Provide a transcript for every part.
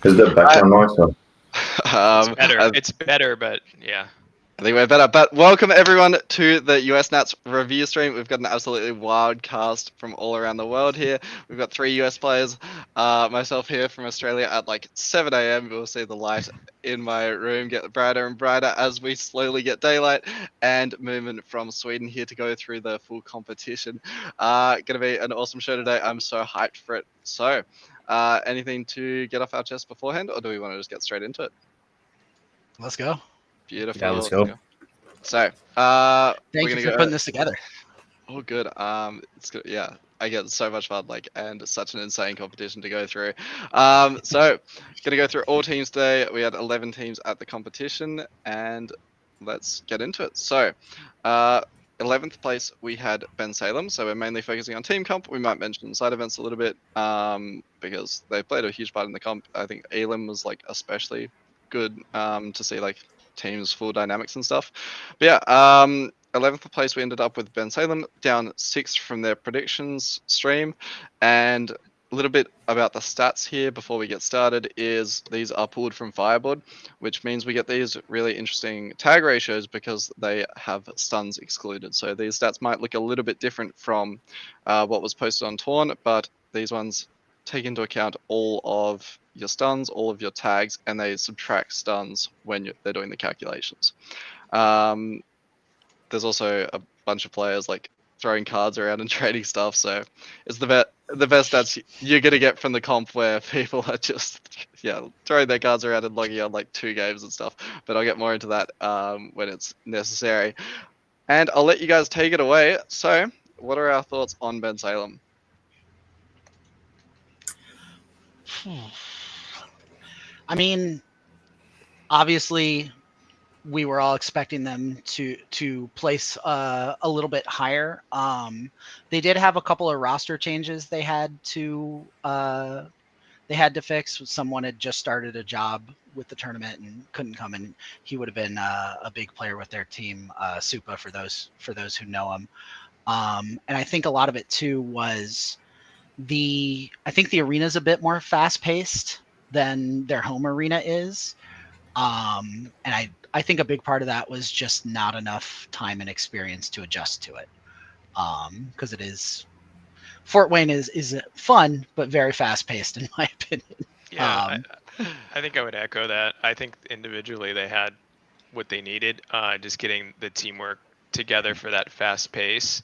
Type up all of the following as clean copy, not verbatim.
Is that background noise? Or? It's better, but yeah. I think we're better. But welcome everyone to the US Nats review stream. We've got an absolutely wild cast from all around the world here. We've got 3 US players. Myself here from Australia at like 7 a.m. We'll see the light in my room get brighter and brighter as we slowly get daylight. And Mumin from Sweden here to go through the full competition. Gonna be an awesome show today. I'm so hyped for it. So, anything to get off our chest beforehand, or do we want to just get straight into it? Let's go. Beautiful. Yeah, let's go. So, Thank you for putting this together. Oh, good. It's good. Yeah, I get so much fun, and such an insane competition to go through. So, gonna go through all teams today. We had 11 teams at the competition, and let's get into it. So, 11th place we had Ben Salem. So we're mainly focusing on team comp. We might mention side events a little bit, because they played a huge part in the comp. I think Elam was like especially good to see like teams full dynamics and stuff. But yeah, 11th place we ended up with Ben Salem, down 6 from their predictions stream. And a little bit about the stats here before we get started is these are pulled from Fireboard, which means we get these really interesting tag ratios because they have stuns excluded. So these stats might look a little bit different from what was posted on Torn, but these ones take into account all of your stuns, all of your tags, and they subtract stuns when they're doing the calculations. There's also a bunch of players like throwing cards around and trading stuff, so it's the best stats you're gonna get from the comp where people are just throwing their cards around and logging on like 2 games and stuff. But I'll get more into that when it's necessary. And I'll let you guys take it away. So, what are our thoughts on Ben Salem? I mean, obviously, we were all expecting them to place a little bit higher. They did have a couple of roster changes they had to fix. Someone had just started a job with the tournament and couldn't come, and he would have been a big player with their team, Supa, for those who know him. And I think a lot of it too was I think the arena is a bit more fast paced than their home arena is. And I think a big part of that was just not enough time and experience to adjust to it. Because it is, Fort Wayne is fun, but very fast paced in my opinion. Yeah, I think I would echo that. I think individually they had what they needed. Just getting the teamwork together for that fast pace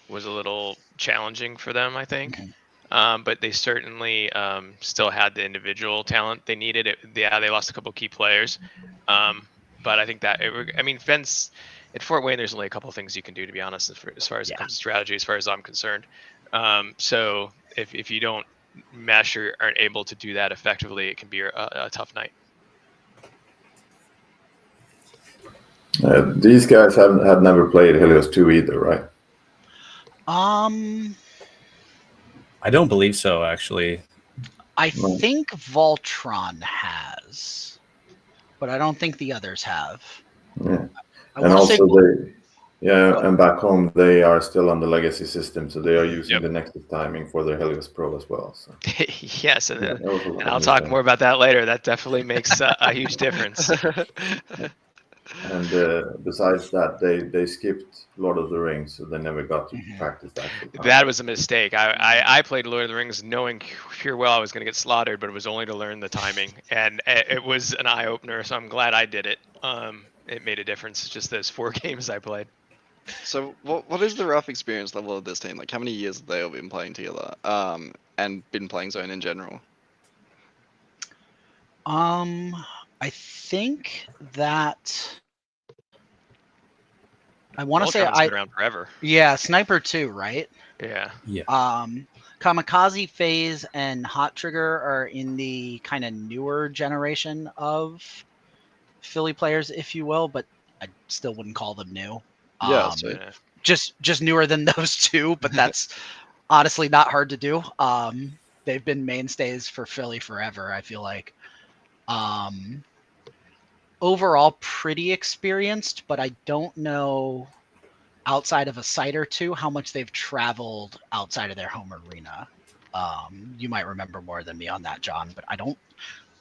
was a little challenging for them, I think. Mm-hmm. But they certainly still had the individual talent they needed. Yeah, they lost a couple key players. But I think that, Vince, at Fort Wayne, there's only a couple things you can do, to be honest, as far as it comes to strategy, as far as I'm concerned. So if you don't mesh or aren't able to do that effectively, it can be a tough night. These guys have never played Helios 2 either, right? I don't believe so, actually. I think Voltron has, but I don't think the others have. Yeah. And also and back home they are still on the legacy system, so they are using the negative timing for their Helios Pro as well. So. Yes, and I'll talk more about that later. That definitely makes a huge difference. And besides that, they skipped Lord of the Rings, so they never got to practice that. That was a mistake. I played Lord of the Rings knowing pure well I was going to get slaughtered, but it was only to learn the timing, and it was an eye opener. So I'm glad I did it. It made a difference. Just those 4 games I played. So what is the rough experience level of this team? Like, how many years have they all been playing together? And been playing Zone in general? I think that I want to say been around forever. Yeah, Sniper 2, right? Yeah. Kamikaze, Phase, and Hot Trigger are in the kind of newer generation of Philly players, if you will, but I still wouldn't call them new. Yeah, just newer than those 2, but that's honestly not hard to do. They've been mainstays for Philly forever, I feel like. Overall pretty experienced, but I don't know, outside of a site or 2, how much they've traveled outside of their home arena. You might remember more than me on that, John, but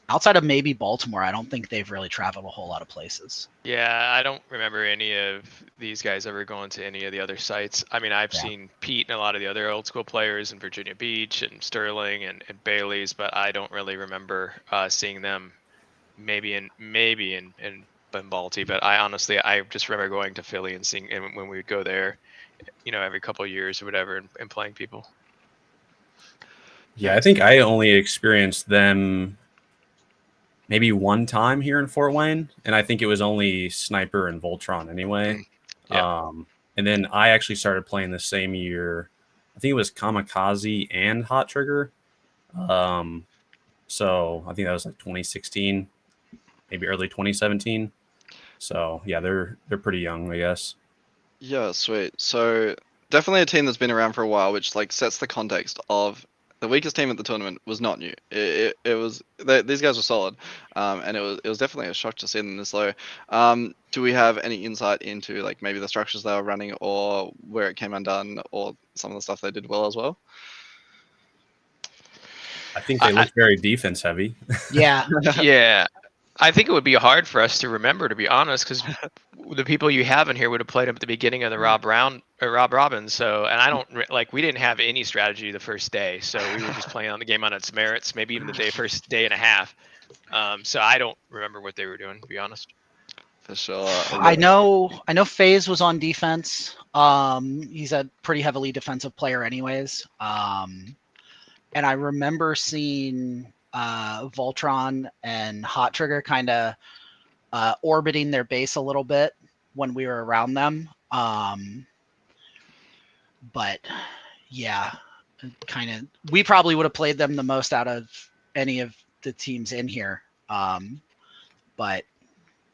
Outside of maybe Baltimore, I don't think they've really traveled a whole lot of places. Yeah, I don't remember any of these guys ever going to any of the other sites. I mean, I've seen Pete and a lot of the other old school players in Virginia Beach and Sterling and Bailey's, but I don't really remember seeing them. Maybe in Balti, but I just remember going to Philly and seeing, and when we would go there, every couple of years or whatever, and playing people. Yeah, I think I only experienced them maybe one time here in Fort Wayne, and I think it was only Sniper and Voltron anyway. Yeah. And then I actually started playing the same year. I think it was Kamikaze and Hot Trigger. So I think that was like 2016, maybe early 2017. So yeah, they're pretty young, I guess. Yeah, sweet. So definitely a team that's been around for a while, which like sets the context of the weakest team at the tournament was not new. It was these guys were solid, and it was definitely a shock to see them this low. Do we have any insight into like maybe the structures they were running, or where it came undone, or some of the stuff they did well as well? I think they look very defense heavy. Yeah. Yeah. I think it would be hard for us to remember, to be honest, because the people you have in here would have played them at the beginning of the Rob Robin. So, and I don't we didn't have any strategy the first day, so we were just playing on the game on its merits. Maybe even the first day and a half. So I don't remember what they were doing, to be honest. For sure. I know FaZe was on defense. He's a pretty heavily defensive player anyways. And I remember seeing Voltron and Hot Trigger kind of orbiting their base a little bit when we were around them. But yeah, kind of we probably would have played them the most out of any of the teams in here. But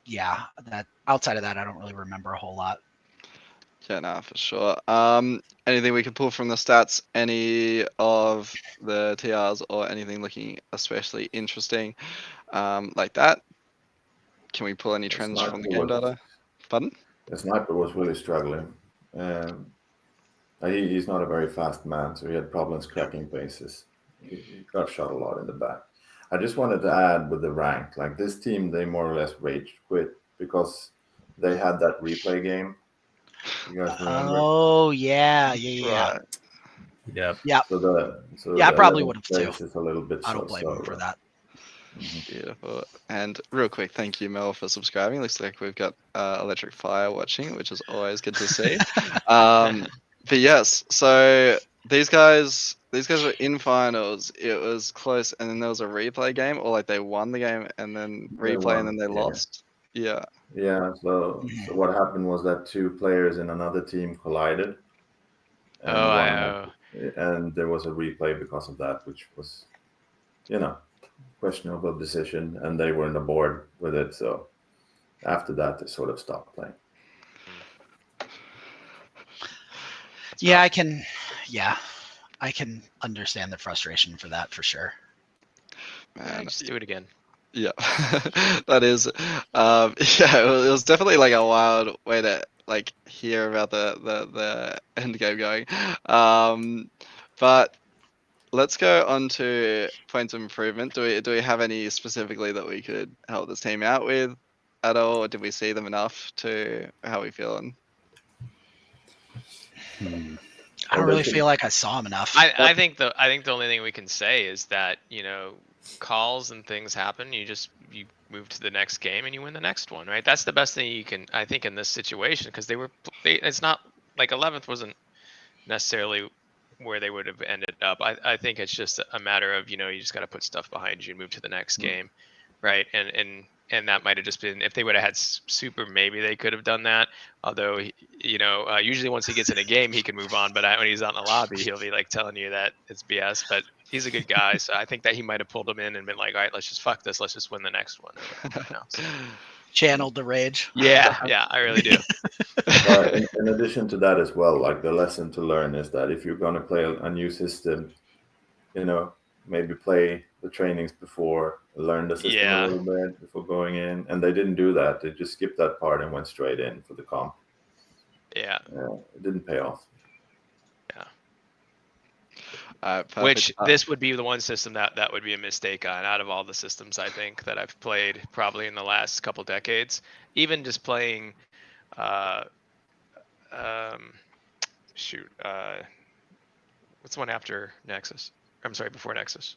yeah, that outside of that, I don't really remember a whole lot. Yeah, no, for sure. Anything we could pull from the stats? Any of the TRs or anything looking especially interesting, like that? Can we pull any trends from the game data? Pardon? The Sniper was really struggling. He's not a very fast man, so he had problems cracking bases. He got shot a lot in the back. I just wanted to add with the rank, like this team, they more or less rage quit because they had that replay game. You guys remember? Oh yeah. Right. Yep. Yeah. So I probably would have too. Is a little bit I don't blame him for that. Beautiful. And real quick, thank you, Mel, for subscribing. Looks like we've got Electric Fire watching, which is always good to see. But yes, so these guys were in finals. It was close, and then there was a replay game, or like they won the game and then replay, and then they lost. Yeah. Yeah. So what happened was that two players in another team collided, and and there was a replay because of that, which was, questionable decision, and they weren't aboard with it. So after that, they sort of stopped playing. Yeah, I can understand the frustration for that for sure. Man, just do it again. Yeah, that is, it was definitely like a wild way to like hear about the end game going. But let's go on to points of improvement. Do we have any specifically that we could help this team out with at all? Or did we see them enough to how we feeling? I don't really feel like I saw him enough. I think the only thing we can say is that calls and things happen. You move to the next game and you win the next one, right? That's the best thing you can, I think, in this situation, because it's not like 11th wasn't necessarily where they would have ended up. I think it's just a matter of you just got to put stuff behind you and move to the next game, right? And that might have just been, if they would have had Super, maybe they could have done that. Although, usually once he gets in a game, he can move on. But when he's out in the lobby, he'll be like telling you that it's BS. But he's a good guy, so I think that he might have pulled him in and been like, all right, let's just fuck this. Let's just win the next one. Channeled the rage. Yeah, I really do. In addition to that as well, like the lesson to learn is that if you're going to play a new system, maybe play the trainings before, learn the system a little bit before going in. And they didn't do that. They just skipped that part and went straight in for the comp. Yeah. It didn't pay off. Which this would be the one system that would be a mistake on out of all the systems I think that I've played probably in the last couple decades. Even just playing, shoot, what's the one after Nexus? I'm sorry, before Nexus.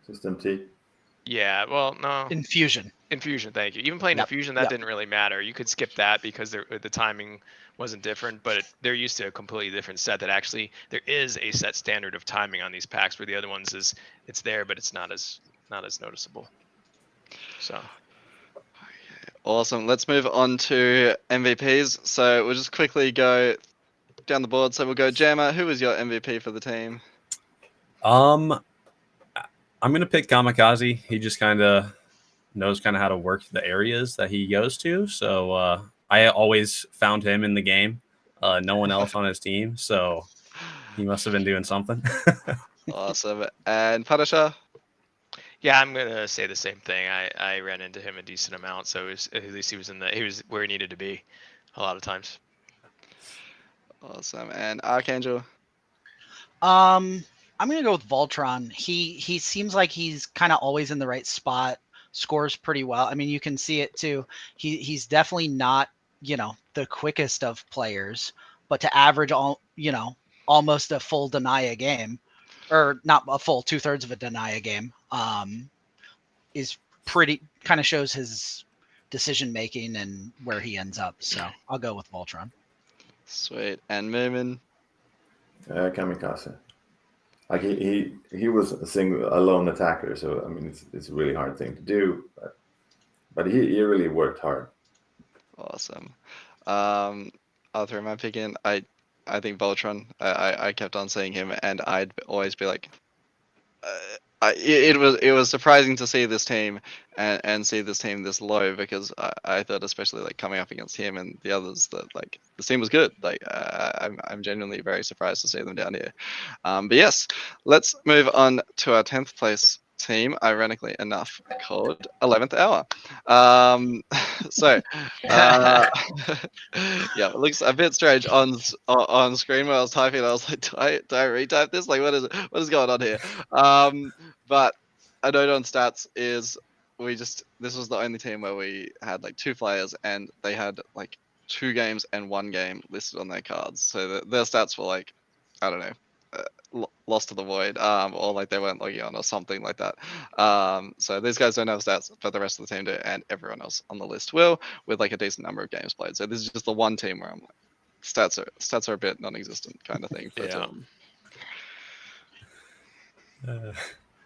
System T. Yeah, well, no. Infusion. Infusion, thank you. Even playing Infusion, that didn't really matter. You could skip that because the timing wasn't different, but they're used to a completely different set that actually there is a set standard of timing on these packs where the other ones is it's there, but it's not as noticeable. So awesome. Let's move on to MVPs. So we'll just quickly go down the board. So we'll go Jammer. Who was your MVP for the team? I'm gonna pick Kamikaze. He just kind of knows kind of how to work the areas that he goes to. So I always found him in the game. No one else on his team. So he must have been doing something. Awesome. And Punisher? yeah, I'm gonna say the same thing. I ran into him a decent amount, so at least he was where he needed to be a lot of times. Awesome. And Archangel? I'm gonna go with Voltron. He seems like he's kind of always in the right spot. Scores pretty well. I mean, you can see it too. He's definitely not, the quickest of players, but to average almost a full deny a game, or not a full 2/3 of a deny a game, is pretty, kind of shows his decision making and where he ends up. So I'll go with Voltron. Sweet. And Mumin? Kamikaze. Like he was a lone attacker, so I mean it's a really hard thing to do, but he really worked hard. Awesome. Arthur, am I picking? I think Voltron. I kept on seeing him, and I'd always be like, it was surprising to see this team and see this team this low, because I thought, especially like coming up against him and the others, that like the team was good. Like I'm genuinely very surprised to see them down here. But yes, let's move on to our 10th place team, ironically enough, called 11th Hour. So yeah, it looks a bit strange on screen when I was typing. I was like, do I retype this? Like, what is going on here? But a note on stats is this was the only team where we had like 2 players and they had like 2 games and 1 game listed on their cards. So their stats were like, I don't know, lost to the void, or like they weren't logging on or something like that. So these guys don't have stats, but the rest of the team do, and everyone else on the list will, with like a decent number of games played. So this is just the one team where I'm like, stats are a bit non-existent kind of thing for a team.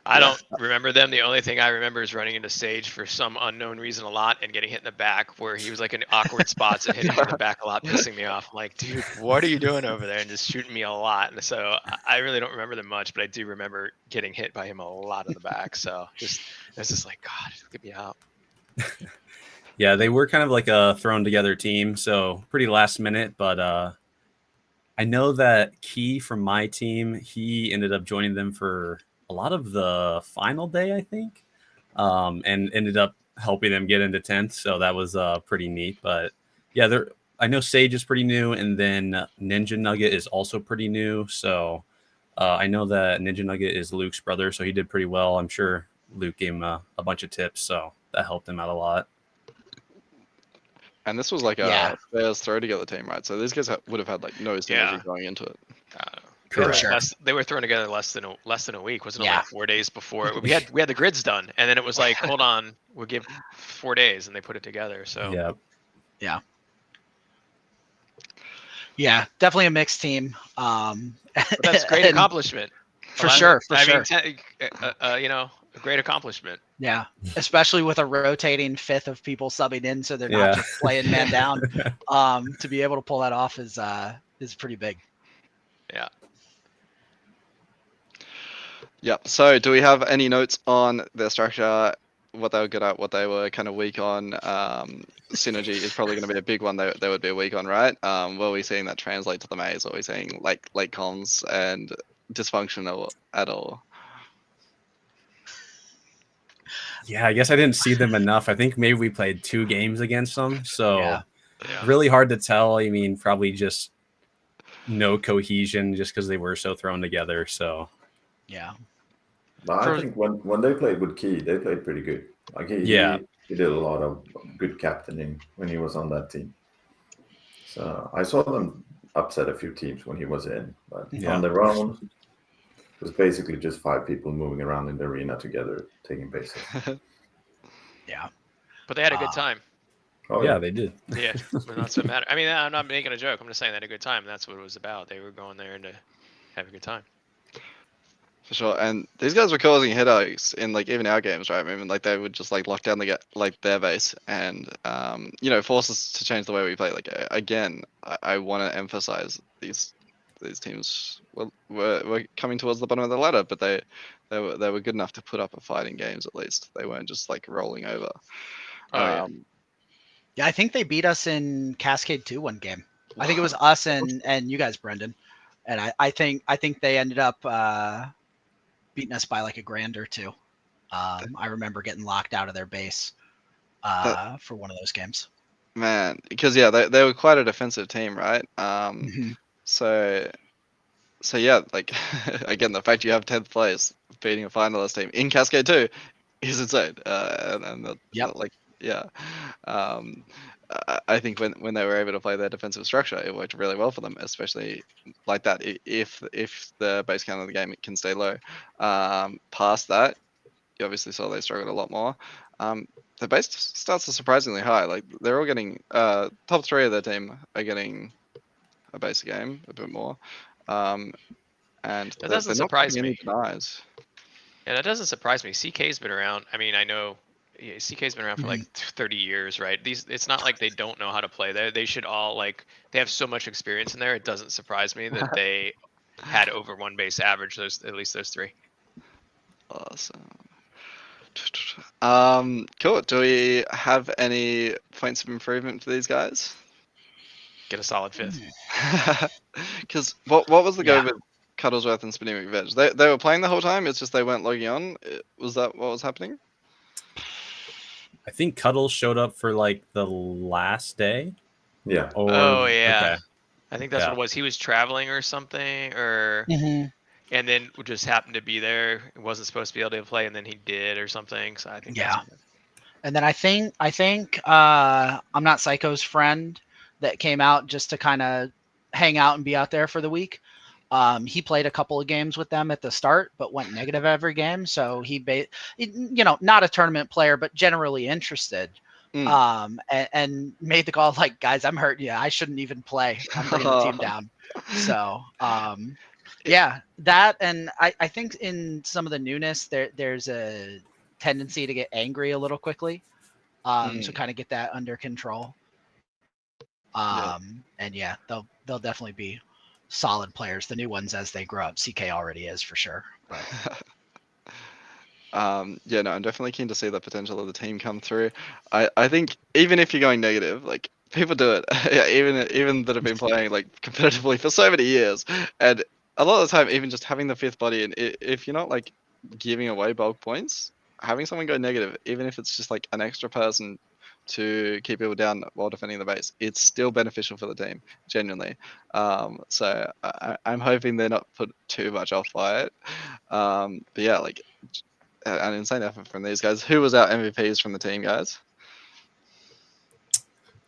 I don't remember them. The only thing I remember is running into Sage for some unknown reason a lot and getting hit in the back where he was like in awkward spots and hitting me in the back a lot, pissing me off. I'm like, dude, what are you doing over there? And just shooting me a lot. And so I really don't remember them much, but I do remember getting hit by him a lot in the back. So it's just like, God, get me out. Yeah, they were kind of like a thrown together team, so pretty last minute. But I know that Key from my team, he ended up joining them for a lot of the final day, I think, and ended up helping them get into 10th. So that was pretty neat. But yeah, I know Sage is pretty new, and then Ninja Nugget is also pretty new. So I know that Ninja Nugget is Luke's brother, so he did pretty well. I'm sure Luke gave him a bunch of tips, so that helped him out a lot. And this was like a Bears throw together team, right? So these guys would have had like no synergy going into it. For sure. They were thrown together less than a week. Wasn't it like 4 days before? We had the grids done, and then it was like, hold on, we'll give 4 days, and they put it together. So yeah, definitely a mixed team. But that's a great accomplishment. For sure. Mean, a great accomplishment. Yeah, especially with a rotating 5th of people subbing in, so they're not just playing man down. To be able to pull that off is pretty big. Yeah. Yeah. So, do we have any notes on their structure? What they were good at, what they were kind of weak on? Synergy is probably going to be a big one. They would be weak on, right? Were we seeing that translate to the maze? Or are we seeing late comms and dysfunction at all? Yeah, I guess I didn't see them enough. I think maybe we played 2 games against them, so really hard to tell. I mean, probably just no cohesion just because they were so thrown together. So Yeah. But I think when they played with Key, they played pretty good. Like Yeah. he did a lot of good captaining when he was on that team. So I saw them upset a few teams when he was in, but on their own, it was basically just 5 people moving around in the arena together, taking bases. Yeah. But they had a good time. Oh yeah, they did. Yeah, but that's what matters. I mean, I'm not making a joke. I'm just saying they had a good time. That's what it was about. They were going there to have a good time. For sure, and these guys were causing headaches in like even our games, right? I mean, like they would just like lock down like their base and force us to change the way we play. Like again, I want to emphasize these teams were coming towards the bottom of the ladder, but they were good enough to put up a fight in games at least. They weren't just like rolling over. Yeah, I think they beat us in Cascade 2 one game. I think it was us and you guys, Brendan. And I think they ended up beating us by like a grand or two. I remember getting locked out of their base for one of those games. Man, because yeah, they were quite a defensive team, right? So yeah, like again, the fact you have 10th place beating a finalist team in Cascade 2 is insane. Like yeah. I think when they were able to play their defensive structure, it worked really well for them, especially like that. If the base count of the game can stay low, past that, you obviously saw they struggled a lot more. The base starts surprisingly high. Like they're all getting top 3 of their team are getting a base game a bit more, and that doesn't surprise me. Denies. Yeah, that doesn't surprise me. CK's been around. I mean, I know CK's been around for like 30 years, right? It's not like they don't know how to play. They should all they have so much experience in there. It doesn't surprise me that they had over 1 base average. At least those 3. Awesome. Cool. Do we have any points of improvement for these guys? Get a solid 5th. Because what was the go with Cuddlesworth and Spinning McVeg? They were playing the whole time. It's just they weren't logging on. Was that what was happening? I think Cuddles showed up for like the last day. Yeah. Okay. I think that's what Yeah. it was. He was traveling or something, and then just happened to be there. He wasn't supposed to be able to play, and then he did or something. So I think And then I think I'm Not Psycho's friend that came out just to kind of hang out and be out there for the week. He played a couple of games with them at the start, but went negative every game. So not a tournament player, but generally interested. And made the call like, guys, I'm hurt. Yeah, I shouldn't even play. I'm bringing the team down. So yeah, that, and I think in some of the newness there's a tendency to get angry a little quickly. So kind of get that under control. And yeah, they'll definitely be solid players. The new ones as they grow up. CK already is for sure. But yeah, no, I'm definitely keen to see the potential of the team come through. I think even if you're going negative, like people do it. Yeah, even that have been playing like competitively for so many years, and a lot of the time, even just having the 5th body, and if you're not like giving away bulk points, having someone go negative, even if it's just like an extra person to keep people down while defending the base, it's still beneficial for the team, genuinely. So I'm hoping they're not put too much off by it. But yeah, like an insane effort from these guys. Who was our MVPs from the team, guys?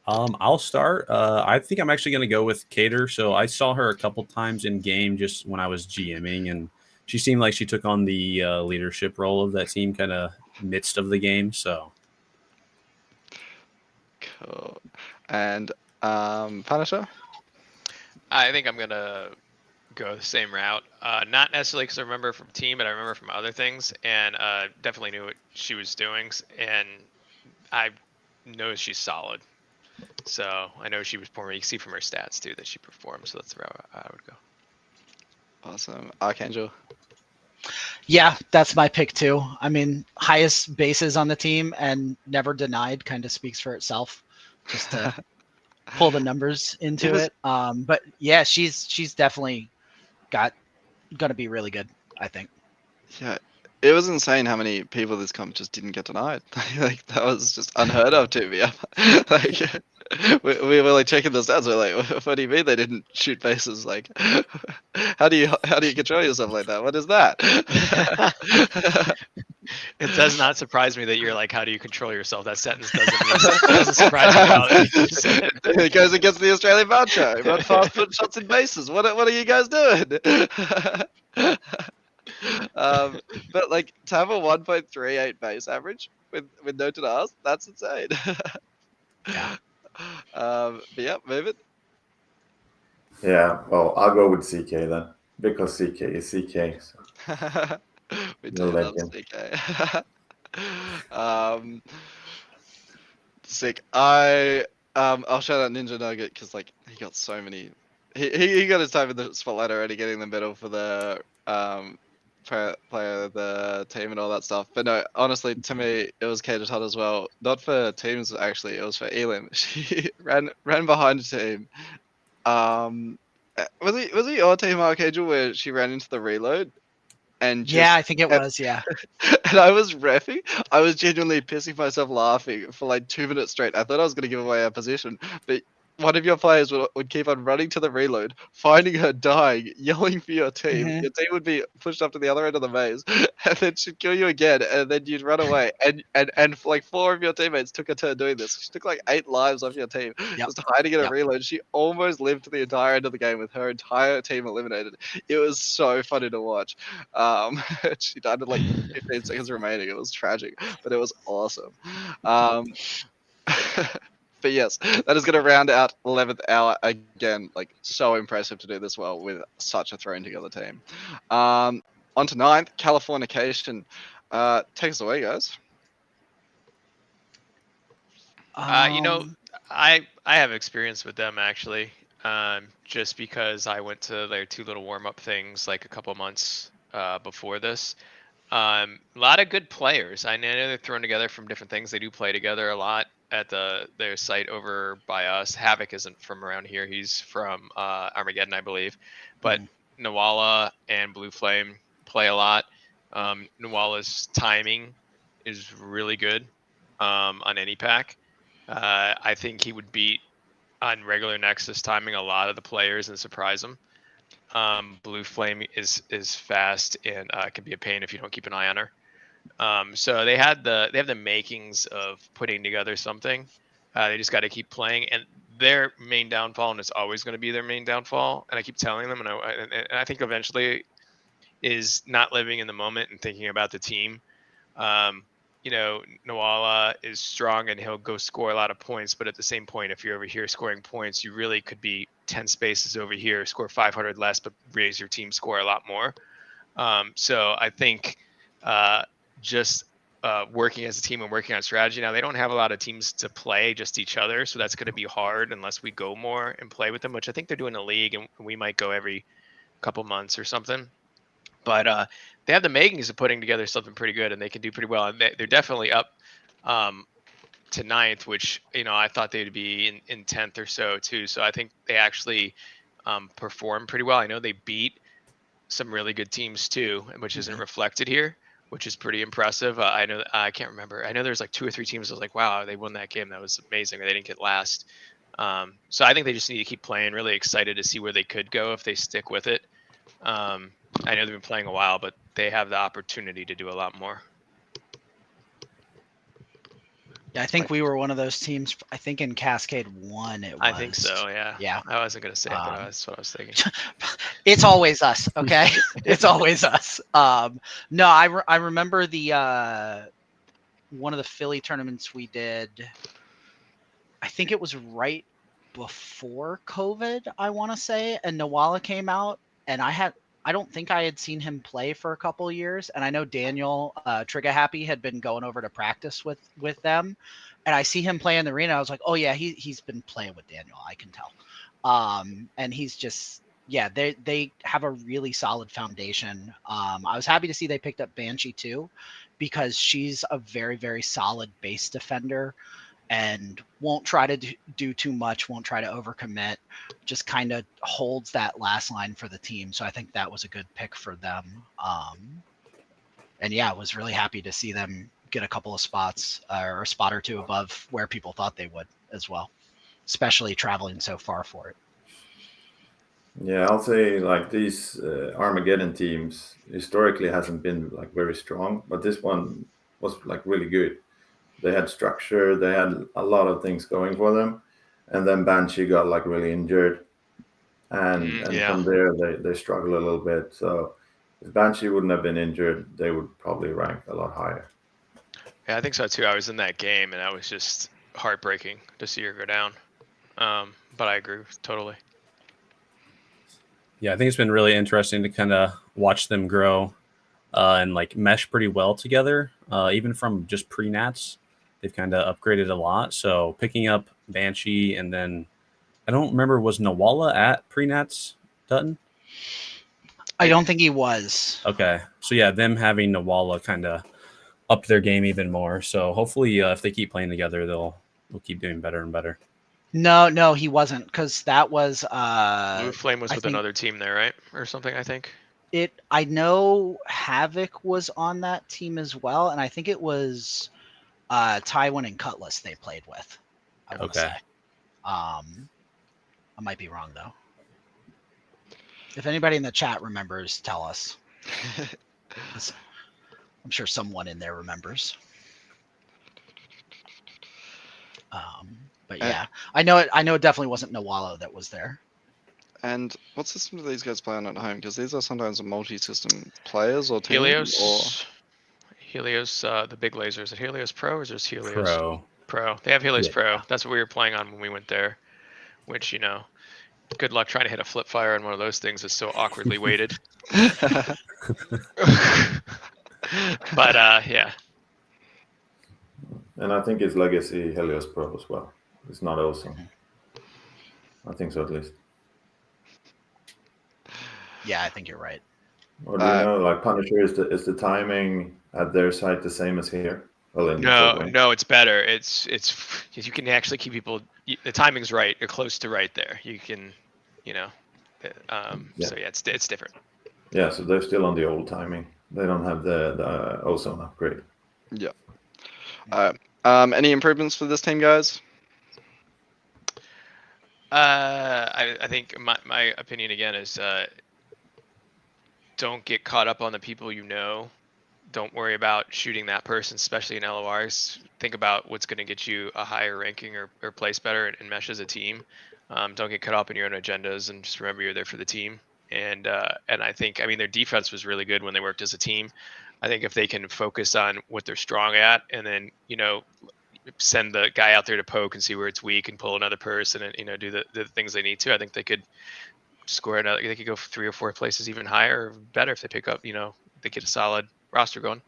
I'll start. I think I'm actually going to go with Cater. So I saw her a couple times in game just when I was GMing, and she seemed like she took on the leadership role of that team kind of midst of the game. So cool. And Punisher? I think I'm gonna go the same route. Not necessarily because I remember from team, but I remember from other things, and definitely knew what she was doing, and I know she's solid. So I know she was performing. You can see from her stats too that she performed. So that's the route I would go. Awesome. Archangel? Yeah, that's my pick too. I mean, highest bases on the team and never denied kind of speaks for itself. Just to pull the numbers into it. But yeah, she's definitely gonna be really good, I think. Yeah, It was insane how many people this comp just didn't get denied. Like that was just unheard of to me. Like we were like checking the stats. We're like, what do you mean they didn't shoot bases? Like, how do you control yourself like that? What is that? It does not surprise me that you're like, how do you control yourself? That sentence doesn't surprise me at all. That you just said. It goes against the Australian macho. Run fast, put shots in bases. What are you guys doing? But like to have a 1.38 base average with no to R's, that's insane. Yeah. But yeah, move it. Yeah, well, I'll go with CK then because CK is CK. So We No do love Lincoln. CK. Sick. I'll shout out Ninja Nugget because like he got so many. He got his time in the spotlight already, getting the medal for the player of the team and all that stuff. But no, honestly, to me, it was Kate Todd as well. Not for teams actually, it was for Elim. She ran behind the team. Was it your team, Archangel, where she ran into the reload and just Yeah, I think it was. Yeah. and I was reffing. I was genuinely pissing myself laughing for like 2 minutes straight. I thought I was going to give away our position, but one of your players would keep on running to the reload, finding her dying, yelling for your team. Mhm. Your team would be pushed up to the other end of the maze, and then she'd kill you again, and then you'd run away. And like 4 of your teammates took a turn doing this. She took like 8 lives off your team, Yep. just hiding in a Yep. reload. She almost lived to the entire end of the game with her entire team eliminated. It was so funny to watch. She died with like 15 seconds remaining. It was tragic, but it was awesome. But yes, that is going to round out 11th hour again. Like so impressive to do this well with such a thrown together team. On to 9th, Californication. Take us away, guys. I have experience with them actually. Just because I went to their 2 little warm up things like a couple months before this. A lot of good players. I know they're thrown together from different things. They do play together a lot at their site over by us. Havoc isn't from around here. He's from Armageddon, I believe. But Nawala and Blue Flame play a lot. Nawala's timing is really good on any pack. I think he would beat on regular Nexus timing a lot of the players and surprise them. Blue Flame is fast and can be a pain if you don't keep an eye on her. So they have the makings of putting together something. They just got to keep playing, and their main downfall, and it's always going to be their main downfall. And I keep telling them, and I think eventually is not living in the moment and thinking about the team. Nawala is strong and he'll go score a lot of points, but at the same point, if you're over here scoring points, you really could be 10 spaces over here, score 500 less, but raise your team score a lot more. So I think just working as a team and working on strategy. Now, they don't have a lot of teams to play, just each other, so that's going to be hard unless we go more and play with them, which I think they're doing a league, and we might go every couple months or something. But they have the makings of putting together something pretty good, and they can do pretty well. And they're definitely up to 9th, which I thought they'd be in 10th or so too. So I think they actually perform pretty well. I know they beat some really good teams too, which isn't reflected here, which is pretty impressive. I know I can't remember. I know there's like 2 or 3 teams. I was like, wow, they won that game. That was amazing. They didn't get last. So I think they just need to keep playing. Really excited to see where they could go if they stick with it. I know they've been playing a while, but they have the opportunity to do a lot more. Yeah, I think we were one of those teams. I think in Cascade 1 it was. I think so, yeah. Yeah. I wasn't going to say it, but that's what I was thinking. It's always us, okay? It's always us. No, I remember the one of the Philly tournaments we did. I think it was right before COVID, I want to say, and Nawala came out, and I don't think I had seen him play for a couple of years, and I know Daniel Trigger Happy had been going over to practice with them, and I see him play in the arena. I was like, oh yeah, he's been playing with Daniel, I can tell. And he's just, yeah, they have a really solid foundation. I was happy to see they picked up Banshee too, because she's a very, very solid base defender and won't try to do too much, won't try to overcommit, just kind of holds that last line for the team. So I think that was a good pick for them. and yeah, was really happy to see them get a couple of spots or a spot or two above where people thought they would as well, especially traveling so far for it. Yeah, I'll say like these Armageddon teams historically hasn't been like very strong, but this one was like really good. They had structure, they had a lot of things going for them, and then Banshee got like really injured, and Yeah. from there they struggled a little bit. So if Banshee wouldn't have been injured, they would probably rank a lot higher. Yeah, I think so too. I was in that game, and that was just heartbreaking to see her go down. But I agree totally. Yeah, I think it's been really interesting to kind of watch them grow and like mesh pretty well together. Even from just pre-nats, they've kind of upgraded a lot. So picking up Banshee, and then I don't remember, was Nawala at pre-nats, Dutton? I don't think he was. Okay, so yeah, them having Nawala kind of up their game even more. So hopefully, if they keep playing together, they'll keep doing better and better. No, he wasn't, because that was Blue Flame was I with think another team there, right, or something? I think. I know Havoc was on that team as well, and I think it was Tywin and Cutlass they played with. I want to Okay. say. I might be wrong though. If anybody in the chat remembers, tell us. I'm sure someone in there remembers. But yeah, I know it definitely wasn't Nawalo that was there. And what system do these guys play on at home? Because these are sometimes multi-system players or teams. Helios. Helios, the big laser. Is it Helios Pro or is it Helios Pro? They have Helios Yeah. Pro. That's what we were playing on when we went there. Which, you know, good luck trying to hit a flip fire on one of those things that's so awkwardly weighted. But yeah. And I think it's Legacy Helios Pro as well. It's not awesome. I think so at least. Yeah, I think you're right. Or do you know, like Punisher, is the timing at their site the same as here? Well, No, it's better. It's you can actually keep people. The timing's right. You're close to right there. You can, you know, So yeah, it's different. Yeah, so they're still on the old timing. They don't have the ozone upgrade. Yeah. Any improvements for this team, guys? I think my opinion again is don't get caught up on the people you know. Don't worry about shooting that person, especially in LORs. Think about what's going to get you a higher ranking or place better and mesh as a team. Don't get caught up in your own agendas, and just remember you're there for the team. And I think, I mean, their defense was really good when they worked as a team. I think if they can focus on what they're strong at, and then, you know, send the guy out there to poke and see where it's weak and pull another person and, you know, do the things they need to, I think they could score another. They could go 3 or 4 places even higher or better if they pick up, you know, they get a solid roster going.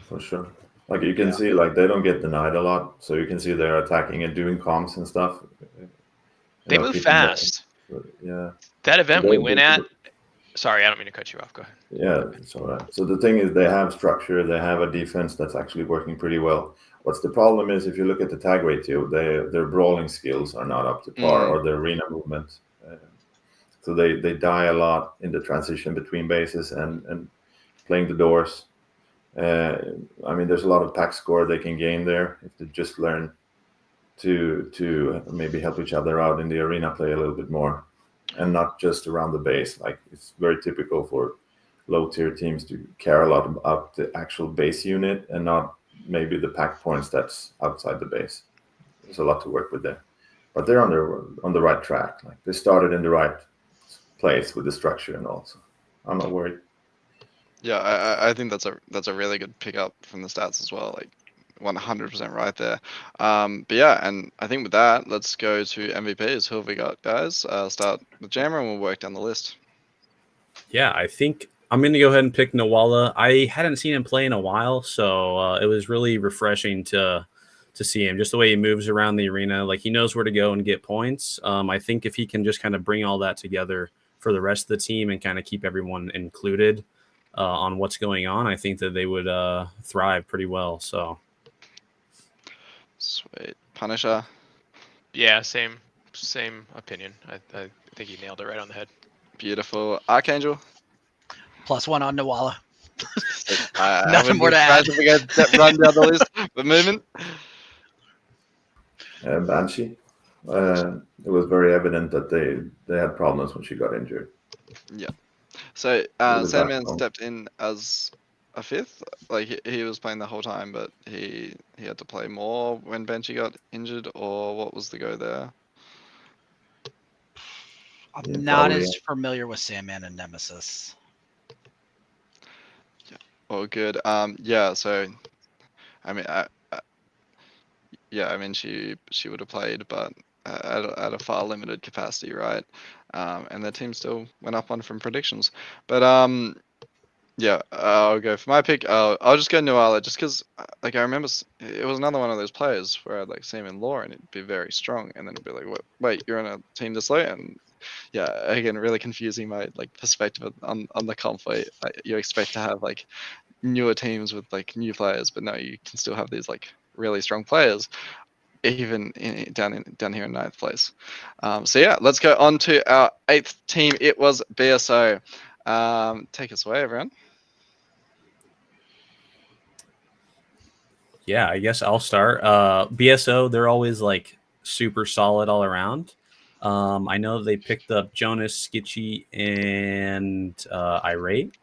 For sure. Like you can see, like they don't get denied a lot, so you can see they're attacking and doing comms and stuff. They move fast. Yeah. That event we went at. Sorry, I don't mean to cut you off. Go ahead. Yeah, it's all right. So the thing is, they have structure. They have a defense that's actually working pretty well. What's the problem is, if you look at the tag ratio, their brawling skills are not up to par, or their arena movement. So they die a lot in the transition between bases and playing the doors. I mean, there's a lot of pack score they can gain there if they just learn to maybe help each other out in the arena play a little bit more, and not just around the base. Like it's very typical for low tier teams to care a lot about the actual base unit and not maybe the pack points that's outside the base. There's a lot to work with there, but they're on the right track. Like they started in the right place with the structure and all. So I'm not worried. Yeah, I think that's a really good pickup from the stats as well. Like 100% right there. But yeah, and I think with that, let's go to MVPs. Who have we got, guys? Start with Jammer and we'll work down the list. Yeah, I think I'm going to go ahead and pick Nawala. I hadn't seen him play in a while, so it was really refreshing to see him. Just the way he moves around the arena, like he knows where to go and get points. I think if he can just kind of bring all that together for the rest of the team and kind of keep everyone included on what's going on, I think that they would thrive pretty well. So, sweet. Punisher. Yeah, same opinion. I think you nailed it right on the head. Beautiful. Archangel. +1 on Nawala. Nothing more to add. If we go run down the list, but Mumin. Banshee. It was very evident that they had problems when she got injured. Yeah. So was Sandman back home. stepped in as a fifth. Like he was playing the whole time, but he had to play more when Banshee got injured, or what was the go there? I'm Yeah, not probably, as familiar with Sandman and Nemesis. Oh, good. Yeah. So, I mean, yeah. I mean, she would have played, but at a far limited capacity, right? And the team still went up one from predictions. But yeah, I'll go for my pick. I'll just go Nuala, just because like I remember it was another one of those players where I'd like see him in lore and it'd be very strong, and then it'd be like, wait, you're on a team this late, and yeah, again, really confusing my like perspective on the comp where you expect to have like newer teams with like new players, but no, you can still have these like really strong players even down here in ninth place. So yeah, let's go on to our 8th team. It was BSO. Take us away, everyone. Yeah, I guess I'll start. BSO, they're always like super solid all around. I know they picked up Jonas, Skitchy, and Irate.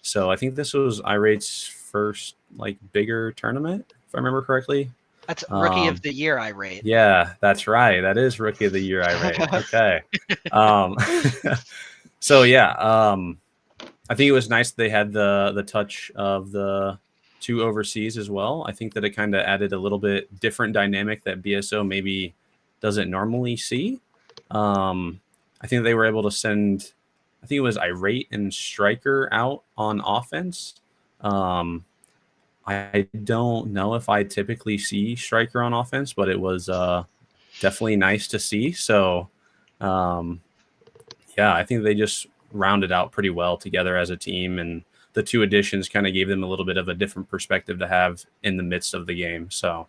So I think this was Irate's first like bigger tournament, if I remember correctly. That's Rookie of the Year Irate. Yeah, that's right. That is Rookie of the Year Irate. Okay. So yeah, I think it was nice that they had the touch of the 2 overseas as well. I think that it kind of added a little bit different dynamic that BSO maybe doesn't normally see. I think they were able to send, I think it was Irate and Striker out on offense. I don't know if I typically see Striker on offense, but it was definitely nice to see. So, yeah, I think they just rounded out pretty well together as a team, and the 2 additions kind of gave them a little bit of a different perspective to have in the midst of the game. So,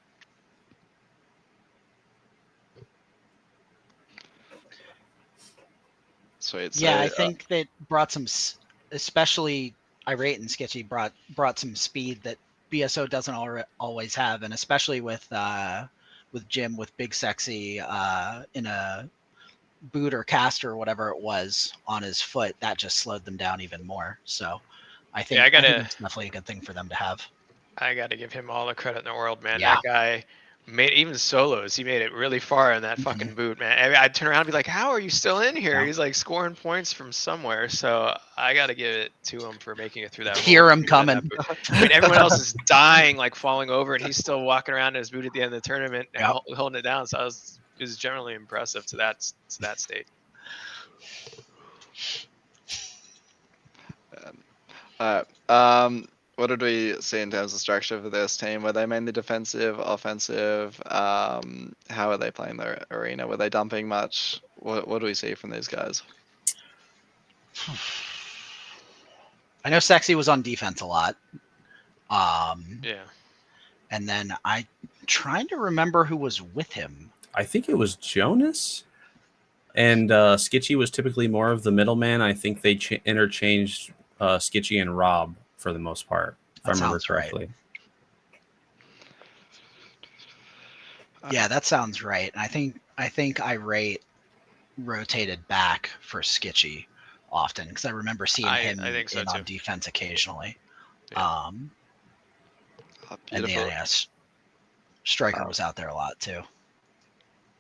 Sweet. So, Yeah, I think that brought some, especially Irate and Sketchy brought some speed that BSO doesn't always have, and especially with Jim with Big Sexy in a boot or caster or whatever it was on his foot, that just slowed them down even more. So I think, I think it's definitely a good thing for them to have. I gotta give him all the credit in the world, man. Yeah. That guy made even solos. He made it really far in that fucking boot, man. I'd turn around and be like, "How are you still in here?" Yeah. He's like scoring points from somewhere. So I gotta give it to him for making it through that. Hear him coming. I mean, everyone else is dying, like falling over, and he's still walking around in his boot at the end of the tournament, and holding it down. So it was generally impressive to that state. what did we see in terms of structure for this team? Were they mainly defensive, offensive? How are they playing their arena? Were they dumping much? What do we see from these guys? I know Sexy was on defense a lot. Yeah. And then I'm trying to remember who was with him. I think it was Jonas. And Skitchy was typically more of the middleman. I think they interchanged Skitchy and Rob for the most part, if I remember correctly. Right. Yeah, that sounds right. And I think Irate rotated back for Skitchy often, because I remember seeing him on defense occasionally. Yeah. And then Striker was out there a lot too.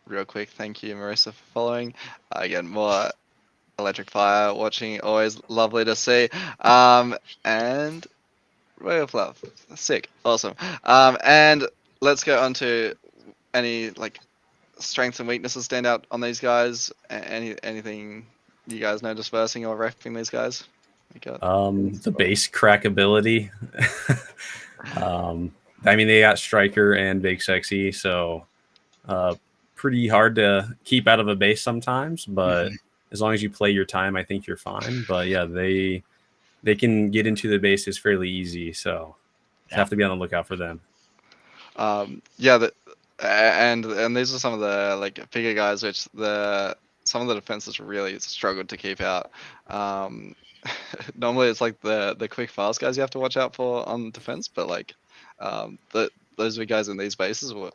Real quick, thank you, Marissa, for following. Again, more Electric Fire watching, always lovely to see. And Royal Fluff, sick, awesome. And let's go on to any like strengths and weaknesses stand out on these guys. Anything you guys notice versing or repping these guys? The base crack ability. I mean, they got Striker and Big Sexy, so pretty hard to keep out of a base sometimes, but as long as you play your time, I think you're fine. But yeah, they can get into the bases fairly easy, so you have to be on the lookout for them. Yeah, and these are some of the like bigger guys, which some of the defenses really struggled to keep out. normally it's like the quick fast guys you have to watch out for on defense, but like those big guys in these bases were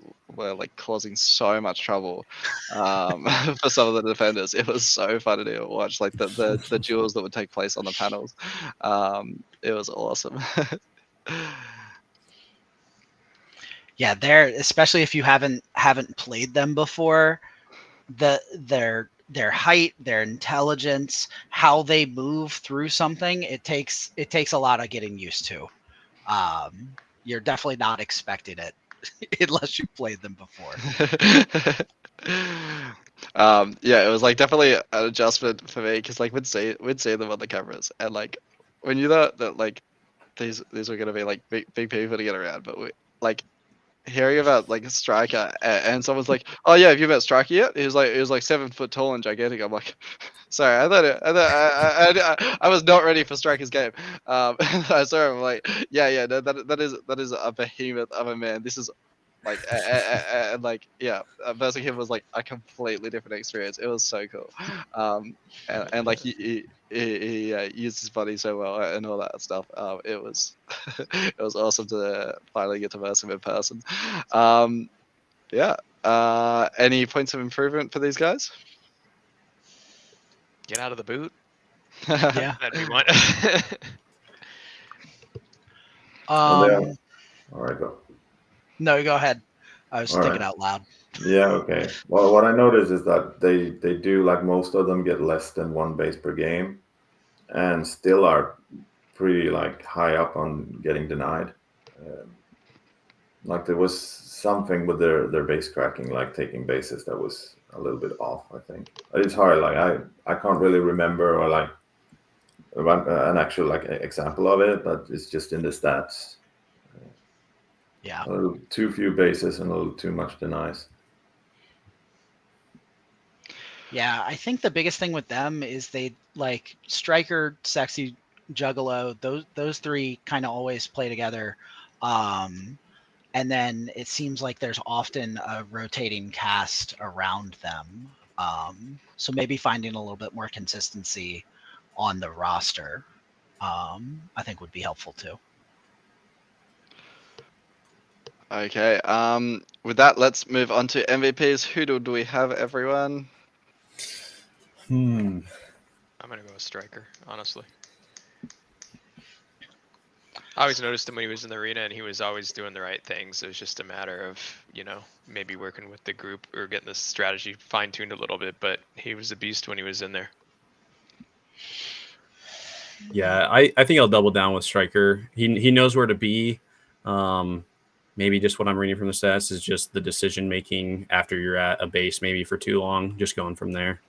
like causing so much trouble for some of the defenders. It was so funny to watch, like the duels that would take place on the panels. It was awesome. Yeah, they're, especially if you haven't played them before, their height, their intelligence, how they move through something, it takes a lot of getting used to. You're definitely not expecting it unless you've played them before. Yeah, it was like definitely an adjustment for me because like we'd see them on the cameras, and like when you thought that like these were gonna be like big people to get around, but we like hearing about like a striker and someone's like, oh yeah, have you met striker yet? He was like 7 foot tall and gigantic. I'm like, sorry, I was not ready for striker's game. I saw him, I'm like, yeah, no, that is a behemoth of a man. This is like and like yeah, versing him was like a completely different experience. It was so cool. And like he used his body so well and all that stuff. It was it was awesome to finally get to verse him in person. Yeah. Any points of improvement for these guys? Get out of the boot. Yeah. That'd be one. All right, go. No, go ahead. I was All thinking right. out loud. Yeah, okay. Well, what I noticed is that they do, like, most of them get less than 1 base per game and still are pretty like high up on getting denied. Like there was something with their base cracking, like taking bases, that was a little bit off, I think. It's hard, like I can't really remember or like an actual like example of it, but it's just in the stats. Yeah. A little too few bases and a little too much denies. Yeah, I think the biggest thing with them is they like striker, sexy, juggalo. Those three kind of always play together. And then it seems like there's often a rotating cast around them. So maybe finding a little bit more consistency on the roster, I think would be helpful too. Okay. With that, let's move on to MVPs. Who do we have, everyone? I'm gonna go with striker, honestly. I always noticed him when he was in the arena, and he was always doing the right things. It was just a matter of, maybe working with the group or getting the strategy fine-tuned a little bit, but he was a beast when he was in there. Yeah, I think I'll double down with striker. He knows where to be. Maybe just what I'm reading from the stats is just the decision making after you're at a base maybe for too long, just going from there.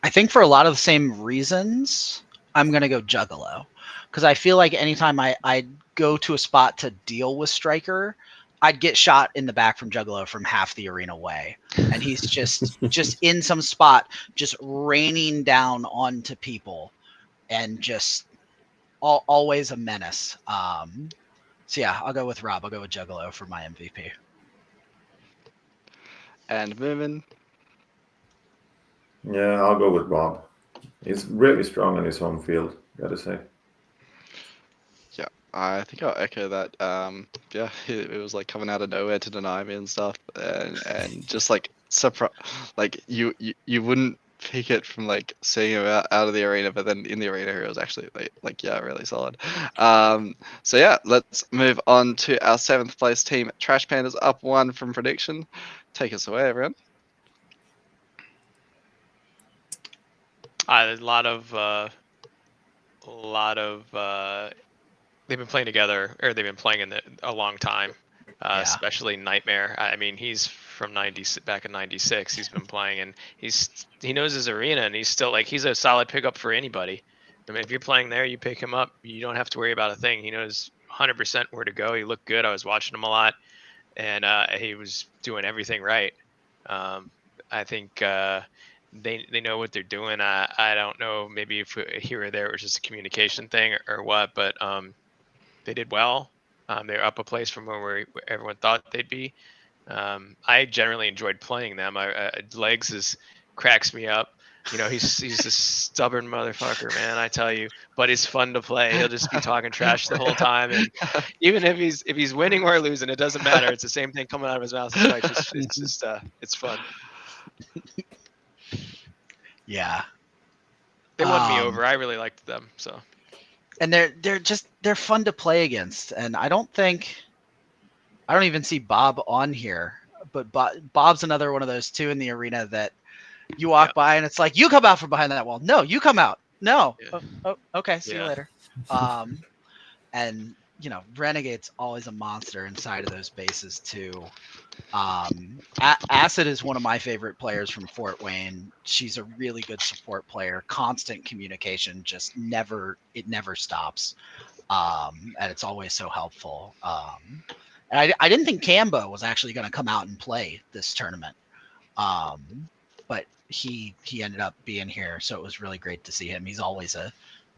I think for a lot of the same reasons, I'm going to go juggalo. Because I feel like anytime I go to a spot to deal with striker, I'd get shot in the back from juggalo from half the arena away. And he's just in some spot, just raining down onto people and just always a menace. So yeah, I'll go with Rob. I'll go with juggalo for my MVP. And Mumin. Yeah, I'll go with Rob. He's really strong on his home field, gotta say. Yeah, I think I'll echo that. Yeah, it was like coming out of nowhere to deny me and stuff, and just like like you wouldn't pick it from like seeing him out of the arena, but then in the arena he was actually like yeah, really solid. So yeah, let's move on to our 7th place team. Trash Pandas up 1 from prediction. Take us away, everyone. A lot of they've been playing together, or they've been playing a long time. Yeah. Especially Nightmare. I mean, he's from back in '96. He's been playing, and he knows his arena, and he's still like he's a solid pickup for anybody. I mean, if you're playing there, you pick him up. You don't have to worry about a thing. He knows 100% where to go. He looked good. I was watching him a lot, and he was doing everything right. I think they know what they're doing. I don't know, maybe if here or there it was just a communication thing or what, but they did well. They're up a place from where everyone thought they'd be. I generally enjoyed playing them. Legs cracks me up. You know, he's a stubborn motherfucker, man. I tell you. But he's fun to play. He'll just be talking trash the whole time, and even if he's winning or losing, it doesn't matter. It's the same thing coming out of his mouth. So it's fun. Yeah. They won me over. I really liked them. So. And they're fun to play against, and I don't even see Bob on here, but Bob's another one of those two in the arena that you walk by and it's like, you come out from behind that wall. No, you come out. No. Yeah. Oh, okay. See you later. And you know, Renegade's always a monster inside of those bases too. Acid is one of my favorite players from Fort Wayne. She's a really good support player. Constant communication, just never stops. And it's always so helpful. And I didn't think Cambo was actually going to come out and play this tournament. But he ended up being here, so it was really great to see him. He's always a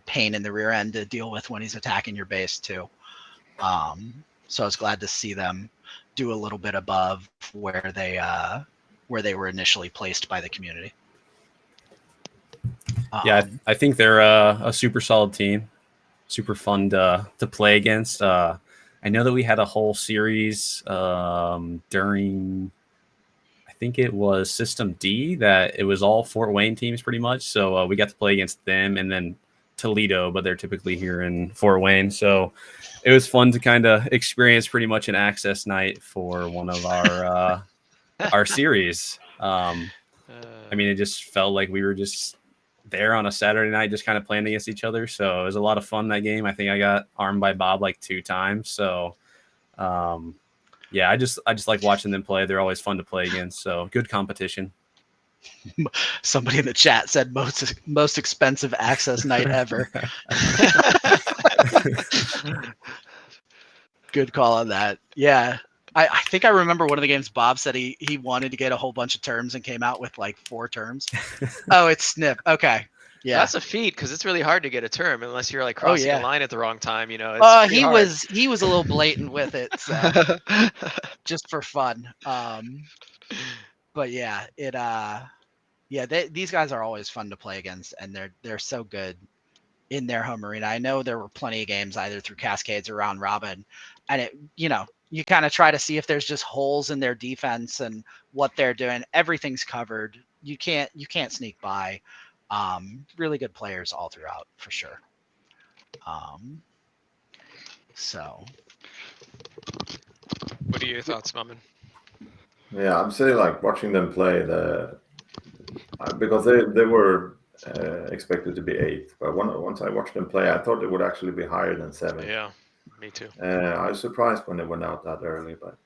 pain in the rear end to deal with when he's attacking your base too. So I was glad to see them do a little bit above where they were initially placed by the community. Yeah, I think they're a super solid team, super fun to play against. I know that we had a whole series during, I think it was System D, that it was all Fort Wayne teams pretty much. So we got to play against them, and then Toledo, but they're typically here in Fort Wayne. So it was fun to kind of experience pretty much an access night for one of our series. I mean, it just felt like we were just there on a Saturday night, just kind of playing against each other. So it was a lot of fun that game. I think I got armed by Bob like 2 times. So yeah, I just like watching them play. They're always fun to play against. So good competition. Somebody in the chat said most expensive access night ever. Good call on that. Yeah. I think I remember one of the games Bob said he wanted to get a whole bunch of terms and came out with like 4 terms. Oh, it's Snip. Okay. Yeah. That's a feat, because it's really hard to get a term unless you're like crossing a line at the wrong time, you know. It's he hard. he was a little blatant with it, so just for fun. But yeah, these guys are always fun to play against, and they're so good in their home arena. I know there were plenty of games either through Cascades or round robin, and it, you know, you kind of try to see if there's just holes in their defense and what they're doing. Everything's covered. You can't sneak by. Really good players all throughout for sure. So what are your thoughts, Mumin? Yeah, I'm saying like watching them play because they were expected to be 8th, but once I watched them play, I thought it would actually be higher than 7th. Yeah, me too. I was surprised when they went out that early, but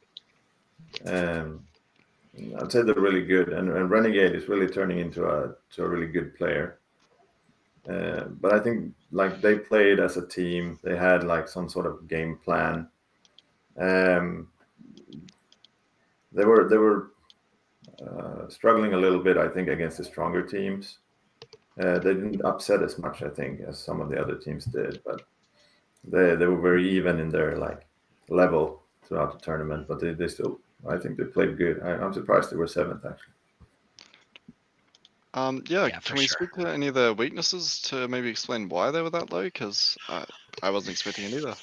I'd say they're really good, and Renegade is really turning into a really good player. But I think like they played as a team. They had like some sort of game plan. They were struggling a little bit, I think, against the stronger teams. They didn't upset as much, I think, as some of the other teams did, but they were very even in their like level throughout the tournament. But they still, I think they played good. I'm surprised they were 7th actually. Can we speak to any of the weaknesses to maybe explain why they were that low? Because I wasn't expecting it either.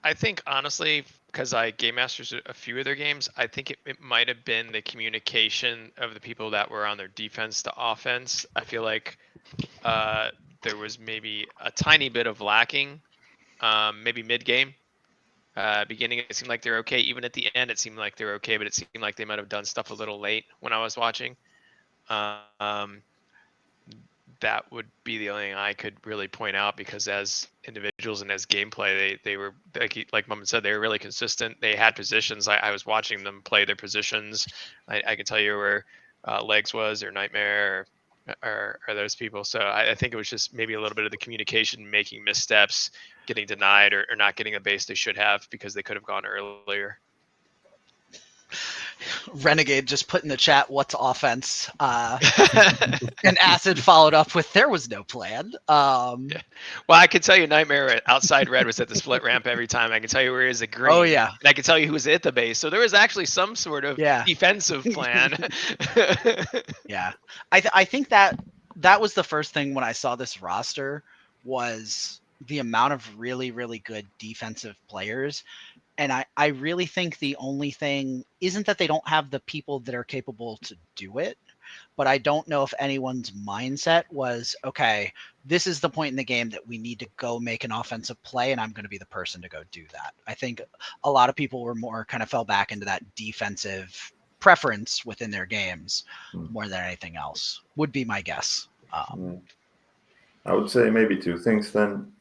I think honestly, because I game masters a few of their games, I think it might have been the communication of the people that were on their defense to offense. I feel like there was maybe a tiny bit of lacking, maybe mid game. Beginning, it seemed like they're okay. Even at the end, it seemed like they were okay, but it seemed like they might have done stuff a little late when I was watching. That would be the only thing I could really point out, because as individuals and as gameplay, they were like Mumin said, they were really consistent. They had positions. I was watching them play their positions. I can tell you where Legs was, or Nightmare, or those people. So I think it was just maybe a little bit of the communication, making missteps, getting denied, or not getting a base they should have because they could have gone earlier. Renegade just put in the chat, "What's offense?" And Acid followed up with, "There was no plan." Yeah. Well, I can tell you Nightmare outside red was at the split ramp every time. I can tell you where he was at green. Oh, yeah. And I can tell you who was at the base. So there was actually some sort of defensive plan. Yeah. I think that was the first thing when I saw this roster was the amount of really, really good defensive players. And I really think the only thing isn't that they don't have the people that are capable to do it, but I don't know if anyone's mindset was, okay, this is the point in the game that we need to go make an offensive play, and I'm going to be the person to go do that. I think a lot of people were more kind of fell back into that defensive preference within their games more than anything else, would be my guess. I would say maybe two things then.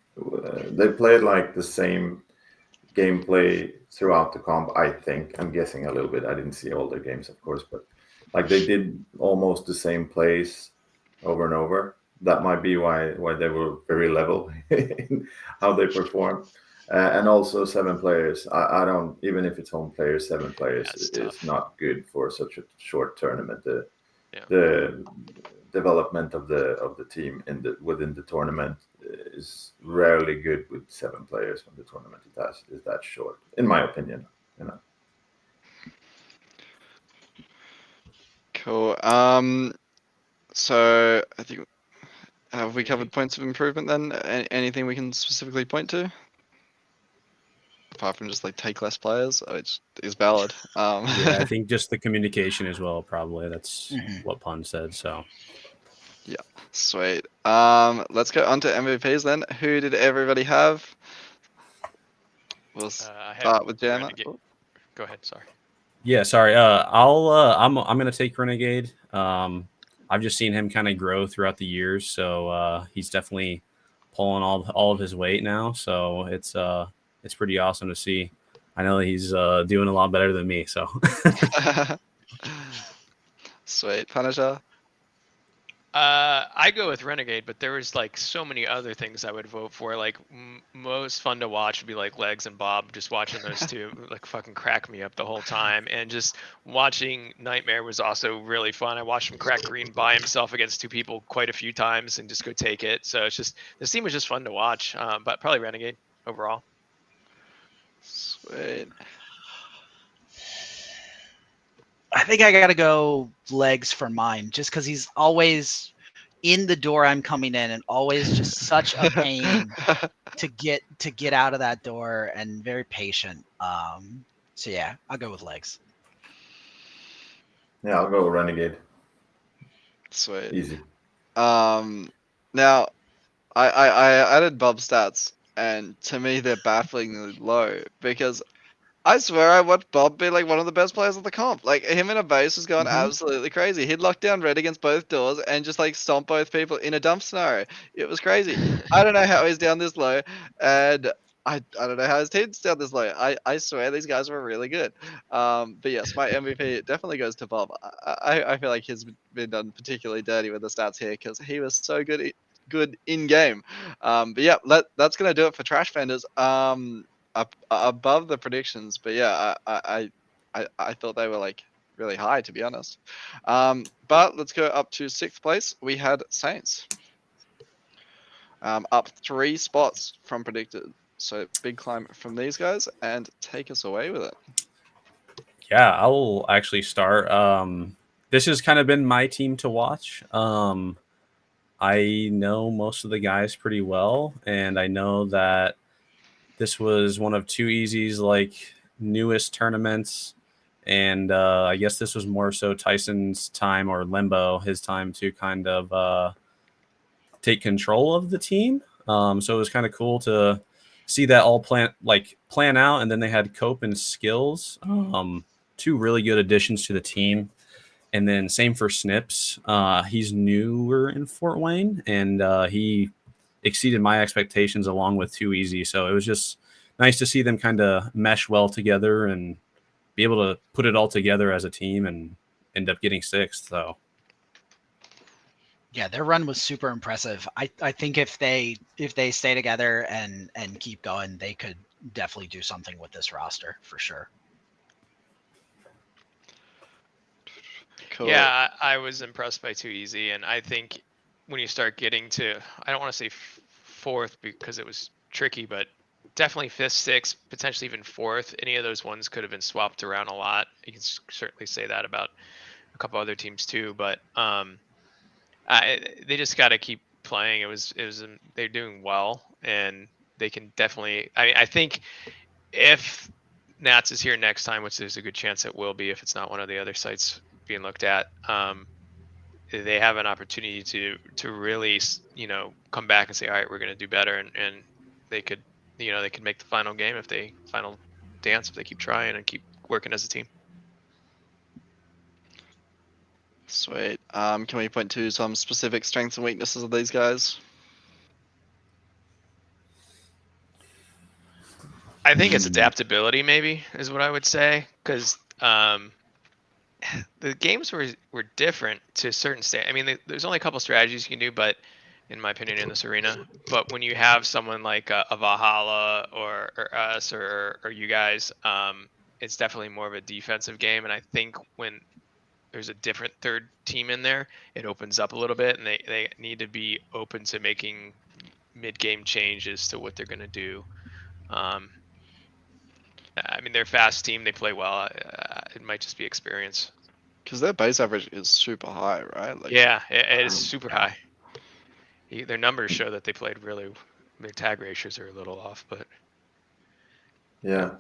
They played like the same gameplay throughout the comp, I think. I'm guessing a little bit. I didn't see all their games, of course, but like they did almost the same plays over and over. That might be why they were very level in how they perform. And also 7 players. I don't, even if it's home players, 7 players is not good for such a short tournament. The development of the team within the tournament is rarely good with 7 players when the tournament is that short, in my opinion. Cool. So I think have we covered points of improvement then? Anything we can specifically point to? Apart from just like take less players, which is valid. Yeah, I think just the communication as well. Probably that's what Pun said. So. Yeah, sweet. Let's go on to MVPs then. Who did everybody have? We'll start with Jammer. Go ahead. Sorry. Yeah, sorry. I'm gonna take Renegade. I've just seen him kind of grow throughout the years, so he's definitely pulling all of his weight now. So it's pretty awesome to see. I know he's doing a lot better than me. So sweet. Punisher. I go with Renegade, but there was like so many other things I would vote for. Like most fun to watch would be like Legs and Bob. Just watching those two like fucking crack me up the whole time, and just watching Nightmare was also really fun. I watched him crack green by himself against 2 people quite a few times and just go take it. So it's just this team was just fun to watch. But probably Renegade overall. Sweet. I think I gotta go Legs for mine, just because he's always in the door I'm coming in, and always just such a pain to get out of that door, and very patient. So yeah, I'll go with Legs. Yeah, I'll go Renegade. Sweet. Easy. Now I added Bob's stats, and to me they're bafflingly low because I swear I watched Bob be like one of the best players of the comp. Like him in a base was going absolutely crazy. He'd lock down red against both doors and just like stomp both people in a dump scenario. It was crazy. I don't know how he's down this low, and I don't know how his team's down this low. I swear these guys were really good. But yes, my MVP definitely goes to Bob. I feel like he's been done particularly dirty with the stats here because he was so good in game. But yeah, that's gonna do it for Trash Vendors. Up above the predictions, but yeah, I thought they were like really high, to be honest. But let's go up to 6th place. We had Saints, up 3 spots from predicted. So big climb from these guys, and take us away with it. Yeah, I'll actually start. This has kind of been my team to watch. I know most of the guys pretty well, and I know that this was one of 2EZ's like newest tournaments, and I guess this was more so Tyson's time, or Limbo, his time to kind of take control of the team. So it was kind of cool to see that all plan out, and then they had Cope and Skills, 2 really good additions to the team. And then same for Snips. He's newer in Fort Wayne, and he exceeded my expectations along with 2EZ. So it was just nice to see them kind of mesh well together and be able to put it all together as a team and end up getting 6th. So yeah, their run was super impressive. I think if they stay together and keep going, they could definitely do something with this roster for sure. Cool. Yeah, I was impressed by Too Easy, and I think when you start getting to, I don't want to say fourth because it was tricky, but definitely fifth, sixth, potentially even fourth. Any of those ones could have been swapped around a lot. You can certainly say that about a couple other teams too, but they just got to keep playing. They're doing well, and they can definitely. I think if Nats is here next time, which there's a good chance it will be, if it's not one of the other sites being looked at, they have an opportunity to really come back and say, all right, we're going to do better, and they could they could make the final game final dance if they keep trying and keep working as a team. Sweet. Can we point to some specific strengths and weaknesses of these guys? I think it's adaptability, maybe, is what I would say, because the games were different to a certain extent. I mean, there's only a couple strategies you can do, but in my opinion, in this arena. But when you have someone like a Valhalla or us or you guys, it's definitely more of a defensive game. And I think when there's a different third team in there, it opens up a little bit, and they need to be open to making mid-game changes to what they're going to do. I mean, they're a fast team. They play well. It might just be experience. Because their base average is super high, right? Like, Yeah, it is super high. Their numbers show that they played really. Their tag ratios are a little off, but yeah.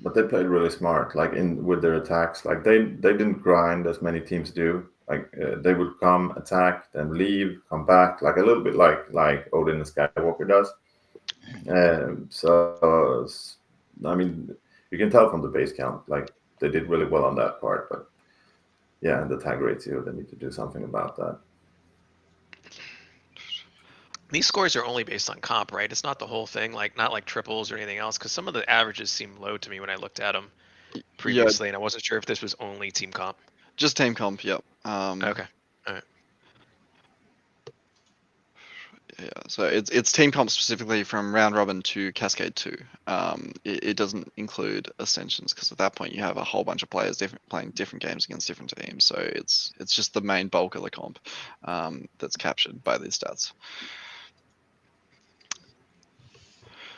But they played really smart, like with their attacks. Like they didn't grind as many teams do. Like they would come, attack, then leave, come back, like a little bit like Odin and Skywalker does. So I mean, you can tell from the base count, like they did really well on that part. But yeah, the tag ratio, they need to do something about that. these scores are only based on comp, right? It's not the whole thing, not like triples or anything else. Because some of the averages seem low to me when I looked at them previously, and I wasn't sure if this was only team comp. Just team comp, yep. Okay. All right. Yeah, so it's team comp specifically from round robin to Cascade 2. It doesn't include ascensions because at that point you have a whole bunch of players playing different games against different teams. So it's just the main bulk of the comp that's captured by these stats.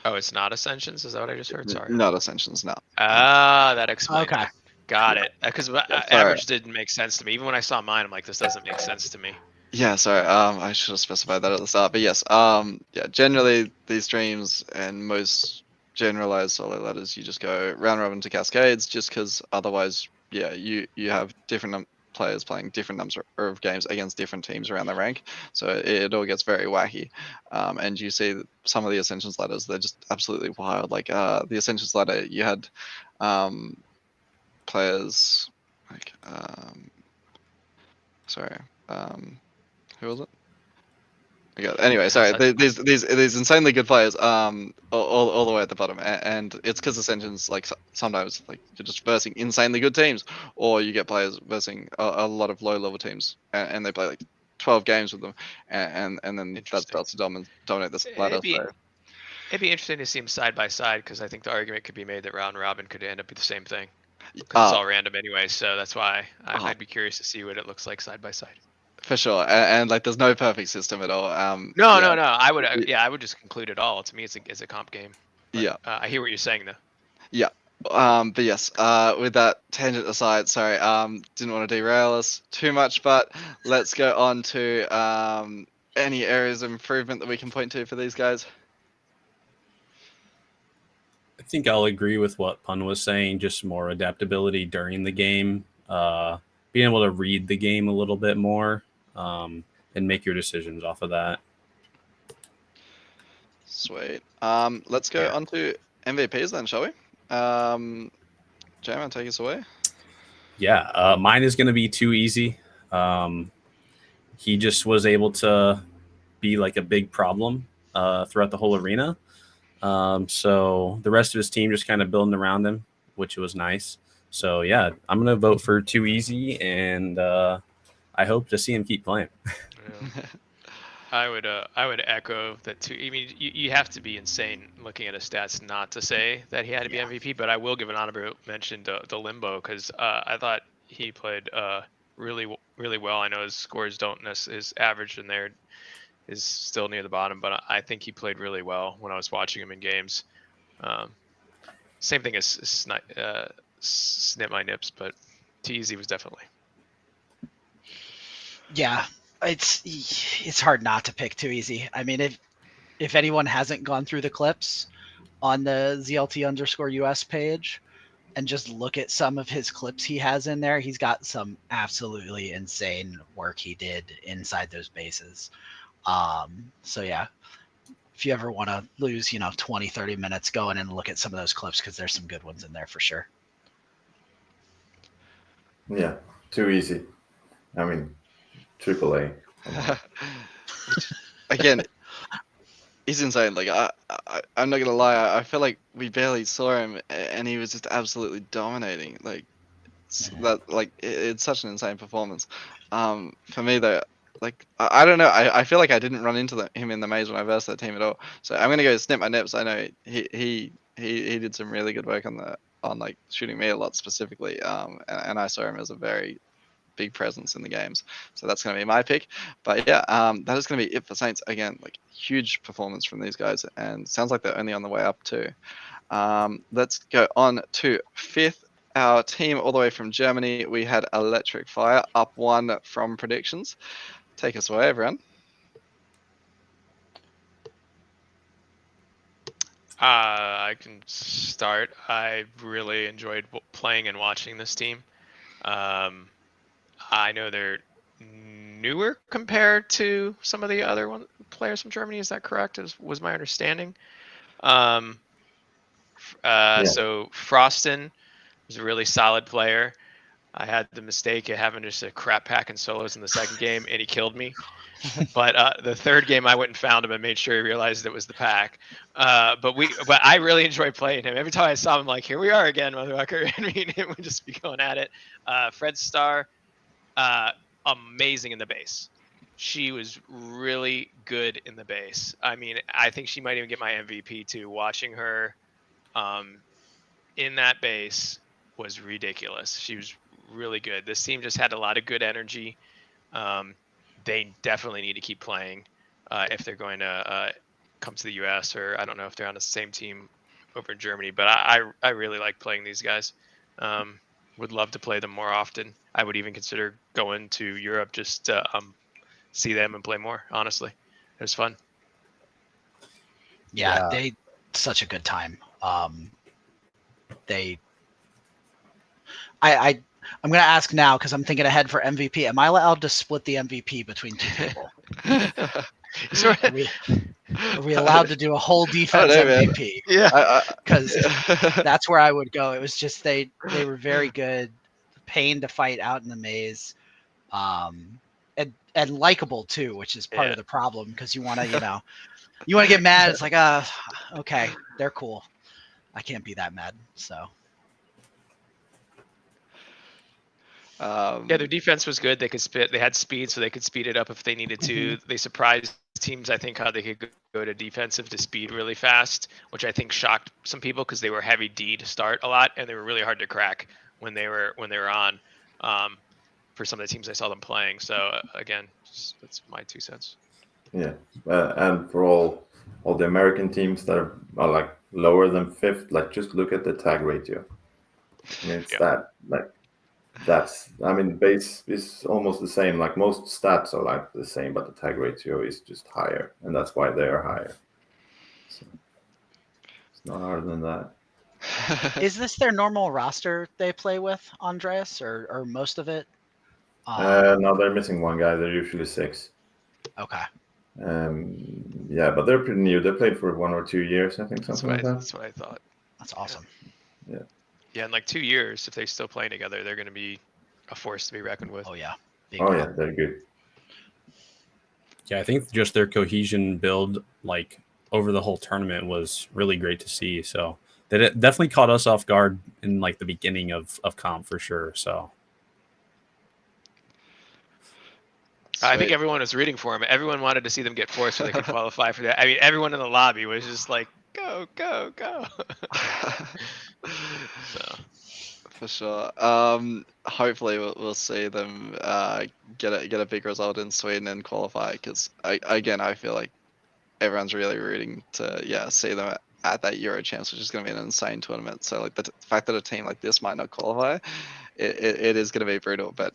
Oh, it's not ascensions? Is that what I just heard? Sorry. Not ascensions, no. That explains. Okay. It. Got it. Because average didn't make sense to me. Even when I saw mine, I'm like, this doesn't make sense to me. Yeah, sorry. I should have specified that at the start. But yes, yeah. Generally, these streams and most generalized solo ladders, you just go round robin to cascades, just because otherwise, yeah, you have different players playing different numbers of games against different teams around the rank, so it all gets very wacky. And you see some of the ascensions ladders, they're just absolutely wild. Like the ascensions ladder, you had players like sorry. Who was it? Okay. Anyway, sorry. These insanely good players. All the way at the bottom, and it's because Ascension's like sometimes like you're just versing insanely good teams, or you get players versing a lot of low level teams, and they play like 12 games with them, and then that starts to dominate this ladder. It'd be interesting to see them side by side because I think the argument could be made that round robin could end up be the same thing because it's all random anyway. So that's why I'd be curious to see what it looks like side by side. For sure, and like there's no perfect system at all. No. I would just conclude it all. To me, it's a comp game. But, yeah. I hear what you're saying though. Yeah. But yes, with that tangent aside, sorry, didn't want to derail us too much, but let's go on to any areas of improvement that we can point to for these guys. I think I'll agree with what Pun was saying, just more adaptability during the game, being able to read the game a little bit more, and make your decisions off of that. Sweet. Let's go on to MVPs then, shall we? Jam, take us away. Yeah, mine is going to be Too Easy. He just was able to be like a big problem throughout the whole arena. So the rest of his team just kind of building around him, which was nice. So yeah, I'm going to vote for Too Easy, and I hope to see him keep playing. Yeah. I would echo that too. I mean, you have to be insane looking at his stats not to say that he had to be MVP. But I will give an honorable mention to Limbo because I thought he played really well. I know his scores his average in there is still near the bottom, but I think he played really well when I was watching him in games. Same thing as Snip My Nips, but Teasy was definitely. Yeah, it's hard not to pick Too Easy. I mean, if anyone hasn't gone through the clips on the ZLT_US page and just look at some of his clips he has in there, he's got some absolutely insane work he did inside those bases. So yeah, if you ever want to lose, 20, 30 minutes, go in and look at some of those clips because there's some good ones in there for sure. Yeah, Too Easy. I mean, AAA. Again, he's insane. Like I'm not gonna lie, I feel like we barely saw him, and he was just absolutely dominating. Like it's such an insane performance. For me though, like I don't know. I feel like I didn't run into him in the maze when I versed that team at all. So I'm gonna go Snip My Nips. I know he did some really good work on like shooting me a lot specifically. And I saw him as a very big presence in the games. So that's going to be my pick. But yeah, that is going to be it for Saints. Again, like huge performance from these guys, and sounds like they're only on the way up too. Let's go on to fifth. Our team all the way from Germany, we had Electric Fire up 1 from predictions. Take us away, everyone. I can start. I really enjoyed playing and watching this team. I know they're newer compared to some of the other players from Germany. Is that correct? Was my understanding. So Frosten was a really solid player. I had the mistake of having just a crap pack in solos in the second game, and he killed me. But the third game, I went and found him and made sure he realized it was the pack. But I really enjoyed playing him. Every time I saw him, like, here we are again, motherfucker, and me and him would just be going at it. Fred Starr, amazing in the base. She was really good in the base. I mean, I think she might even get my MVP too. Watching her in that base was ridiculous. She was really good. This team just had a lot of good energy. They definitely need to keep playing if they're going to come to the US, or I don't know if they're on the same team over in Germany, but I really like playing these guys. Would love to play them more often. I would even consider going to Europe just to see them and play more, honestly. It was fun. Yeah, they such a good time. I'm going to ask now because I'm thinking ahead for MVP. Am I allowed to split the MVP between two people? Are we allowed to do a whole defense MVP? Man. Yeah, because that's where I would go. It was just they were very good, pain to fight out in the maze, and likable too, which is part of the problem because you want to you want to get mad. It's like okay, they're cool. I can't be that mad. So. Their defense was good. They could They had speed, so they could speed it up if they needed to. They surprised teams, I think, how they could go to defensive to speed really fast, which I think shocked some people because they were heavy D to start a lot, and they were really hard to crack when they were on. For some of the teams I saw them playing. So again, that's my 2 cents. Yeah, and for all the American teams that are like lower than 5th, like just look at the tag ratio. I mean, it's base is almost the same. Like most stats are like the same, but the tag ratio is just higher, and that's why they are higher. So it's not harder than that. Is this their normal roster they play with, Andreas, or most of it? No, they're missing one guy. They're usually 6. Okay. Yeah, but they're pretty new. They played for 1 or 2 years, I think, something like that. That's what I thought. That's awesome. Yeah. Yeah, in like 2 years, if they're still playing together, they're going to be a force to be reckoned with. Oh yeah. Yeah, they're good. Yeah, I think just their cohesion build, like over the whole tournament, was really great to see. So they definitely caught us off guard in like the beginning of comp for sure. So I think everyone was rooting for him. Everyone wanted to see them get forced so they could qualify for that. I mean, everyone in the lobby was just like, go, go, go. So. For sure. Hopefully we'll see them get a big result in Sweden and qualify, because again, I feel like everyone's really rooting to see them at that Euro Champs, which is going to be an insane tournament. So like the fact that a team like this might not qualify, it is going to be brutal. But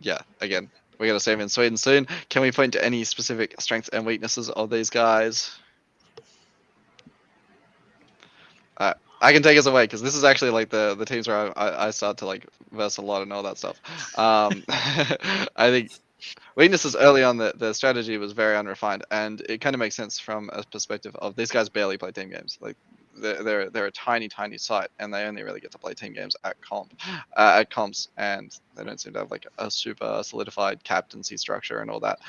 yeah, again, we're going to see them in Sweden soon. Can we point to any specific strengths and weaknesses of these guys? I can take us away, because this is actually like the teams where I start to like verse a lot and all that stuff. I think weaknesses early on, the strategy was very unrefined, and it kind of makes sense from a perspective of these guys barely play team games. Like they're a tiny site, and they only really get to play team games at comps, and they don't seem to have like a super solidified captaincy structure and all that.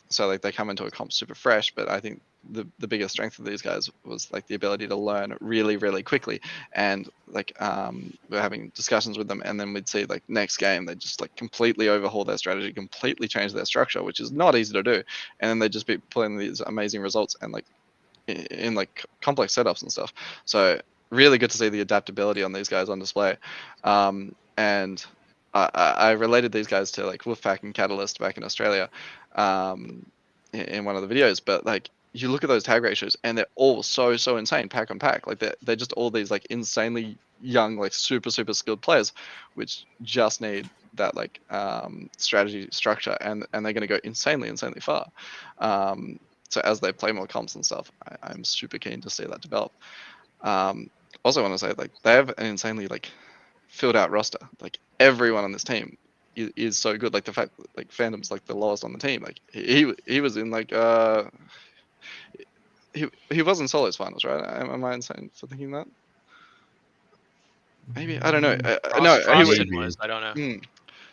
So like they come into a comp super fresh, but I think the biggest strength of these guys was like the ability to learn really quickly. And like we're having discussions with them, and then we'd see like next game they just like completely overhaul their strategy, completely change their structure, which is not easy to do, and then they just be pulling these amazing results, and like in like complex setups and stuff. So really good to see the adaptability on these guys on display. And I related these guys to like Wolfpack and Catalyst back in Australia, in one of the videos. But like you look at those tag ratios, and they're all so insane, pack on pack. Like they're just all these like insanely young, like super skilled players, which just need that like strategy structure, and they're going to go insanely far. So as they play more comps and stuff, I'm super keen to see that develop. Also want to say like they have an insanely like filled out roster. Like everyone on this team is so good. Like the fact that, like Phantom's like the lowest on the team. Like he was in like he was in solos finals, right? Am I insane for thinking that? Maybe, I don't know. No, Frosted was. I don't know.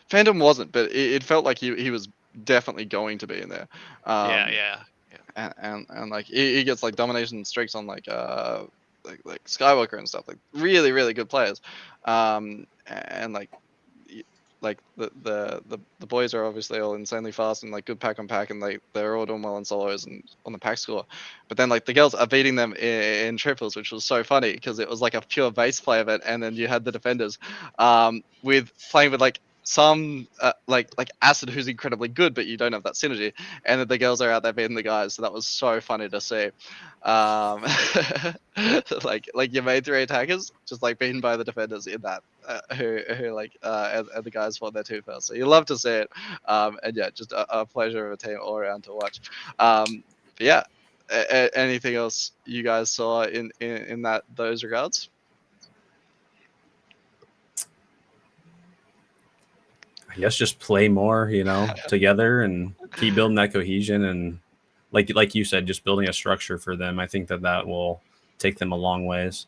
Phantom wasn't, but it felt like he was definitely going to be in there. Yeah. And like he gets like domination streaks on like Skywalker and stuff, like really good players. And like the boys are obviously all insanely fast and like good pack on pack, and they're all doing well in solos and on the pack score. But then like the girls are beating them in triples, which was so funny because it was like a pure base play event, and then you had the defenders with playing with like some like Acid, who's incredibly good, but you don't have that synergy, and then the girls are out there beating the guys. So that was so funny to see. Like your main three attackers just like beaten by the defenders in that, who like and the guys fought their two first. So you love to see it. And yeah, just a pleasure of a team all around to watch. But yeah, anything else you guys saw in those regards? I guess just play more, together and keep building that cohesion, and like you said, just building a structure for them. I think that will take them a long ways.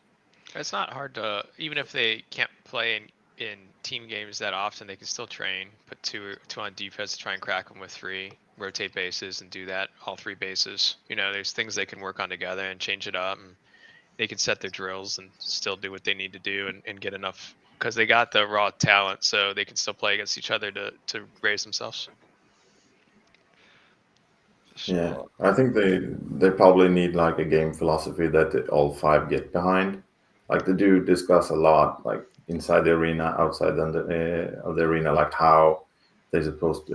It's not hard to, even if they can't play in team games that often, they can still train. Put two on defense, try and crack them with three, rotate bases, and do that all three bases. There's things they can work on together and change it up, and they can set their drills and still do what they need to do and get enough, because they got the raw talent, so they can still play against each other to raise themselves. Yeah, I think they probably need like a game philosophy that all five get behind. Like they do discuss a lot, like inside the arena, outside of the arena, like how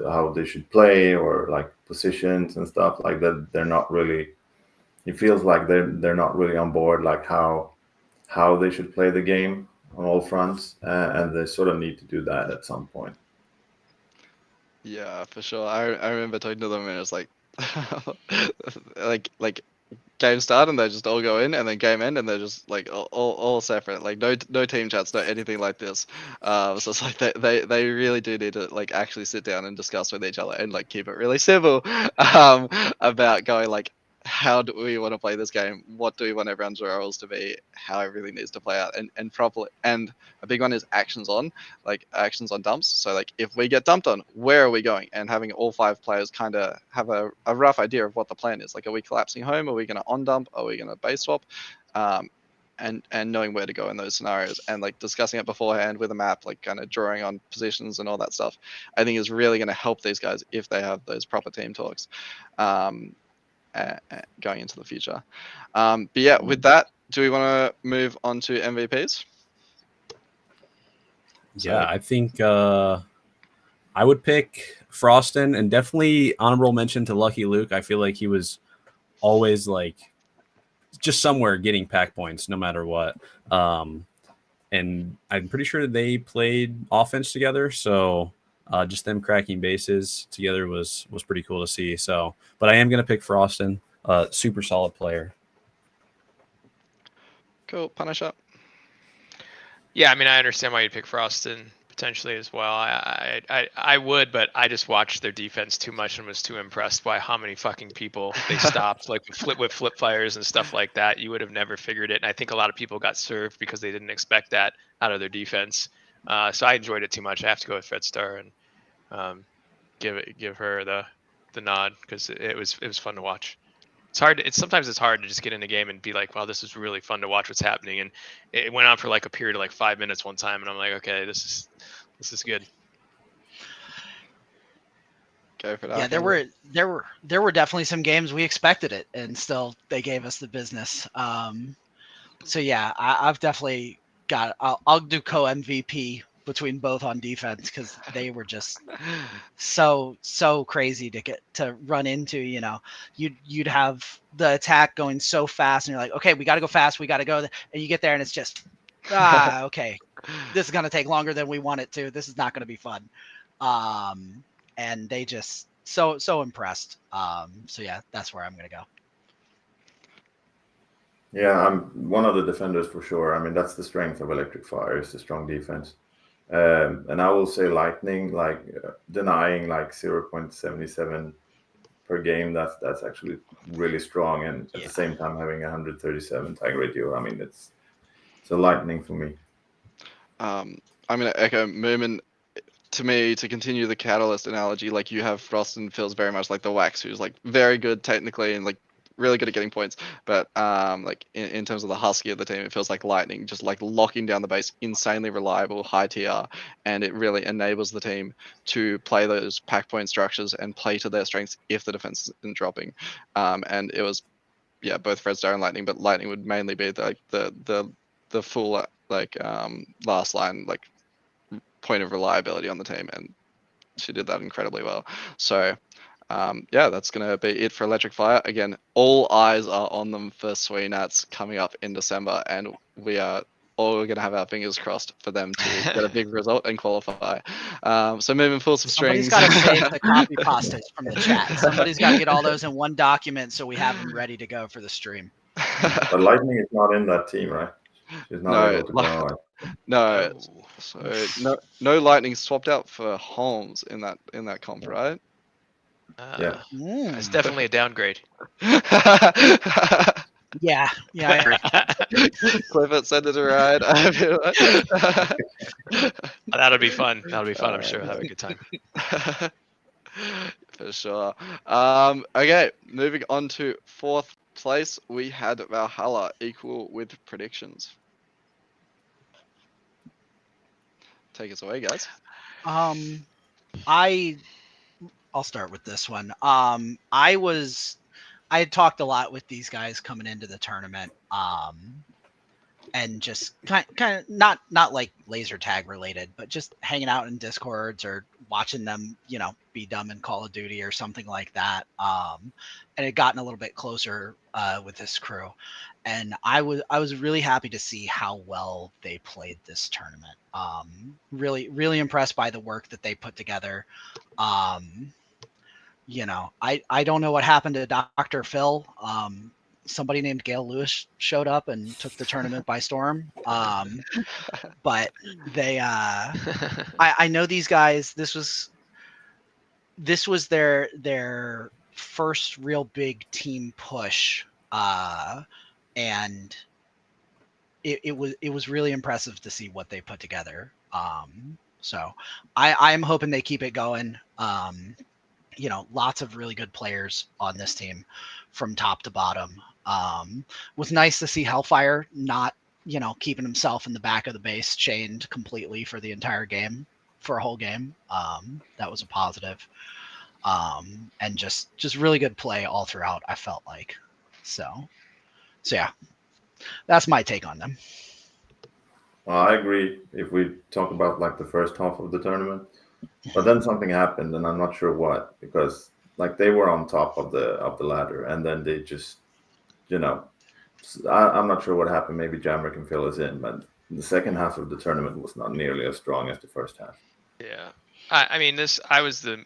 how they should play, or like positions and stuff like that. They're not really. It feels like they're not really on board, like how they should play the game on all fronts, and they sort of need to do that at some point. Yeah, for sure. I remember talking to them, and it was like like game start and they just all go in, and then game end and they're just like all separate, like no team chats, no anything like this. So it's like they really do need to like actually sit down and discuss with each other and like keep it really civil about going like, how do we want to play this game, what do we want everyone's roles to be, how everything needs to play out, and properly. And a big one is actions on dumps. So like if we get dumped on, where are we going, and having all five players kind of have a rough idea of what the plan is. Like, are we collapsing home, are we going to on dump, are we going to base swap, and knowing where to go in those scenarios, and like discussing it beforehand with a map, like kind of drawing on positions and all that stuff, I think is really going to help these guys if they have those proper team talks going into the future. But yeah, with that, do we want to move on to MVPs? Yeah, I think I would pick Frostin, and definitely honorable mention to Lucky Luke. I feel like he was always like just somewhere getting pack points no matter what. And I'm pretty sure they played offense together, so just them cracking bases together was pretty cool to see. So, but I am gonna pick Frostin, super solid player. Cool. Punisher. Yeah, I mean, I understand why you'd pick Frostin potentially as well. I would, but I just watched their defense too much and was too impressed by how many fucking people they stopped, like with flip fires and stuff like that. You would have never figured it, and I think a lot of people got served because they didn't expect that out of their defense. So I enjoyed it too much. I have to go with Fred Star and give her the nod because it was fun to watch. It's hard. Sometimes it's hard to just get in a game and be like, wow, this is really fun to watch what's happening. And it went on for like a period of like 5 minutes one time, and I'm like, okay, this is good. Go for it. Yeah, there were definitely some games we expected it, and still they gave us the business. So yeah, I've definitely got. I'll do co MVP between both on defense because they were just so crazy to get to run into. You know, you'd have the attack going so fast, and you're like, okay, we got to go fast, we got to go, and you get there, and it's just okay, this is gonna take longer than we want it to. This is not gonna be fun. And they just so impressed. So yeah, that's where I'm gonna go. Yeah, I'm one of the defenders for sure. I mean, that's the strength of Electric Fire, is the strong defense. And I will say Lightning, like denying like 0.77 per game. That's actually really strong, and at the same time having 137 tag ratio. I mean, it's a Lightning for me. I'm gonna echo Mumin. To me, to continue the catalyst analogy, like you have Frostin feels very much like the Wax, who's like very good technically and like really good at getting points. But like in terms of the husky of the team, it feels like Lightning, just like locking down the base, insanely reliable, high TR, and it really enables the team to play those pack point structures and play to their strengths if the defense isn't dropping. And it was both Fred Star and Lightning, but Lightning would mainly be the full like last line like point of reliability on the team, and she did that incredibly well. So that's gonna be it for Electric Fire. Again, all eyes are on them for Sweenats coming up in December, and we are all gonna have our fingers crossed for them to get a big result and qualify. So moving full some strings. Somebody's got to save the copy pastas from the chat. Somebody's got to get all those in one document so we have them ready to go for the stream. But Lightning is not in that team, right? She's not able to qualify. No, so no Lightning swapped out for Holmes in that comp, right? Yeah. It's definitely a downgrade. Yeah. Cliff it, send it to ride. That'll be fun. I'm sure we'll have a good time. For sure. Okay, moving on to fourth place, we had Valhalla equal with predictions. Take us away, guys. I'll start with this one. I had talked a lot with these guys coming into the tournament. And just kind of not like laser tag related, but just hanging out in Discords or watching them, be dumb in Call of Duty or something like that. And it gotten a little bit closer with this crew, and I was really happy to see how well they played this tournament. Really impressed by the work that they put together. I don't know what happened to Dr. Phil. Somebody named Gail Lewis showed up and took the tournament by storm. But they, I know these guys. This was their first real big team push, and it was really impressive to see what they put together. So I'm hoping they keep it going. Lots of really good players on this team from top to bottom. Was nice to see Hellfire not, keeping himself in the back of the base chained completely for the entire game, for a whole game. That was a positive. And just really good play all throughout, I felt like. So yeah, that's my take on them. Well, I agree if we talk about like the first half of the tournament, but then something happened, and I'm not sure what, because like they were on top of the ladder, and then they just, you know, I'm not sure what happened. Maybe Jammer can fill us in, but the second half of the tournament was not nearly as strong as the first half. Yeah, I mean I was the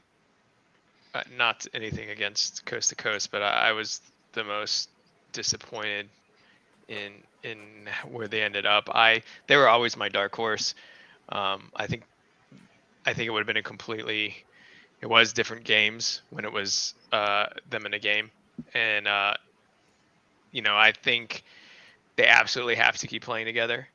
not anything against Coast to Coast, but I was the most disappointed in where they ended up. They were always my dark horse. I think it would have been it was different games when it was them in a game, and I think they absolutely have to keep playing together.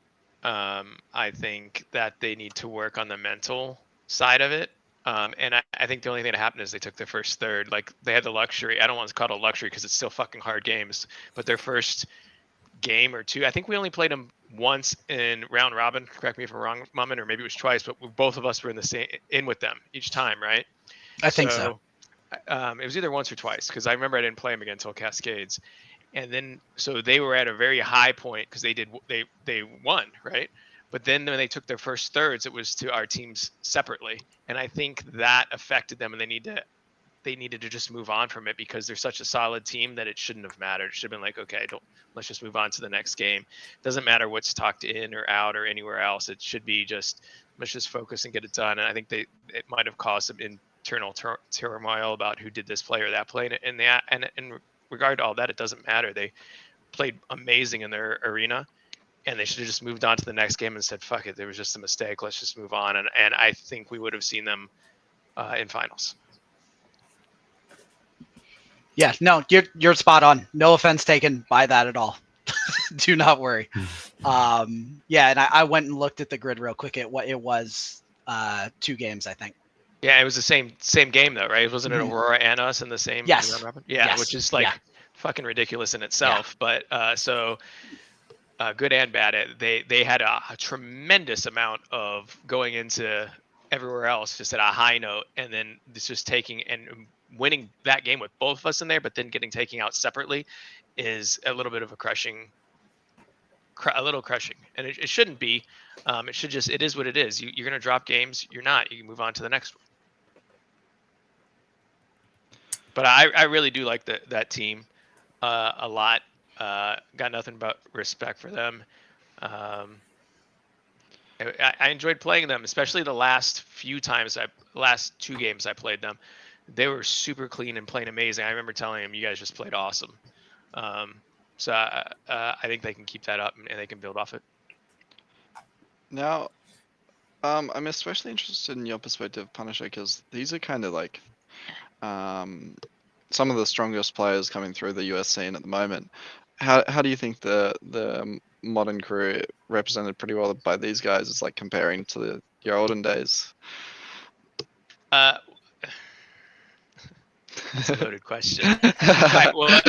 I think that they need to work on the mental side of it. And I think the only thing that happened is they took their first third. Like they had the luxury. I don't want to call it a luxury because it's still fucking hard games. But their first game or two, I think we only played them once in round robin. Correct me if I'm wrong, Mumin, or maybe it was twice. But both of us were in with them each time, right? I think so. It was either once or twice because I remember I didn't play them again until Cascades. And then so they were at a very high point because they won, right? But then when they took their first thirds, it was to our teams separately, and I think that affected them, and they needed to just move on from it because they're such a solid team that it shouldn't have mattered. It should have been like, okay, let's just move on to the next game. Doesn't matter what's talked in or out or anywhere else. It should be just let's just focus and get it done. And I think it might have caused some internal turmoil about who did this play or that play, and in regard to all that, it doesn't matter. They played amazing in their arena, and they should have just moved on to the next game and said, fuck it, there was just a mistake, let's just move on. And I think we would have seen them in finals. Yeah, no, you're spot on. No offense taken by that at all. Do not worry. Yeah, and I went and looked at the grid real quick. It was 2 games, I think. Yeah, it was the same game though, right? Wasn't it Aurora and us in the same Yes. round robin? Yeah, Yes. which is like fucking ridiculous in itself. But so good and bad. They had a tremendous amount of going into everywhere else just at a high note, and then it's just taking and winning that game with both of us in there, but then taking out separately is a little bit of a little crushing, and it shouldn't be. It is what it is. You're going to drop games. You're not. You can move on to the next one. But I really do like that team a lot. Got nothing but respect for them. I enjoyed playing them, especially the last 2 games I played them. They were super clean and playing amazing. I remember telling them, you guys just played awesome. So I think they can keep that up and they can build off it. Now, I'm especially interested in your perspective, Punisher, because these are kind of like some of the strongest players coming through the US scene at the moment. How do you think the modern crew represented pretty well by these guys is like comparing to your olden days? That's a loaded question. Right, well,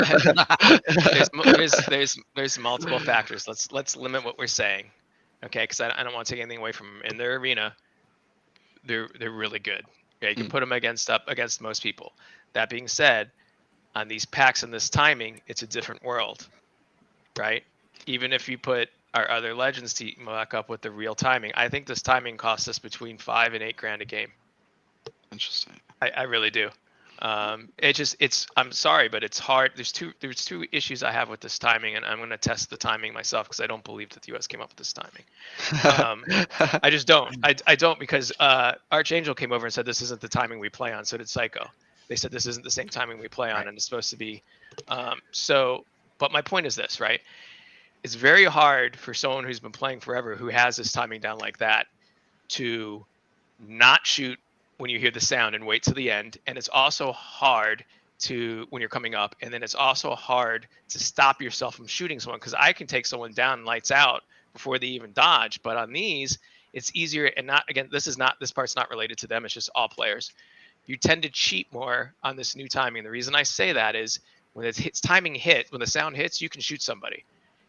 there's multiple factors. Let's limit what we're saying, okay? Because I don't want to take anything away from them. In their arena, they're really good. Yeah, you can put them against most people. That being said, on these packs and this timing, it's a different world, right? Even if you put our other Legends team back up with the real timing, I think this timing costs us between $5 and $8 grand a game. Interesting. I really do. I'm sorry, but it's hard. There's two issues I have with this timing, and I'm going to test the timing myself because I don't believe that the US came up with this timing. I just don't. I don't, because Archangel came over and said this isn't the timing we play on. So did Psycho. They said this isn't the same timing we play on, right, and it's supposed to be. But my point is this, right? It's very hard for someone who's been playing forever, who has this timing down like that, to not shoot when you hear the sound and wait to the end. And it's also hard when you're coming up, and then it's also hard to stop yourself from shooting someone, because I can take someone down lights out before they even dodge. But on these, it's easier. And this part's not related to them, it's just all players. You tend to cheat more on this new timing. The reason I say that is when when the sound hits, you can shoot somebody.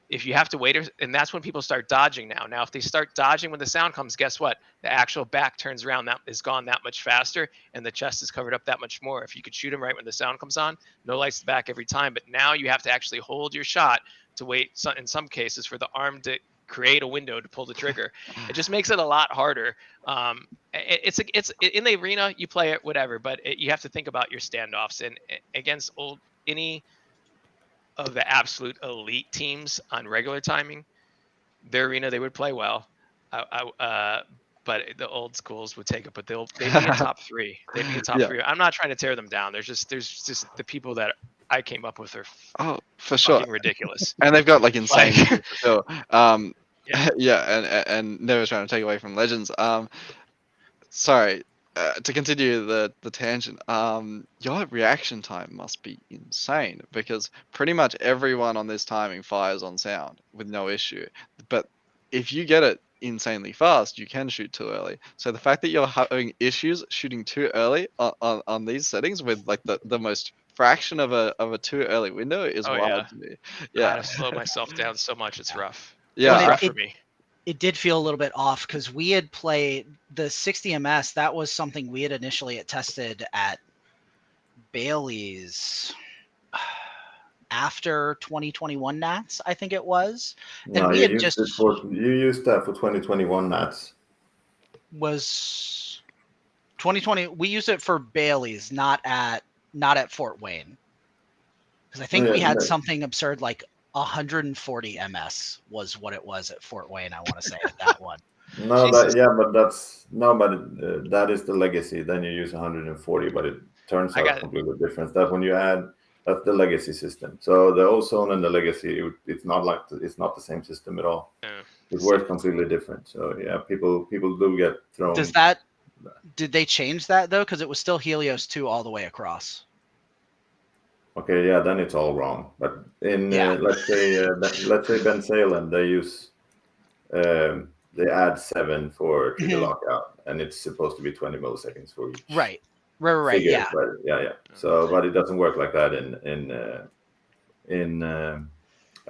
If you have to wait, and that's when people start dodging now. Now, if they start dodging when the sound comes, guess what? The actual back turns around, that is gone that much faster, and the chest is covered up that much more. If you could shoot them right when the sound comes on, no lights back every time. But now you have to actually hold your shot to wait, in some cases, for the arm to create a window to pull the trigger. It just makes it a lot harder. It's in the arena, you play it whatever, but you have to think about your standoffs, and against any of the absolute elite teams on regular timing, their arena they would play well. But the old schools would take it, but they'd be a top 3. They'd be a top 3. I'm not trying to tear them down. There's just the people that I came up with are for sure fucking ridiculous. And they've got like insane Like- for sure. And never trying to take away from Legends. Sorry, to continue the tangent. Your reaction time must be insane because pretty much everyone on this timing fires on sound with no issue. But if you get it insanely fast, you can shoot too early. So the fact that you're having issues shooting too early on these settings with like the most fraction of a too early window is wild to me. I had to slow myself down so much. It's rough. Yeah. It's rough for me. It did feel a little bit off because we had played the 60 ms. That was something we had initially tested at Bailey's after 2021 Nats, I think it was. And No, we you had just you used that for 2021 Nats. was 2020. We used it for Bailey's, not at Fort Wayne, because I think we had something absurd like 140 ms was what it was at Fort Wayne. I want to say at that one. No, that is the legacy. Then you use 140, but it turns out completely different. That when you add, that's the legacy system. So the ozone and the legacy, it's not the same system at all. Yeah. It works completely different. So yeah, people do get thrown. Did they change that though? Because it was still Helios 2 all the way across. Okay, yeah, then it's all wrong. But in let's say Ben Salem, they use they add 7 for trigger lockout, and it's supposed to be 20 milliseconds for each. Right. Figure, Yeah. But yeah. So, but it doesn't work like that in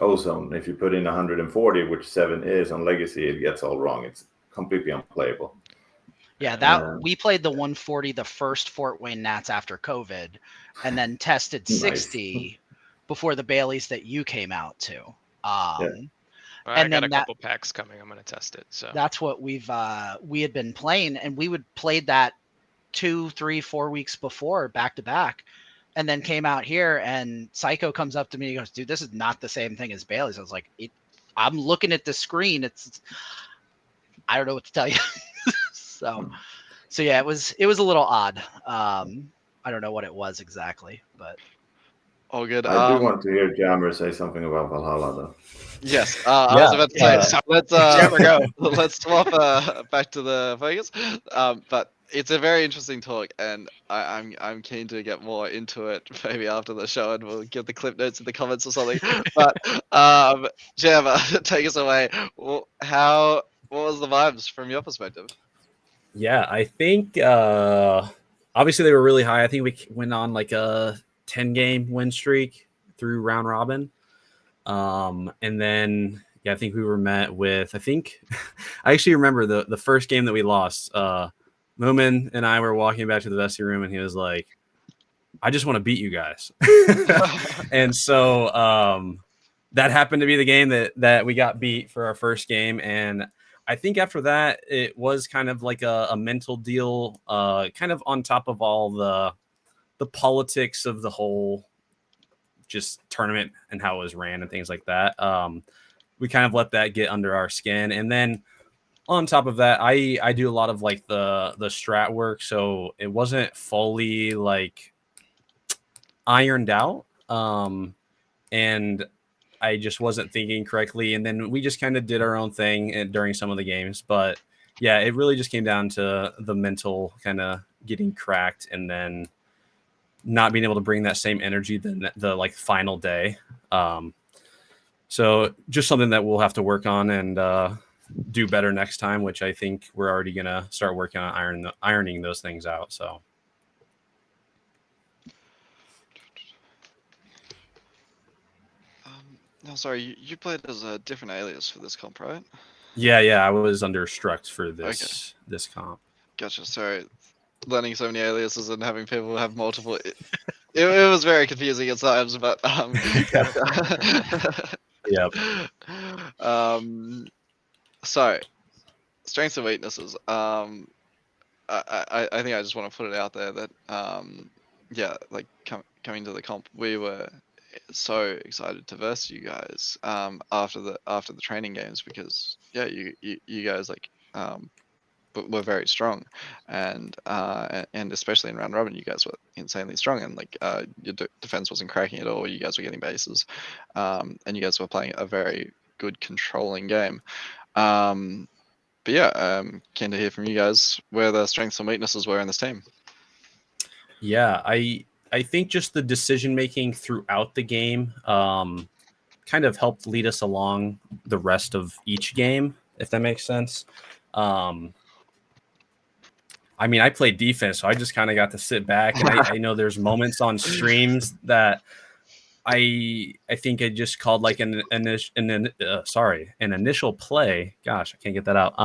ozone. If you put in 140, which 7 is on legacy, it gets all wrong. It's completely unplayable. Yeah, we played the 140 the first Fort Wayne Nats after COVID, and then tested 60 before the Baileys that you came out to. I got a couple packs coming. I'm going to test it. So that's what we had been playing, and we would play that 2, 3, 4 weeks before back to back, and then came out here, and Psycho comes up to me and goes, "Dude, this is not the same thing as Bailey's." I was like, I'm looking at the screen. I don't know what to tell you. So yeah, it was a little odd. I don't know what it was exactly, but all good. I do want to hear Jammer say something about Valhalla, though. Yes, I was about to say. Let's swap back to the focus. But it's a very interesting talk, and I'm keen to get more into it maybe after the show, and we'll give the clip notes in the comments or something. But Jammer, take us away. What was the vibes from your perspective? Yeah, I think obviously they were really high. I think we went on like a 10-game win streak through round robin. And then, I think we were met with, I actually remember the first game that we lost. Mumin and I were walking back to the vestry room, and he was like, "I just want to beat you guys." And so that happened to be the game that we got beat for our first game. And I think after that, it was kind of like a mental deal, kind of on top of all the politics of the whole just tournament and how it was ran and things like that. We kind of let that get under our skin. And then on top of that, I do a lot of like the strat work. So it wasn't fully like ironed out. And I just wasn't thinking correctly. And then we just kind of did our own thing during some of the games. But yeah, it really just came down to the mental kind of getting cracked and then not being able to bring that same energy the like final day. So just something that we'll have to work on and do better next time, which I think we're already going to start working on ironing those things out. So. No, sorry, you played as a different alias for this comp, right? Yeah, I was under Struct for this comp. Gotcha. Sorry, learning so many aliases and having people have multiple. It was very confusing at times, but Yep. So, strengths and weaknesses. I think I just want to put it out there that yeah, like coming to the comp, we were so excited to verse you guys after the training games, because yeah, you guys like were very strong, and especially in round robin, you guys were insanely strong, and like your defense wasn't cracking at all. You guys were getting bases, and you guys were playing a very good controlling game. But yeah, keen to hear from you guys where the strengths and weaknesses were in this team. Yeah, I think just the decision making throughout the game kind of helped lead us along the rest of each game, if that makes sense. I mean, I played defense, so I just kind of got to sit back, and I know there's moments on streams that I think I just called like an initial play. Gosh, I can't get that out.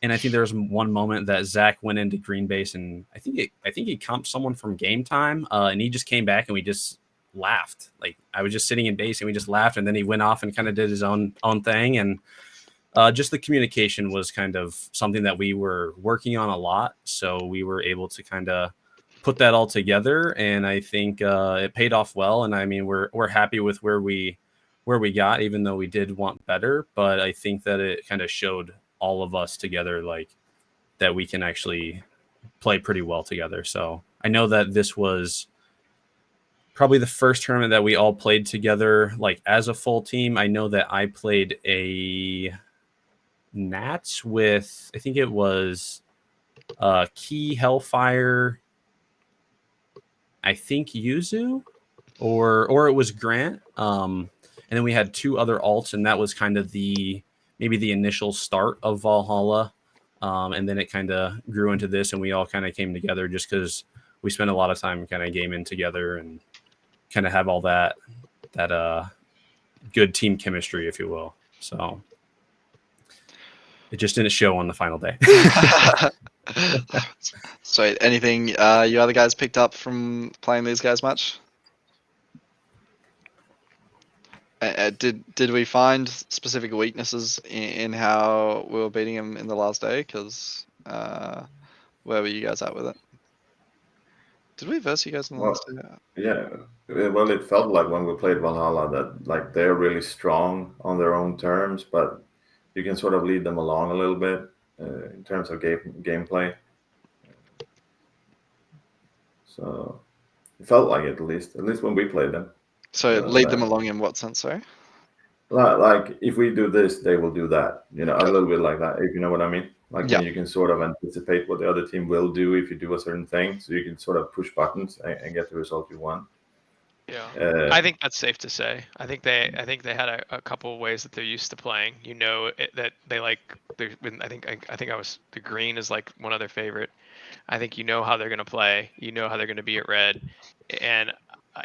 And I think there was one moment that Zach went into green base, and I think he comped someone from game time, and he just came back and we just laughed. Like I was just sitting in base and we just laughed, and then he went off and kind of did his own thing, and just the communication was kind of something that we were working on a lot, so we were able to kind of put that all together, and I think it paid off well. And I mean, we're happy with where we got, even though we did want better. But I think that it kind of showed all of us together, like that we can actually play pretty well together. So I know that this was probably the first tournament that we all played together, like as a full team. I know that I played a Nats with, I think it was Key, Hellfire, I think Yuzu, or it was Grant. And then we had two other alts, and that was kind of maybe the initial start of Valhalla. And then it kind of grew into this, and we all kind of came together just because we spent a lot of time kind of gaming together and kind of have all that good team chemistry, if you will. So it just didn't show on the final day. So, anything you other guys picked up from playing these guys much? Did we find specific weaknesses in how we were beating them in the last day? Because where were you guys at with it? Did we verse you guys in the last day? Yeah, well, it felt like when we played Valhalla that like they're really strong on their own terms, but you can sort of lead them along a little bit in terms of gameplay. So it felt like it, at least when we played them. So lead them along in what sense, sorry? Like if we do this, they will do that. You know, a little bit like that, if you know what I mean. Like when you can sort of anticipate what the other team will do if you do a certain thing, so you can sort of push buttons and get the result you want. Yeah, I think that's safe to say. I think they had a couple of ways that they're used to playing. You know that they like. I think the green is like one of their favorite. I think you know how they're gonna play. You know how they're gonna be at red, and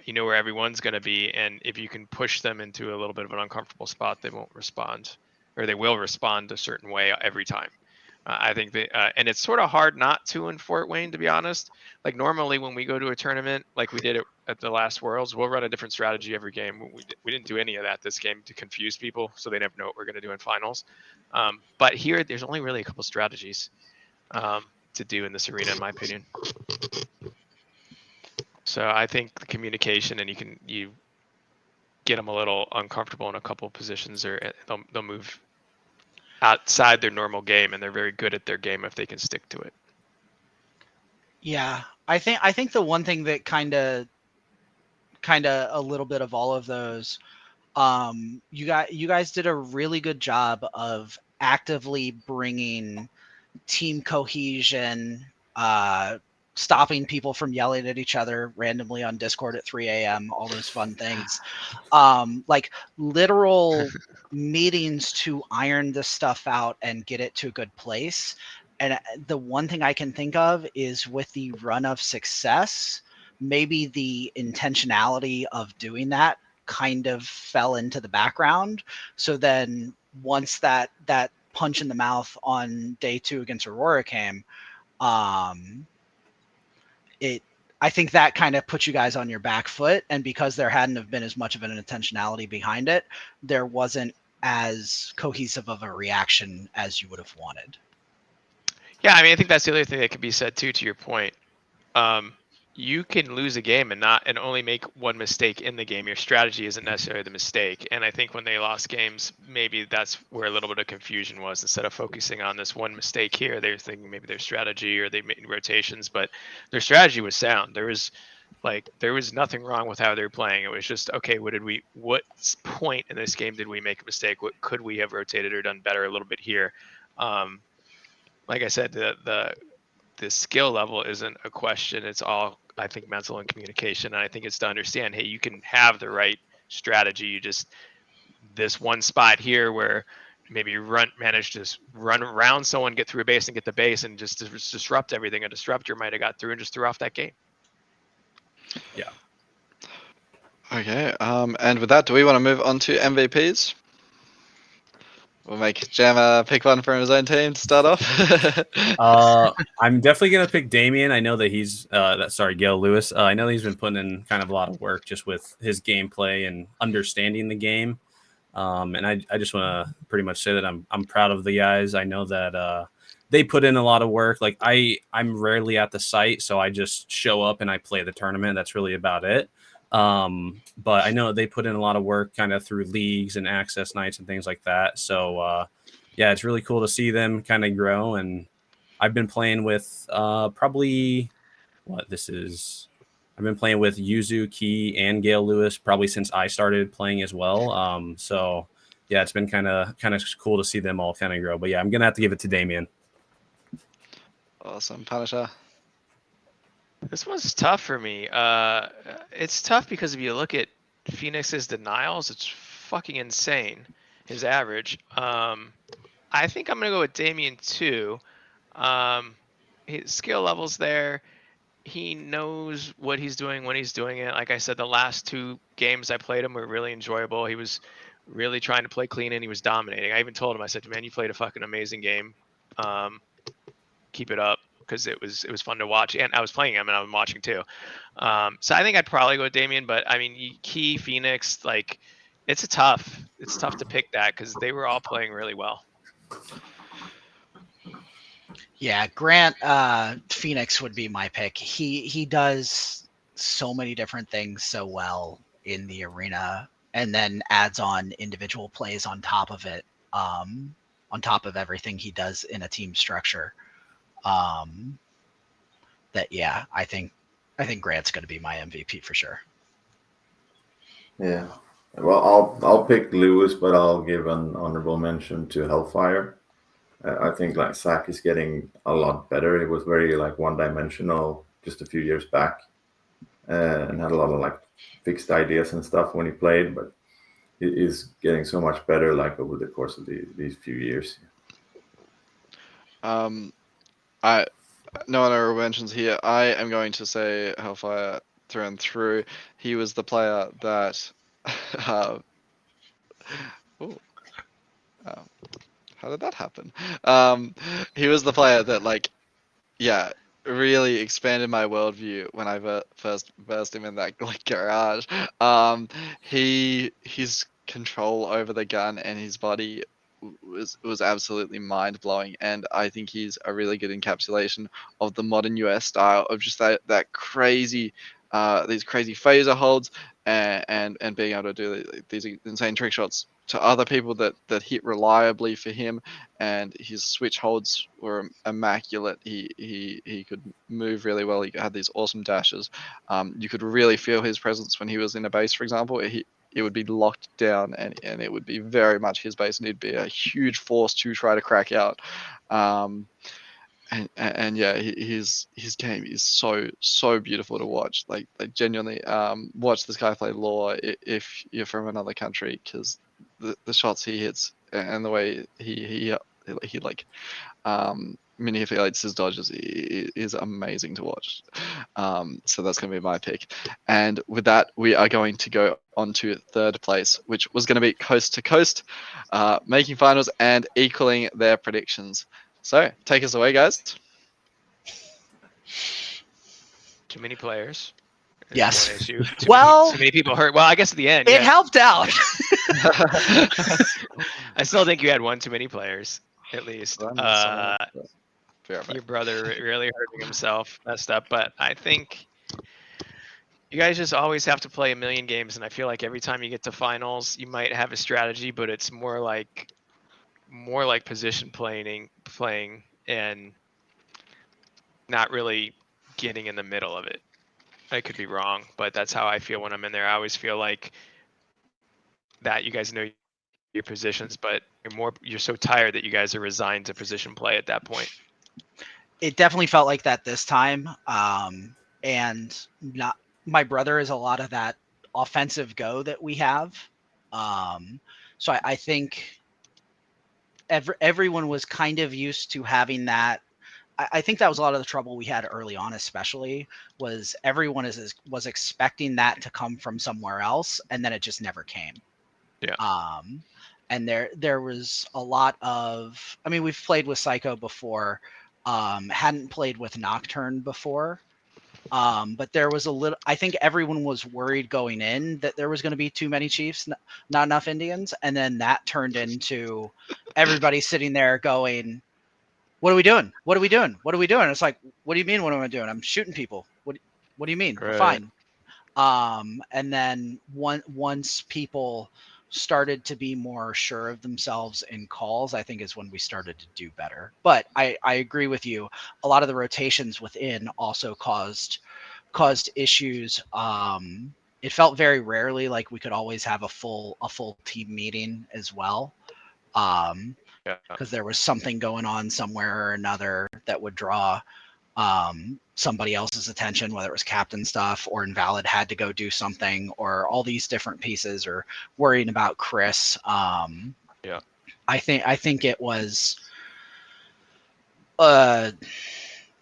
you know where everyone's gonna be. And if you can push them into a little bit of an uncomfortable spot, they won't respond, or they will respond a certain way every time. I think and it's sort of hard not to in Fort Wayne, to be honest. Like normally when we go to a tournament, like we did at the last Worlds, we'll run a different strategy every game. We didn't do any of that this game to confuse people, so they never know what we're going to do in finals. But here, there's only really a couple strategies to do in this arena, in my opinion. So I think the communication, and you get them a little uncomfortable in a couple of positions, or they'll move outside their normal game, and they're very good at their game if they can stick to it. Yeah, I think the one thing that kind of a little bit of all of those, you guys did a really good job of actively bringing team cohesion, stopping people from yelling at each other randomly on Discord at 3 a.m., all those fun things. Like literal meetings to iron this stuff out and get it to a good place. And the one thing I can think of is with the run of success, maybe the intentionality of doing that kind of fell into the background. So then once that punch in the mouth on day 2 against Aurora came, I think that kind of put you guys on your back foot, and because there hadn't have been as much of an intentionality behind it, there wasn't as cohesive of a reaction as you would have wanted. Yeah, I mean, I think that's the other thing that can be said too. To your point, you can lose a game and only make one mistake in the game. Your strategy isn't necessarily the mistake. And I think when they lost games, maybe that's where a little bit of confusion was. Instead of focusing on this one mistake here, they were thinking maybe their strategy or they made rotations, but their strategy was sound. There was nothing wrong with how they were playing. It was just, okay, what point in this game did we make a mistake? What could we have rotated or done better a little bit here? Like I said, the skill level isn't a question. It's all, I think, mental and communication. And I think it's to understand, hey, you can have the right strategy. You just, this one spot here where maybe Runt managed to run around someone, get through a base and get the base and just disrupt everything. A disruptor might have got through and just threw off that game. Yeah. Okay. And with that, do we want to move on to MVPs? We'll make Jam pick one from his own team to start off. I'm definitely gonna pick Damien. I know that he's Gale Lewis. I know he's been putting in kind of a lot of work just with his gameplay and understanding the game. And I just want to pretty much say that I'm proud of the guys. I know that they put in a lot of work. Like I'm rarely at the site, so I just show up and I play the tournament. That's really about it. But I know they put in a lot of work kind of through leagues and access nights and things like that. So yeah, it's really cool to see them kind of grow. And I've been playing with probably I've been playing with Yuzu, Key, and Gale Lewis probably since I started playing as well. So yeah, it's been kind of cool to see them all kind of grow. But yeah, I'm gonna have to give it to Damien. Awesome, Punisher. This one's tough for me. It's tough because if you look at Phoenix's denials, it's fucking insane, his average. I think I'm going to go with Damien too. His skill level's there. He knows what he's doing when he's doing it. Like I said, the last 2 games I played him were really enjoyable. He was really trying to play clean and he was dominating. I even told him, I said, man, you played a fucking amazing game. Keep it up. Because it was fun to watch, and I was playing him and I was watching too. So I think I'd probably go with Damien, but I mean, Key, Phoenix, like it's tough to pick that because they were all playing really well. Yeah, Grant Phoenix would be my pick. He does so many different things so well in the arena, and then adds on individual plays on top of it, on top of everything he does in a team structure. That yeah, I think Grant's going to be my MVP for sure. Yeah, well, I'll pick Lewis, but I'll give an honorable mention to Hellfire. I think like Zach is getting a lot better. He was very like one-dimensional just a few years back, and had a lot of like fixed ideas and stuff when he played, but he is getting so much better like over the course of these few years. No honorable mentions here. I am going to say Hellfire through and through. He was the player that. How did that happen? He was the player that, like, yeah, really expanded my worldview when I first versed him in that like garage. His control over the gun and his body was absolutely mind blowing, and I think he's a really good encapsulation of the modern US style of just that crazy, these crazy phaser holds and being able to do these insane trick shots to other people that hit reliably for him, and his switch holds were immaculate. He could move really well. He had these awesome dashes. You could really feel his presence when he was in a base, for example. It would be locked down, and it would be very much his base, and he'd be a huge force to try to crack out. And yeah, his game is so beautiful to watch. Like genuinely, watch this guy play lore if you're from another country, because the shots he hits and the way he like manipulates his dodges is amazing to watch. So that's going to be my pick. And with that, we are going to go on to 3rd place, which was going to be Coast to Coast, making finals and equaling their predictions. So take us away, guys. Too many players. Yes. One issue. Too many people hurt. Well, I guess at the end it helped out. I still think you had one too many players, at least. Your brother really hurting himself, messed up. But I think you guys just always have to play a million games, and I feel like every time you get to finals, you might have a strategy, but it's more like position playing, and not really getting in the middle of it. I could be wrong, but that's how I feel when I'm in there. I always feel like that you guys know your positions, but you're so tired that you guys are resigned to position play at that point. It definitely felt like that this time. And not my brother is a lot of that offensive go that we have. So I think everyone was kind of used to having that. I think that was a lot of the trouble we had early on, especially was everyone was expecting that to come from somewhere else, and then it just never came. Yeah. And there was a lot of. I mean, we've played with Psycho before. Hadn't played with Nocturne before. But there was a little. I think everyone was worried going in that there was going to be too many Chiefs, not enough Indians, and then that turned into everybody sitting there going, "What are we doing? What are we doing? What are we doing?" It's like, "What do you mean? What am I doing? I'm shooting people. What do you mean? Right. We're fine." And then once people started to be more sure of themselves in calls, I think is when we started to do better. But I agree with you. A lot of the rotations within also caused issues. It felt very rarely like we could always have a full team meeting as well. Because there was something going on somewhere or another that would draw somebody else's attention, whether it was captain stuff or Invalid had to go do something, or all these different pieces, or worrying about Chris. I think it was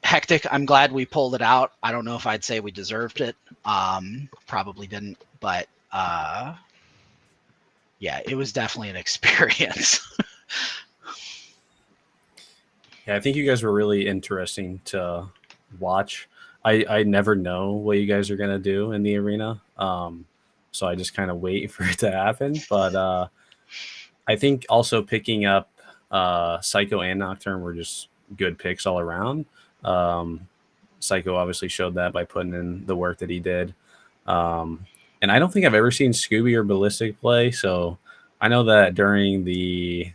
hectic. I'm glad we pulled it out. I don't know if I'd say we deserved it. Probably didn't, but yeah, it was definitely an experience. Yeah, I think you guys were really interesting to watch. I never know what you guys are gonna do in the arena, so I just kind of wait for it to happen. But I think also picking up Psycho and Nocturne were just good picks all around. Psycho obviously showed that by putting in the work that he did, and I don't think I've ever seen Scooby or Ballistic play. So I know that during the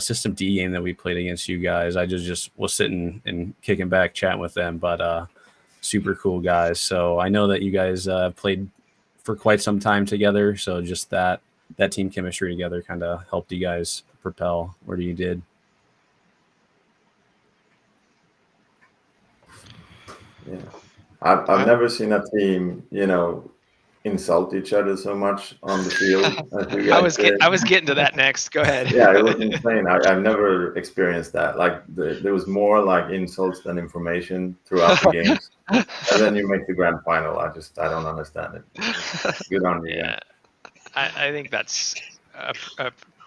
System D game that we played against you guys, I just was sitting and kicking back, chatting with them, but super cool guys. So I know that you guys played for quite some time together. So just that team chemistry together kind of helped you guys propel where you did. Yeah, I've never seen a team, insult each other so much on the field as you guys I was getting to that next. Go ahead. Yeah, it was insane. I've never experienced that. Like there was more like insults than information throughout the games, and then you make the grand final. I don't understand it. Good on you. Yeah, I think that's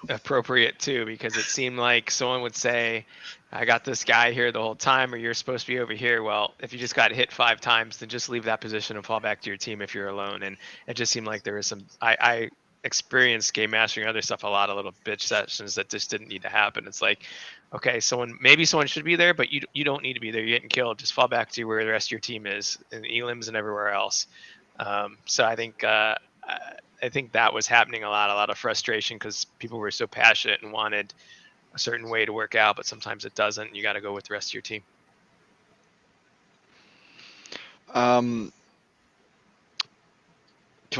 appropriate too, because it seemed like someone would say, I got this guy here the whole time, or you're supposed to be over here. Well, if you just got hit 5 times, then just leave that position and fall back to your team if you're alone. And it just seemed like there was some. I experienced game mastering and other stuff, a lot of little bitch sessions that just didn't need to happen. It's like, okay, maybe someone should be there, but you don't need to be there. You're getting killed. Just fall back to where the rest of your team is, in Elims and everywhere else. So I think that was happening a lot of frustration, because people were so passionate and wanted a certain way to work out, but sometimes it doesn't. You got to go with the rest of your team. Can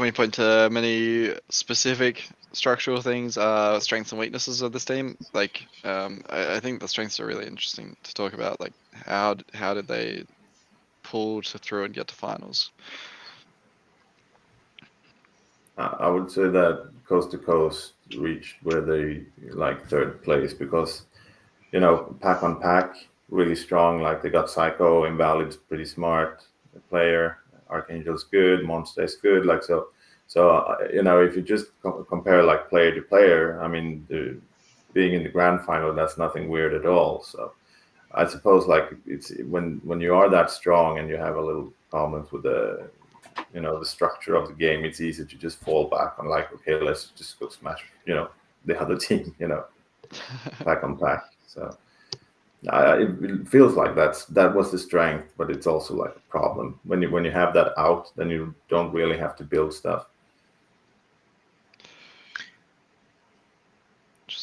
we point to many specific structural things, strengths and weaknesses of this team? Like, I think the strengths are really interesting to talk about. Like, how did they pull through and get to finals? I would say that Coast to Coast reached where they like 3rd place because, pack on pack, really strong. Like they got Psycho, Invalid's pretty smart player, Archangel's good, Monster's good. Like so, if you just compare like player to player, I mean, being in the grand final, that's nothing weird at all. So I suppose like it's when you are that strong and you have a little problems with the the structure of the game. It's easy to just fall back on like, okay, let's just go smash the other team, pack on pack. So it feels like that was the strength, but it's also like a problem when you have that out, then you don't really have to build stuff.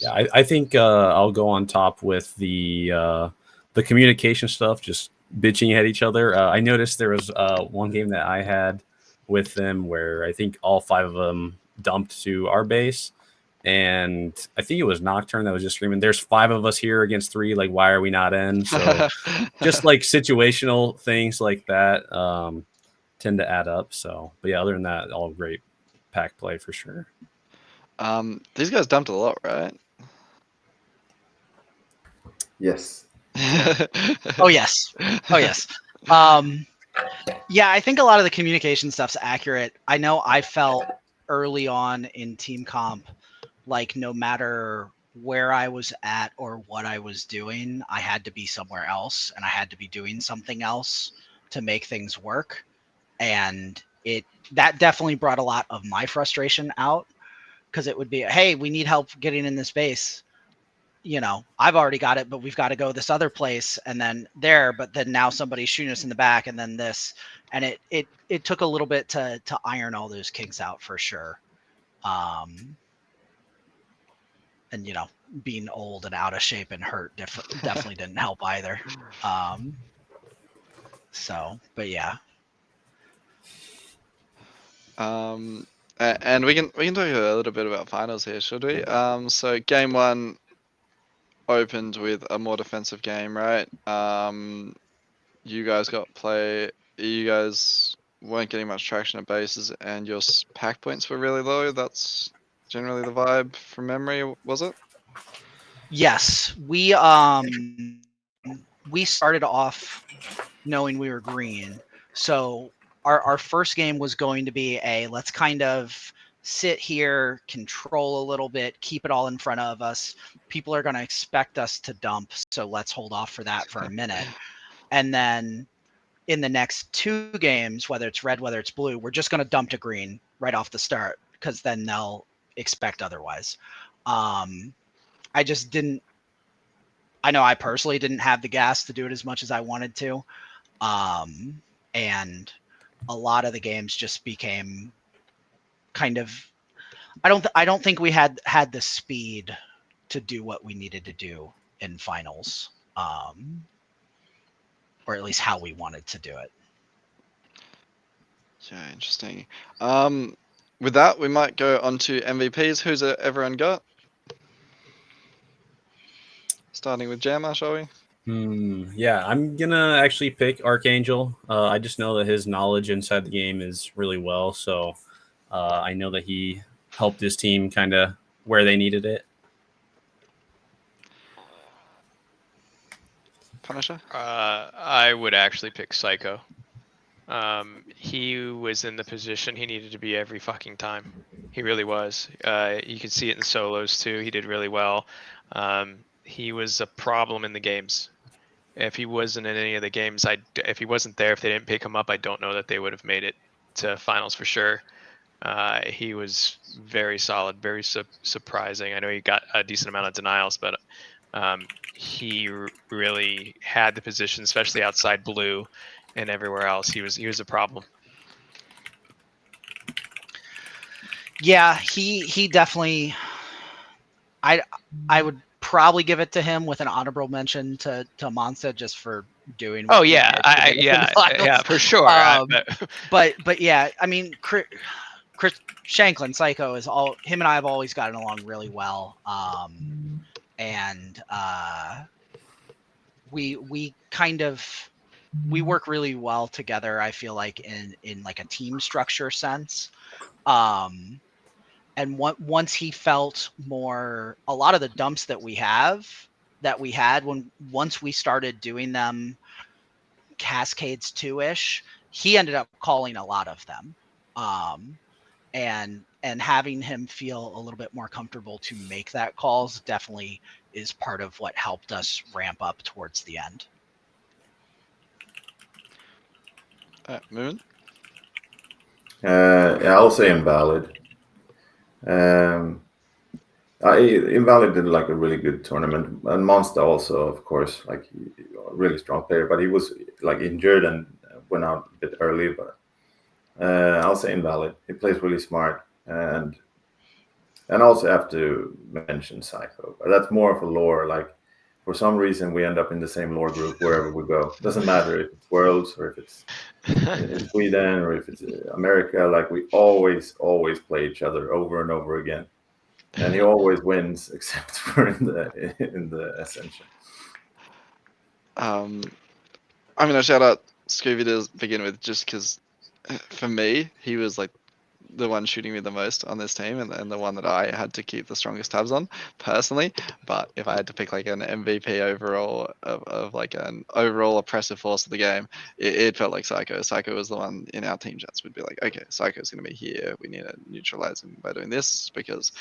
Yeah, I think I'll go on top with the communication stuff, just bitching at each other. I noticed there was one game that I had with them where I think all 5 of them dumped to our base, and I think it was Nocturne that was just screaming, "There's 5 of us here against 3. Like, why are we not in?" So just like situational things like that tend to add up. So, but yeah, other than that, all great pack play for sure. These guys dumped a lot, right? Yes. Oh yes. Yeah, I think a lot of the communication stuff's accurate. I know I felt early on in team comp, like no matter where I was at or what I was doing, I had to be somewhere else and I had to be doing something else to make things work. And that definitely brought a lot of my frustration out, because it would be, hey, we need help getting in this base. I've already got it, but we've got to go this other place and then there, but then now somebody's shooting us in the back and then this, and it took a little bit to iron all those kinks out for sure. And being old and out of shape and hurt definitely didn't help either. But yeah. And we can talk a little bit about finals here, should we? So game 1 opened with a more defensive game, right? You guys weren't getting much traction at bases, and your pack points were really low. That's generally the vibe from memory, was it? Yes, we started off knowing we were green, so our first game was going to be let's kind of sit here, control a little bit, keep it all in front of us. People are going to expect us to dump, so let's hold off for that for a minute. And then in the next 2 games, whether it's red, whether it's blue, we're just going to dump to green right off the start, because then they'll expect otherwise. I just didn't. I know I personally didn't have the gas to do it as much as I wanted to. And a lot of the games just became kind of, I don't think we had the speed to do what we needed to do in finals, or at least how we wanted to do it. Yeah, interesting. With that, we might go on to MVPs. Who's everyone got? Starting with Jammer, shall we? Yeah, I'm gonna actually pick Archangel. I just know that his knowledge inside the game is really well, so I know that he helped his team kind of where they needed it. Punisher? I would actually pick Psycho. He was in the position he needed to be every fucking time. He really was. You could see it in solos too. He did really well. He was a problem in the games. If he wasn't in any of the games, if he wasn't there, if they didn't pick him up, I don't know that they would have made it to finals for sure. He was very solid, very surprising. I know he got a decent amount of denials, but he really had the position, especially outside blue and everywhere else. He was a problem. Yeah, he definitely. I would probably give it to him with an honorable mention to Monza, just for doing. Oh yeah, yeah, for sure. But yeah, I mean, Chris Shanklin, Psycho, is all him and I have always gotten along really well. And we kind of work really well together. I feel like in like a team structure sense. And once he felt more, a lot of the dumps that we had once we started doing them Cascades 2-ish, he ended up calling a lot of them. And having him feel a little bit more comfortable to make that calls definitely is part of what helped us ramp up towards the end. Mumin? Yeah, I'll say Invalid. Invalid did like a really good tournament, and Monster also, of course, like a really strong player, but he was like injured and went out a bit early. But I'll say Invalid. He plays really smart, and also have to mention Psycho. But that's more of a lore. Like for some reason, we end up in the same lore group wherever we go. Doesn't matter if it's Worlds or if it's in Sweden or if it's America. Like we always play each other over and over again. And he always wins, except for in the Ascension. I'm gonna shout out Scooby to begin with, just because for me he was like the one shooting me the most on this team, and the one that I had to keep the strongest tabs on personally. But if I had to pick like an MVP overall of like an overall oppressive force of the game, it felt like Psycho. Psycho was the one in our team chats would be like, okay, Psycho's gonna be here. We need to neutralize him by doing this, because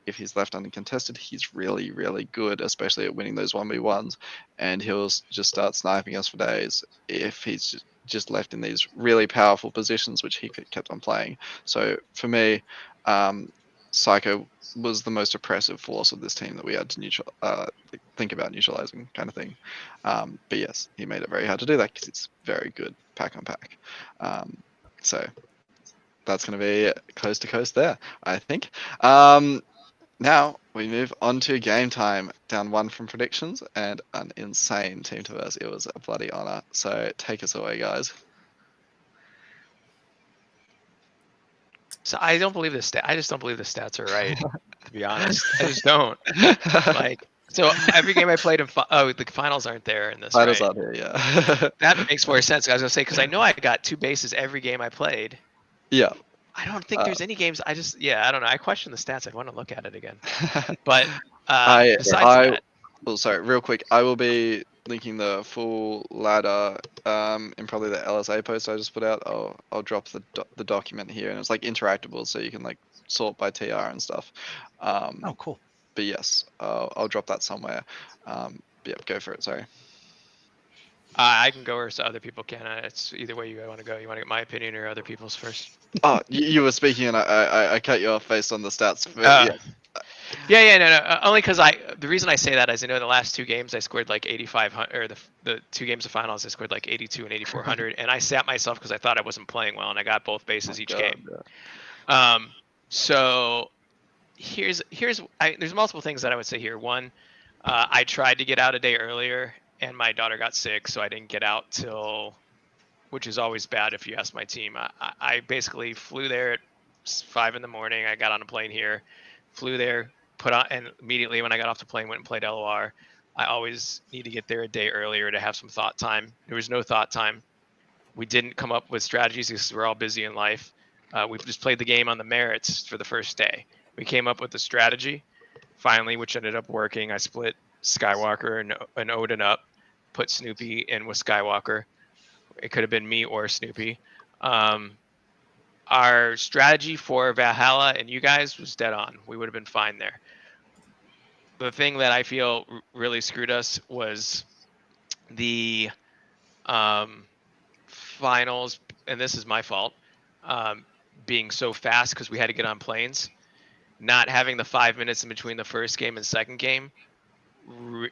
if he's left uncontested, he's really, really good, especially at winning those 1v1s, and he'll just start sniping us for days if he's just left in these really powerful positions, which he kept on playing. So for me, Psycho was the most oppressive force of this team that we had to think about neutralizing, kind of thing. But yes, he made it very hard to do that because it's very good pack on pack. So that's going to be coast to coast there, I think. Now we move on to game time. Down 1 from predictions and an insane team to verse. It was a bloody honor. So take us away, guys. So I don't believe this stat. I just don't believe the stats are right. To be honest, I just don't. Like, so every game I played in the finals aren't there in this. Finals right? out here, yeah. That makes more sense. I was gonna say, because I know I got 2 bases every game I played. Yeah. I don't think there's any games. I don't know. I question the stats. I'd want to look at it again. But besides that, well, sorry, real quick. I will be linking the full ladder in probably the LSA post I just put out. I'll drop the document here, and it's like interactable, so you can like sort by TR and stuff. Oh, cool. But yes, I'll drop that somewhere. Yeah, go for it. Sorry. I can go, or so other people can. It's either way you want to go. You want to get my opinion or other people's first? Oh, you were speaking, and I cut you off based on the stats. Yeah, no. Only because the reason I say that is I know the last 2 games I scored like 8,500, or the 2 games of finals I scored like 82 and 8,400, and I sat myself because I thought I wasn't playing well, and I got both bases each game. Yeah. So there's multiple things that I would say here. One, I tried to get out a day earlier, and my daughter got sick, so I didn't get out till, which is always bad if you ask my team. I basically flew there at 5 in the morning. I got on a plane here, flew there, and immediately when I got off the plane, went and played LOR. I always need to get there a day earlier to have some thought time. There was no thought time. We didn't come up with strategies because we're all busy in life. We just played the game on the merits for the first day. We came up with a strategy, finally, which ended up working. I split Skywalker and Odin up, put Snoopy in with Skywalker. It could have been me or Snoopy. Our strategy for Valhalla and you guys was dead on. We would have been fine there. The thing that I feel really screwed us was the finals, and this is my fault, being so fast because we had to get on planes. Not having the 5 minutes in between the first game and second game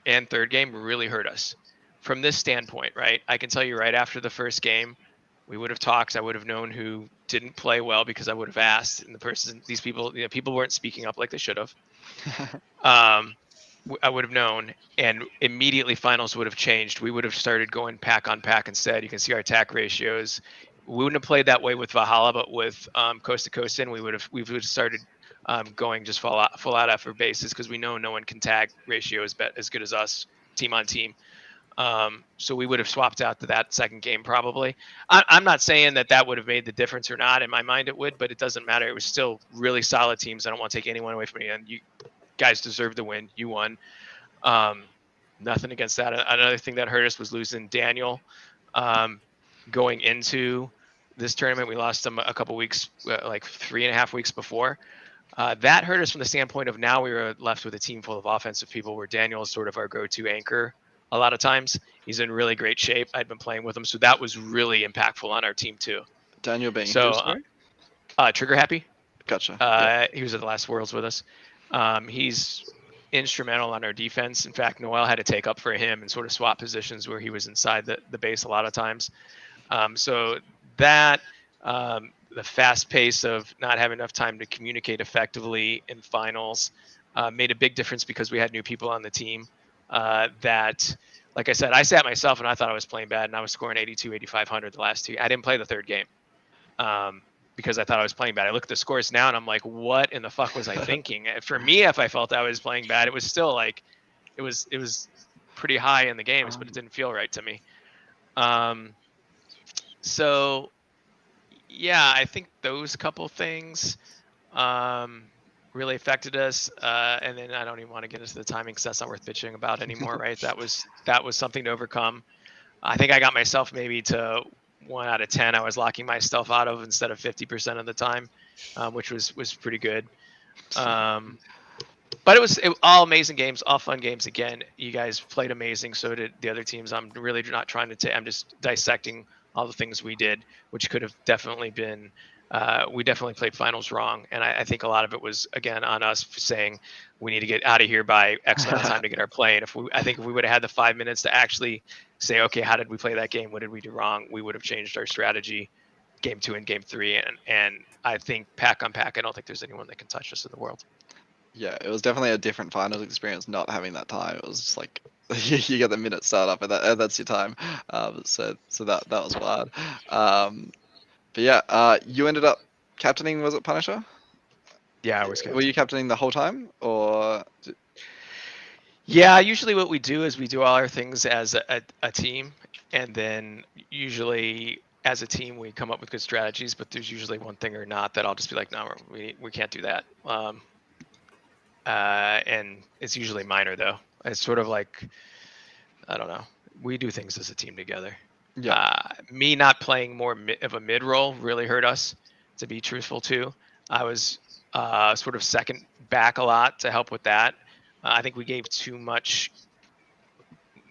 and third game really hurt us. From this standpoint, right? I can tell you right after the first game, we would have talked. I would have known who didn't play well because I would have asked. And these people, people weren't speaking up like they should have. I would have known, and immediately finals would have changed. We would have started going pack on pack instead. You can see our attack ratios. We wouldn't have played that way with Valhalla, but with Coast to Coast in, we would have started going just full out effort bases because we know no one can tag ratio as good as us, team on team. So we would have swapped out to that second game probably. I'm not saying that would have made the difference or not. In my mind it would, but it doesn't matter. It was still really solid teams. I don't want to take anyone away from you, and you guys deserve the win. You won. Nothing against that. Another thing that hurt us was losing Daniel. Going into this tournament, we lost him a couple weeks, like 3.5 weeks before. That hurt us from the standpoint of now we were left with a team full of offensive people where Daniel is sort of our go-to anchor a lot of times. He's in really great shape. I'd been playing with him, so that was really impactful on our team too. Daniel being So, Trigger Happy. Gotcha. He was at the last Worlds with us. He's instrumental on our defense. In fact, Noel had to take up for him and sort of swap positions where he was inside the base a lot of times. So that the fast pace of not having enough time to communicate effectively in finals made a big difference because we had new people on the team that, like I said, I sat myself and I thought I was playing bad, and I was scoring 82, 8,500 the last two. I didn't play the third game because I thought I was playing bad. I look at the scores now and I'm like, what in the fuck was I thinking? For me, if I felt I was playing bad, it was still like, it was pretty high in the games, but it didn't feel right to me. So yeah, I think those couple things really affected us. And then I don't even want to get into the timing because that's not worth bitching about anymore, right? That was something to overcome. I think I got myself maybe to 1 out of 10. I was locking myself out of instead of 50% of the time, which was pretty good. But it was all amazing games, all fun games. Again, you guys played amazing. So did the other teams. I'm really not trying to I'm just dissecting all the things we did, which could have definitely been. We definitely played finals wrong, and I think a lot of it was again on us saying we need to get out of here by X amount of time to get our play. And I think if we would have had the 5 minutes to actually say, okay, how did we play that game? What did we do wrong? We would have changed our strategy, game 2 and game 3. And I think pack on pack, I don't think there's anyone that can touch us in the world. Yeah, it was definitely a different finals experience not having that time. It was just like you get the minute start up and that's your time. So that was bad. But yeah, you ended up captaining, was it Punisher? Yeah, I was captain. Were you captaining the whole time, or? Yeah, usually what we do is we do all our things as a team, and then usually as a team we come up with good strategies, but there's usually one thing or not that I'll just be like, no, we can't do that. And it's usually minor though. It's sort of like, I don't know. We do things as a team together. Yeah. Me not playing more of a mid role really hurt us, to be truthful too. I was sort of second back a lot to help with that. I think we gave too much,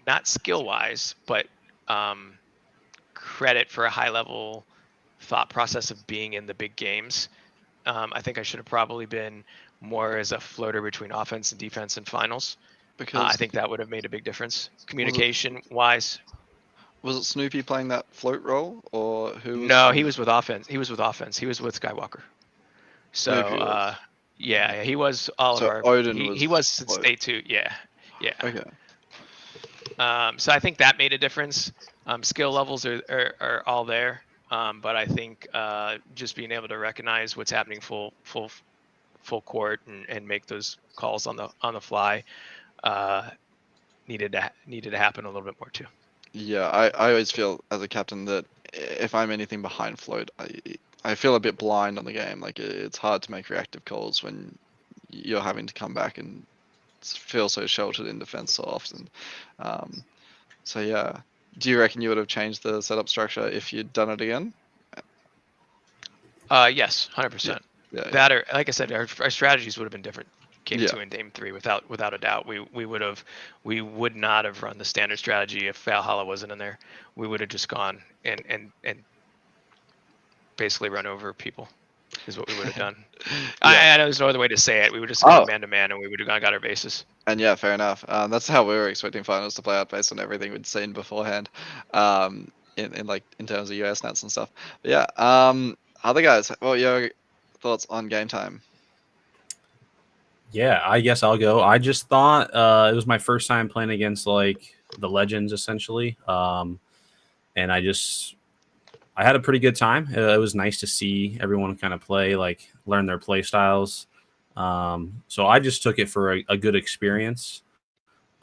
not skill wise, but credit for a high level thought process of being in the big games. I think I should have probably been more as a floater between offense and defense in finals. Because I think that would have made a big difference communication wise. Was it Snoopy playing that float role, or who? No, he was with offense. He was with Skywalker. So yeah, he was all of our. Odin he was since day 2. Yeah. Okay. So I think that made a difference. Skill levels are all there, but I think just being able to recognize what's happening full court and make those calls on the fly needed to happen a little bit more too. Yeah, I always feel as a captain that if I'm anything behind float, I feel a bit blind on the game. Like it's hard to make reactive calls when you're having to come back and feel so sheltered in defense so often. So yeah, do you reckon you would have changed the setup structure if you'd done it again? Yes, 100%. Yeah. That, or like I said, our strategies would have been different. Game 2 and game 3, without a doubt. We would not have run the standard strategy if Valhalla wasn't in there. We would have just gone and basically run over people, is what we would have done. I know there's no other way to say it. We would just gone man to man, and we would have got our bases. And yeah, fair enough. That's how we were expecting finals to play out based on everything we'd seen beforehand, in terms of US nets and stuff. But yeah, other guys, what are your thoughts on game time? Yeah, I guess I'll go. I just thought it was my first time playing against like the legends essentially, and I had a pretty good time. It was nice to see everyone kind of play, like learn their play styles. So I just took it for a good experience.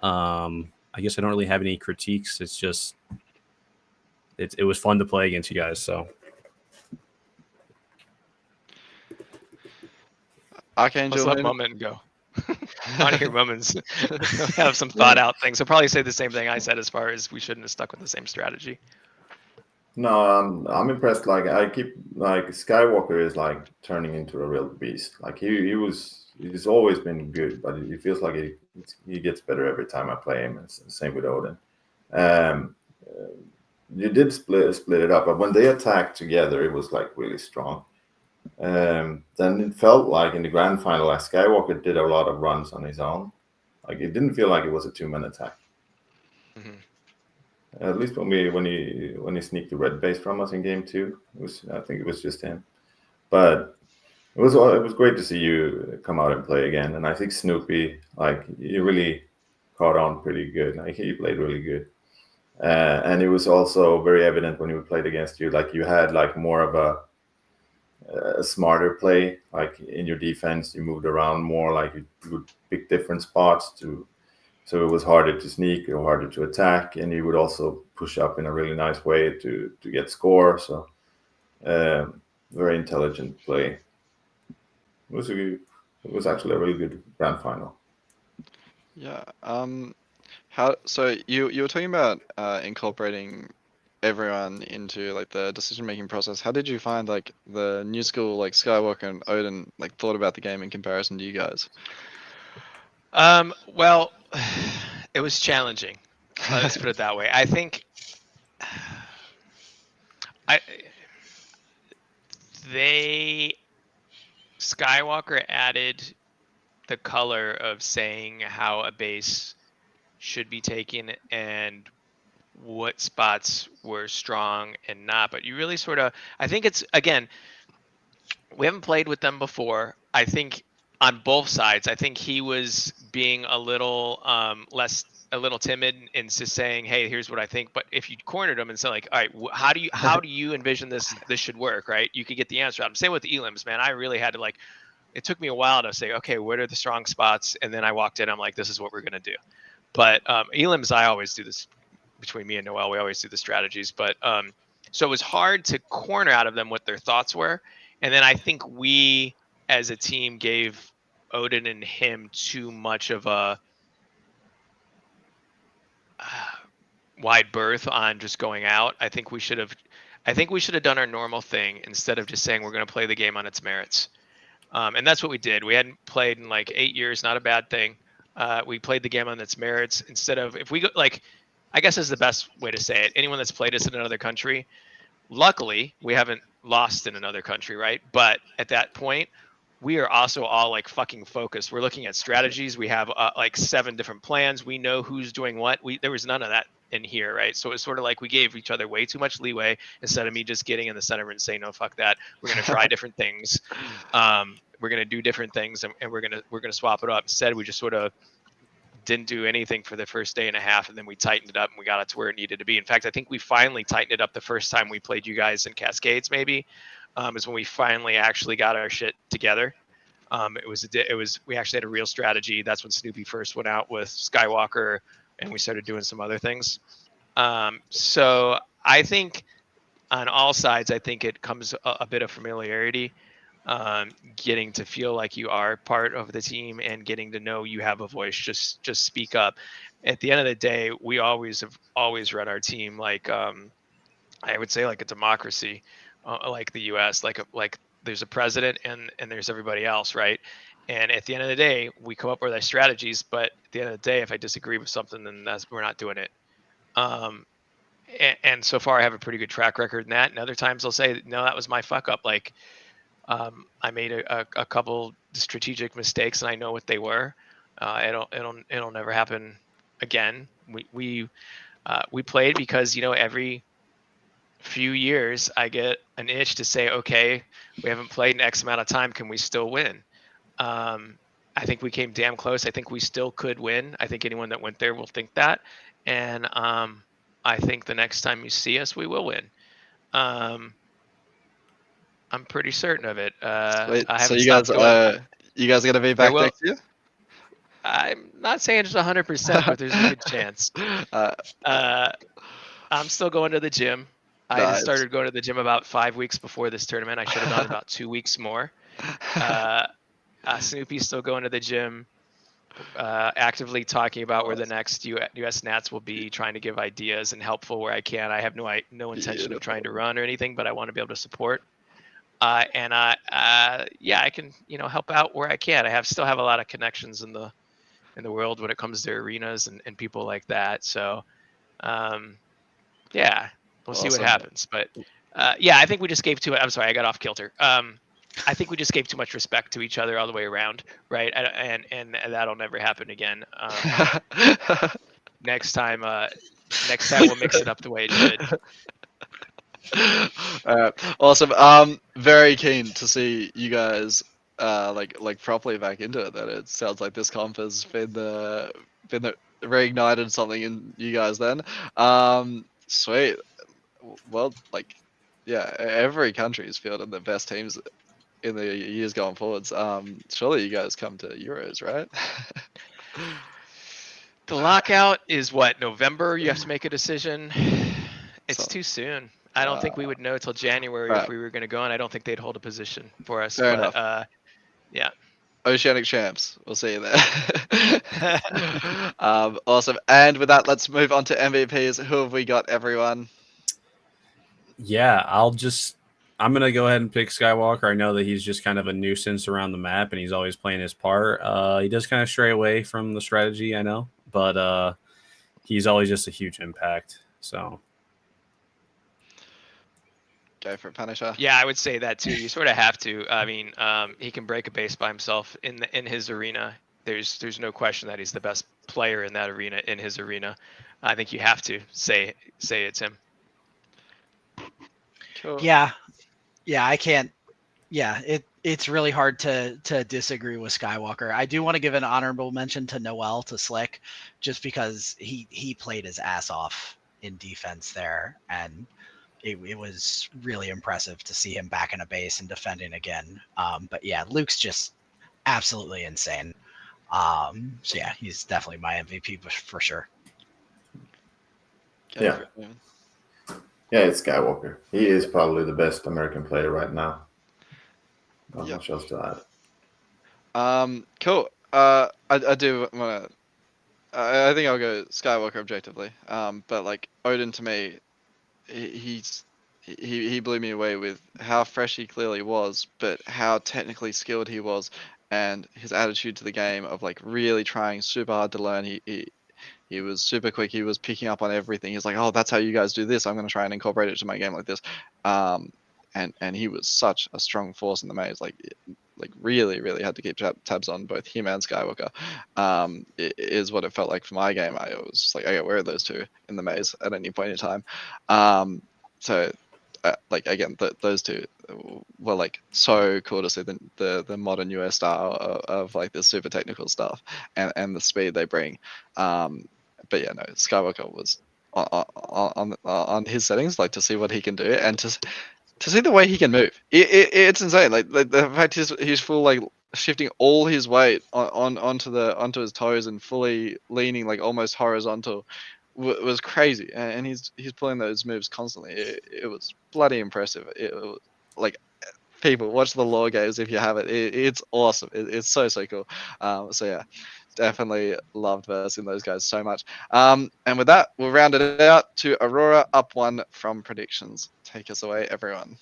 I guess I don't really have any critiques. It's just it was fun to play against you guys. So Archangel, let's let Mumin go. I want to hear Mumin's have some thought out things. He'll probably say the same thing I said as far as we shouldn't have stuck with the same strategy. No, I'm impressed. Like Skywalker is like turning into a real beast. Like he's always been good, but it feels like he gets better every time I play him. It's the same with Odin. You did split it up, but when they attacked together, it was like really strong. Then it felt like in the grand final, like Skywalker did a lot of runs on his own. Like it didn't feel like it was a 2-man attack. At least when he sneaked the red base from us in game 2, I think it was just him. But it was great to see you come out and play again. And I think Snoopy, like, you really caught on pretty good. Like he played really good. And it was also very evident when we played against you, like you had like more of a smarter play, like in your defense, you moved around more, like you would pick different spots so it was harder to sneak or harder to attack, and you would also push up in a really nice way to get score. So very intelligent play. It was actually a really good grand final. Yeah. So you were talking about incorporating everyone into like the decision making process. How did you find like the new school, like Skywalker and Odin, like thought about the game in comparison to you guys? Well, it was challenging. Let's put it that way. I think Skywalker added the color of saying how a base should be taken and what spots were strong and not. But you really sort of, I think it's, again, we haven't played with them before. I think on both sides, I think he was being a little a little timid and just saying, "Hey, here's what I think." But if you cornered him and said, "Like, all right, how do you envision this should work?" Right? You could get the answer out. I'm saying with the elims, man, I really had to like. It took me a while to say, "Okay, what are the strong spots?" And then I walked in. I'm like, "This is what we're gonna do." But elims, I always do this between me and Noel. We always do the strategies. But so it was hard to corner out of them what their thoughts were. And then I think we, as a team, gave Odin and him too much of a wide berth on just going out. I think we should have done our normal thing instead of just saying we're going to play the game on its merits. And that's what we did. We hadn't played in like 8 years. Not a bad thing. We played the game on its merits instead of, if we go, like, I guess is the best way to say it. Anyone that's played us in another country, luckily we haven't lost in another country, right? But at that point, we are also all like fucking focused. We're looking at strategies. We have like 7 different plans. We know who's doing what. There was none of that in here, right? So it's sort of like we gave each other way too much leeway instead of me just getting in the center and saying, no, fuck that. We're gonna try different things. We're gonna do different things, and we're gonna swap it up. Instead, we just sort of didn't do anything for the first day and a half, and then we tightened it up and we got it to where it needed to be. In fact, I think we finally tightened it up the first time we played you guys in Cascades, maybe, is when we finally actually got our shit together. We actually had a real strategy. That's when Snoopy first went out with Skywalker, and we started doing some other things. So I think on all sides, I think it comes a bit of familiarity. Getting to feel like you are part of the team and getting to know you have a voice. Just speak up. At the end of the day, we have always run our team like I would say like a democracy, like the U.S. Like there's a president and there's everybody else, right? And at the end of the day, we come up with our strategies. But at the end of the day, if I disagree with something, then we're not doing it. And so far, I have a pretty good track record in that. And other times, I'll say, no, that was my fuck up. Like. I made a couple strategic mistakes, and I know what they were. It'll never happen again. We played because every few years I get an itch to say, okay, we haven't played in X amount of time. Can we still win? I think we came damn close. I think we still could win. I think anyone that went there will think that, and I think the next time you see us, we will win. I'm pretty certain of it. Wait, I so haven't you guys stopped going. you guys gonna be back next year? I'm not saying it's 100%, but there's a good chance. I'm still going to the gym. I started going to the gym about 5 weeks before this tournament. I should have gone about 2 weeks more. Snoopy's still going to the gym, actively talking about where the next US Nats will be, trying to give ideas and helpful where I can. I have no intention of trying to run or anything, but I want to be able to support. I can help out where I can. I still have a lot of connections in the world when it comes to arenas and people like that. So Yeah, we'll see what Awesome. happens. But yeah, I think we just gave too. I'm sorry, I got off kilter. I think we just gave too much respect to each other all the way around, right? And that'll never happen again. Next time we'll mix it up the way it should. All right, awesome. Very keen to see you guys like properly back into it. That it sounds like this comp has been reignited something in you guys. Then, sweet. Well, like, yeah, every country is fielding the best teams in the years going forwards. Surely you guys come to Euros, right? The lockout is what, November? You have to make a decision. It's So- too soon. I don't think we would know till January right. if we were going to go, and I don't think they'd hold a position for us. Fair but enough. yeah. Oceanic champs. We'll see you there. Awesome. And with that, let's move on to MVPs. Who have we got, everyone? Yeah, I'm gonna go ahead and pick Skywalker. I know that he's just kind of a nuisance around the map, and he's always playing his part. He does kind of stray away from the strategy, I know, but he's always just a huge impact. So Go for it, Punisher. Yeah, I would say that too. You sort of have to. I mean, he can break a base by himself in his arena. There's no question that he's the best player in that arena, in his arena. I think you have to say it's him. Cool. Yeah, I can't. Yeah, it's really hard to disagree with Skywalker. I do want to give an honorable mention to Noel, to Slick, just because he played his ass off in defense there, and it was really impressive to see him back in a base and defending again. But yeah, Luke's just absolutely insane. So yeah, he's definitely my MVP for sure. Go Yeah. for it, Mumin. Yeah, it's Skywalker. He is probably the best American player right now. Not Yep. much else to add. Cool. I do want to. I think I'll go Skywalker objectively. But like Odin to me, he blew me away with how fresh he clearly was, but how technically skilled he was, and his attitude to the game of like really trying super hard to learn. He was super quick. He was picking up on everything. He's like, oh, that's how you guys do this. I'm going to try and incorporate it to my game like this. And he was such a strong force in the maze. Like really had to keep tabs on both him and Skywalker. Is what it felt like for my game. I was just like, okay, where are those two in the maze at any point in time? So like again, those two were like so cool to see the modern US style of like the super technical stuff and the speed they bring. But yeah, no, Skywalker was on his settings, like to see what he can do and to see the way he can move. It's insane. Like the fact he's full like shifting all his weight onto his toes and fully leaning like almost horizontal was crazy. And he's pulling those moves constantly. It was bloody impressive. It was, like, people watch the lore games if you have it. It's awesome. It's so cool. So yeah, definitely loved versing those guys so much. And with that, we'll round it out to Aurora up 1 from predictions. Take us away, everyone.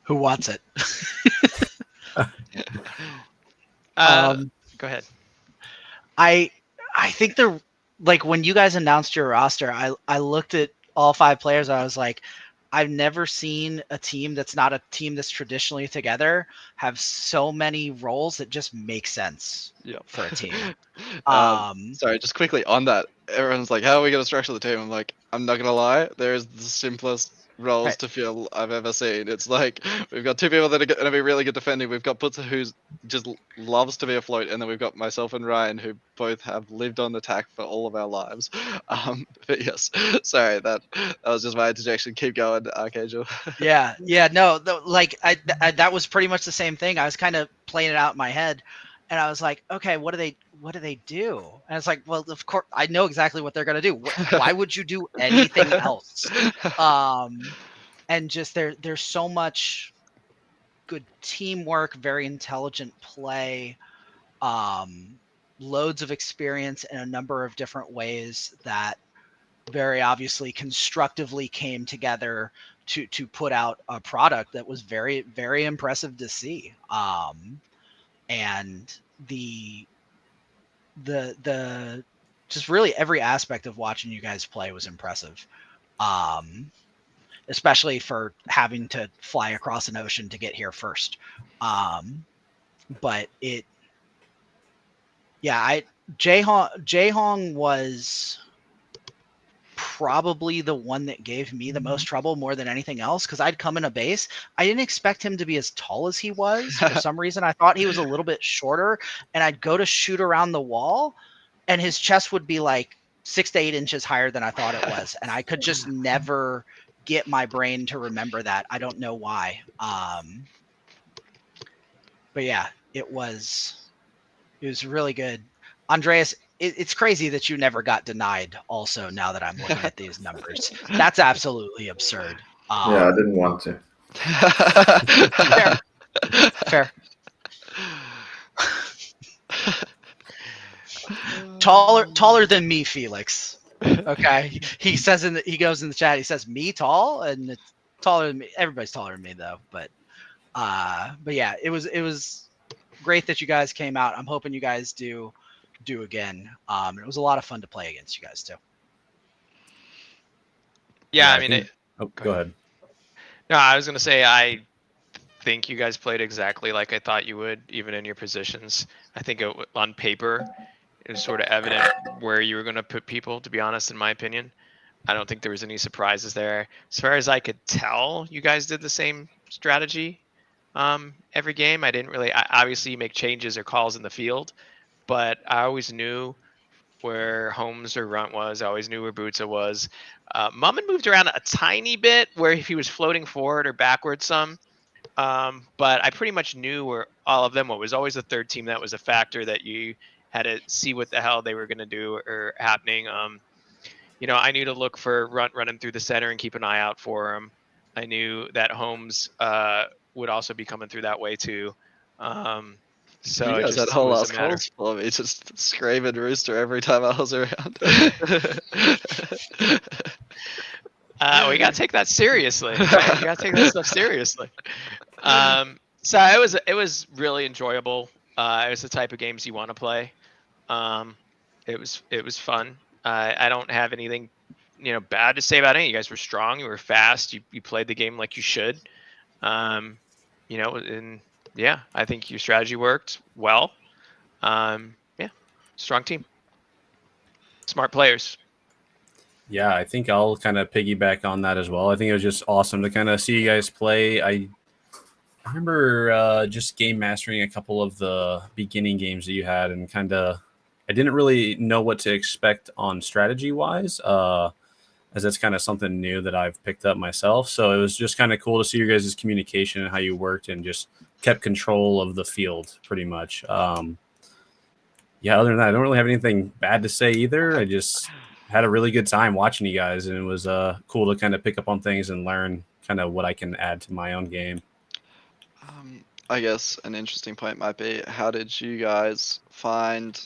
Who wants it? Go ahead. I think they're like, when you guys announced your roster, I looked at all 5 players and I was like, I've never seen a team that's not a team that's traditionally together have so many roles that just make sense for a team. Sorry, just quickly on that. Everyone's like, how are we going to structure the team? I'm like, I'm not going to lie. There's the simplest roles Right. to fill I've ever seen. It's like, we've got 2 people that are going to be really good defending. We've got Putzer, who's just loves to be afloat. And then we've got myself and Ryan, who both have lived on the tack for all of our lives. But yes, sorry, that was just my interjection. Keep going, Archangel. Yeah, no, like I that was pretty much the same thing. I was kind of playing it out in my head, and I was like, okay, what do they do? And it's like, well, of course, I know exactly what they're gonna do. Why would you do anything else? And just there's so much good teamwork, very intelligent play, loads of experience in a number of different ways that very obviously constructively came together to put out a product that was very, very impressive to see. And the just really every aspect of watching you guys play was impressive. Especially for having to fly across an ocean to get here first. But Jaehong was probably the one that gave me the most trouble more than anything else, because I'd come in a base. I didn't expect him to be as tall as he was. For some reason, I thought he was a little bit shorter, and I'd go to shoot around the wall, and his chest would be like 6 to 8 inches higher than I thought it was, and I could just never get my brain to remember that. I don't know why. But yeah, it was really good. Andreas, it's crazy that you never got denied also, now that I'm looking at these numbers. That's absolutely absurd. Yeah, I didn't want to. Fair. Taller than me, Felix. Okay. He goes in the chat, he says, me tall? And it's taller than me. Everybody's taller than me though. But yeah, it was great that you guys came out. I'm hoping you guys do again. It was a lot of fun to play against you guys too. Yeah, Yeah, I mean, go ahead. No, I was gonna say I think you guys played exactly like I thought you would, even in your positions. I think on paper, it was sort of evident where you were going to put people, to be honest, in my opinion. I don't think there was any surprises there. As far as I could tell, you guys did the same strategy every game. I didn't really, obviously you make changes or calls in the field, but I always knew where Holmes or Runt was. I always knew where Bootsa was. Mumin moved around a tiny bit where if he was floating forward or backwards some. But I pretty much knew where all of them were. It was always the third team that was a factor that you had to see what the hell they were going to do or happening. I knew to look for Runt running through the center and keep an eye out for him. I knew that Holmes would also be coming through that way too. So you guys had it whole was ass a matter. calls for me, just screaming rooster every time I was around. We gotta take that seriously. Right? You gotta take that stuff seriously. So it was really enjoyable. It was the type of games you want to play. It was fun. I don't have anything bad to say about it. You guys were strong. You were fast. You played the game like you should. And yeah, I think your strategy worked well. Yeah, strong team, smart players. Yeah, I think I'll kind of piggyback on that as well. I think it was just awesome to kind of see you guys play. I remember just game mastering a couple of the beginning games that you had, and kind of I didn't really know what to expect on strategy wise, as that's kind of something new that I've picked up myself. So it was just kind of cool to see your guys' communication and how you worked and just kept control of the field pretty much. Yeah, other than that, I don't really have anything bad to say either. I just had a really good time watching you guys, and it was cool to kind of pick up on things and learn kind of what I can add to my own game. I guess an interesting point might be, how did you guys find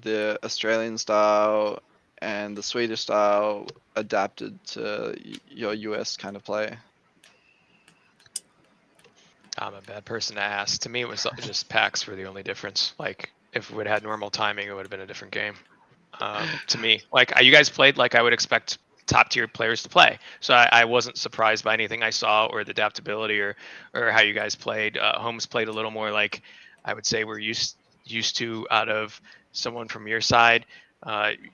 the Australian style and the Swedish style adapted to your US kind of play? I'm a bad person to ask. To me, it was just packs were the only difference. Like, if we had normal timing, it would have been a different game. To me, like you guys played like I would expect top tier players to play. So I wasn't surprised by anything I saw or the adaptability or how you guys played. Holmes played a little more like I would say we're used to out of someone from your side.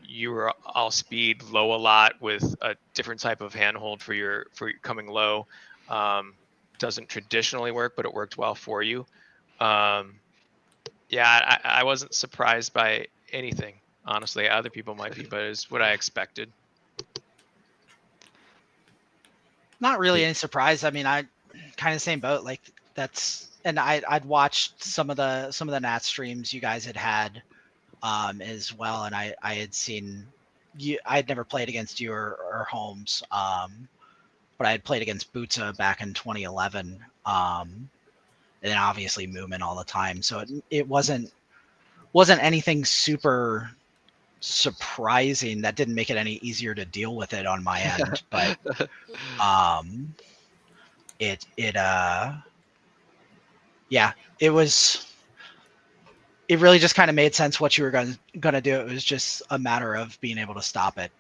You were all speed, low a lot with a different type of handhold for your coming low. Doesn't traditionally work, but it worked well for you. Yeah, I wasn't surprised by anything. Honestly, other people might be, but it's what I expected. Not really any surprise. I mean, I kind of same boat. Like and I'd watched some of the Nat streams you guys had as well, and I had seen you. I had never played against you or Holmes, but I had played against Bootsa back in 2011, and then obviously Mumin all the time. So it wasn't anything super surprising. That didn't make it any easier to deal with it on my end, but yeah, it was it really just kind of made sense what you were going to do. It was just a matter of being able to stop it.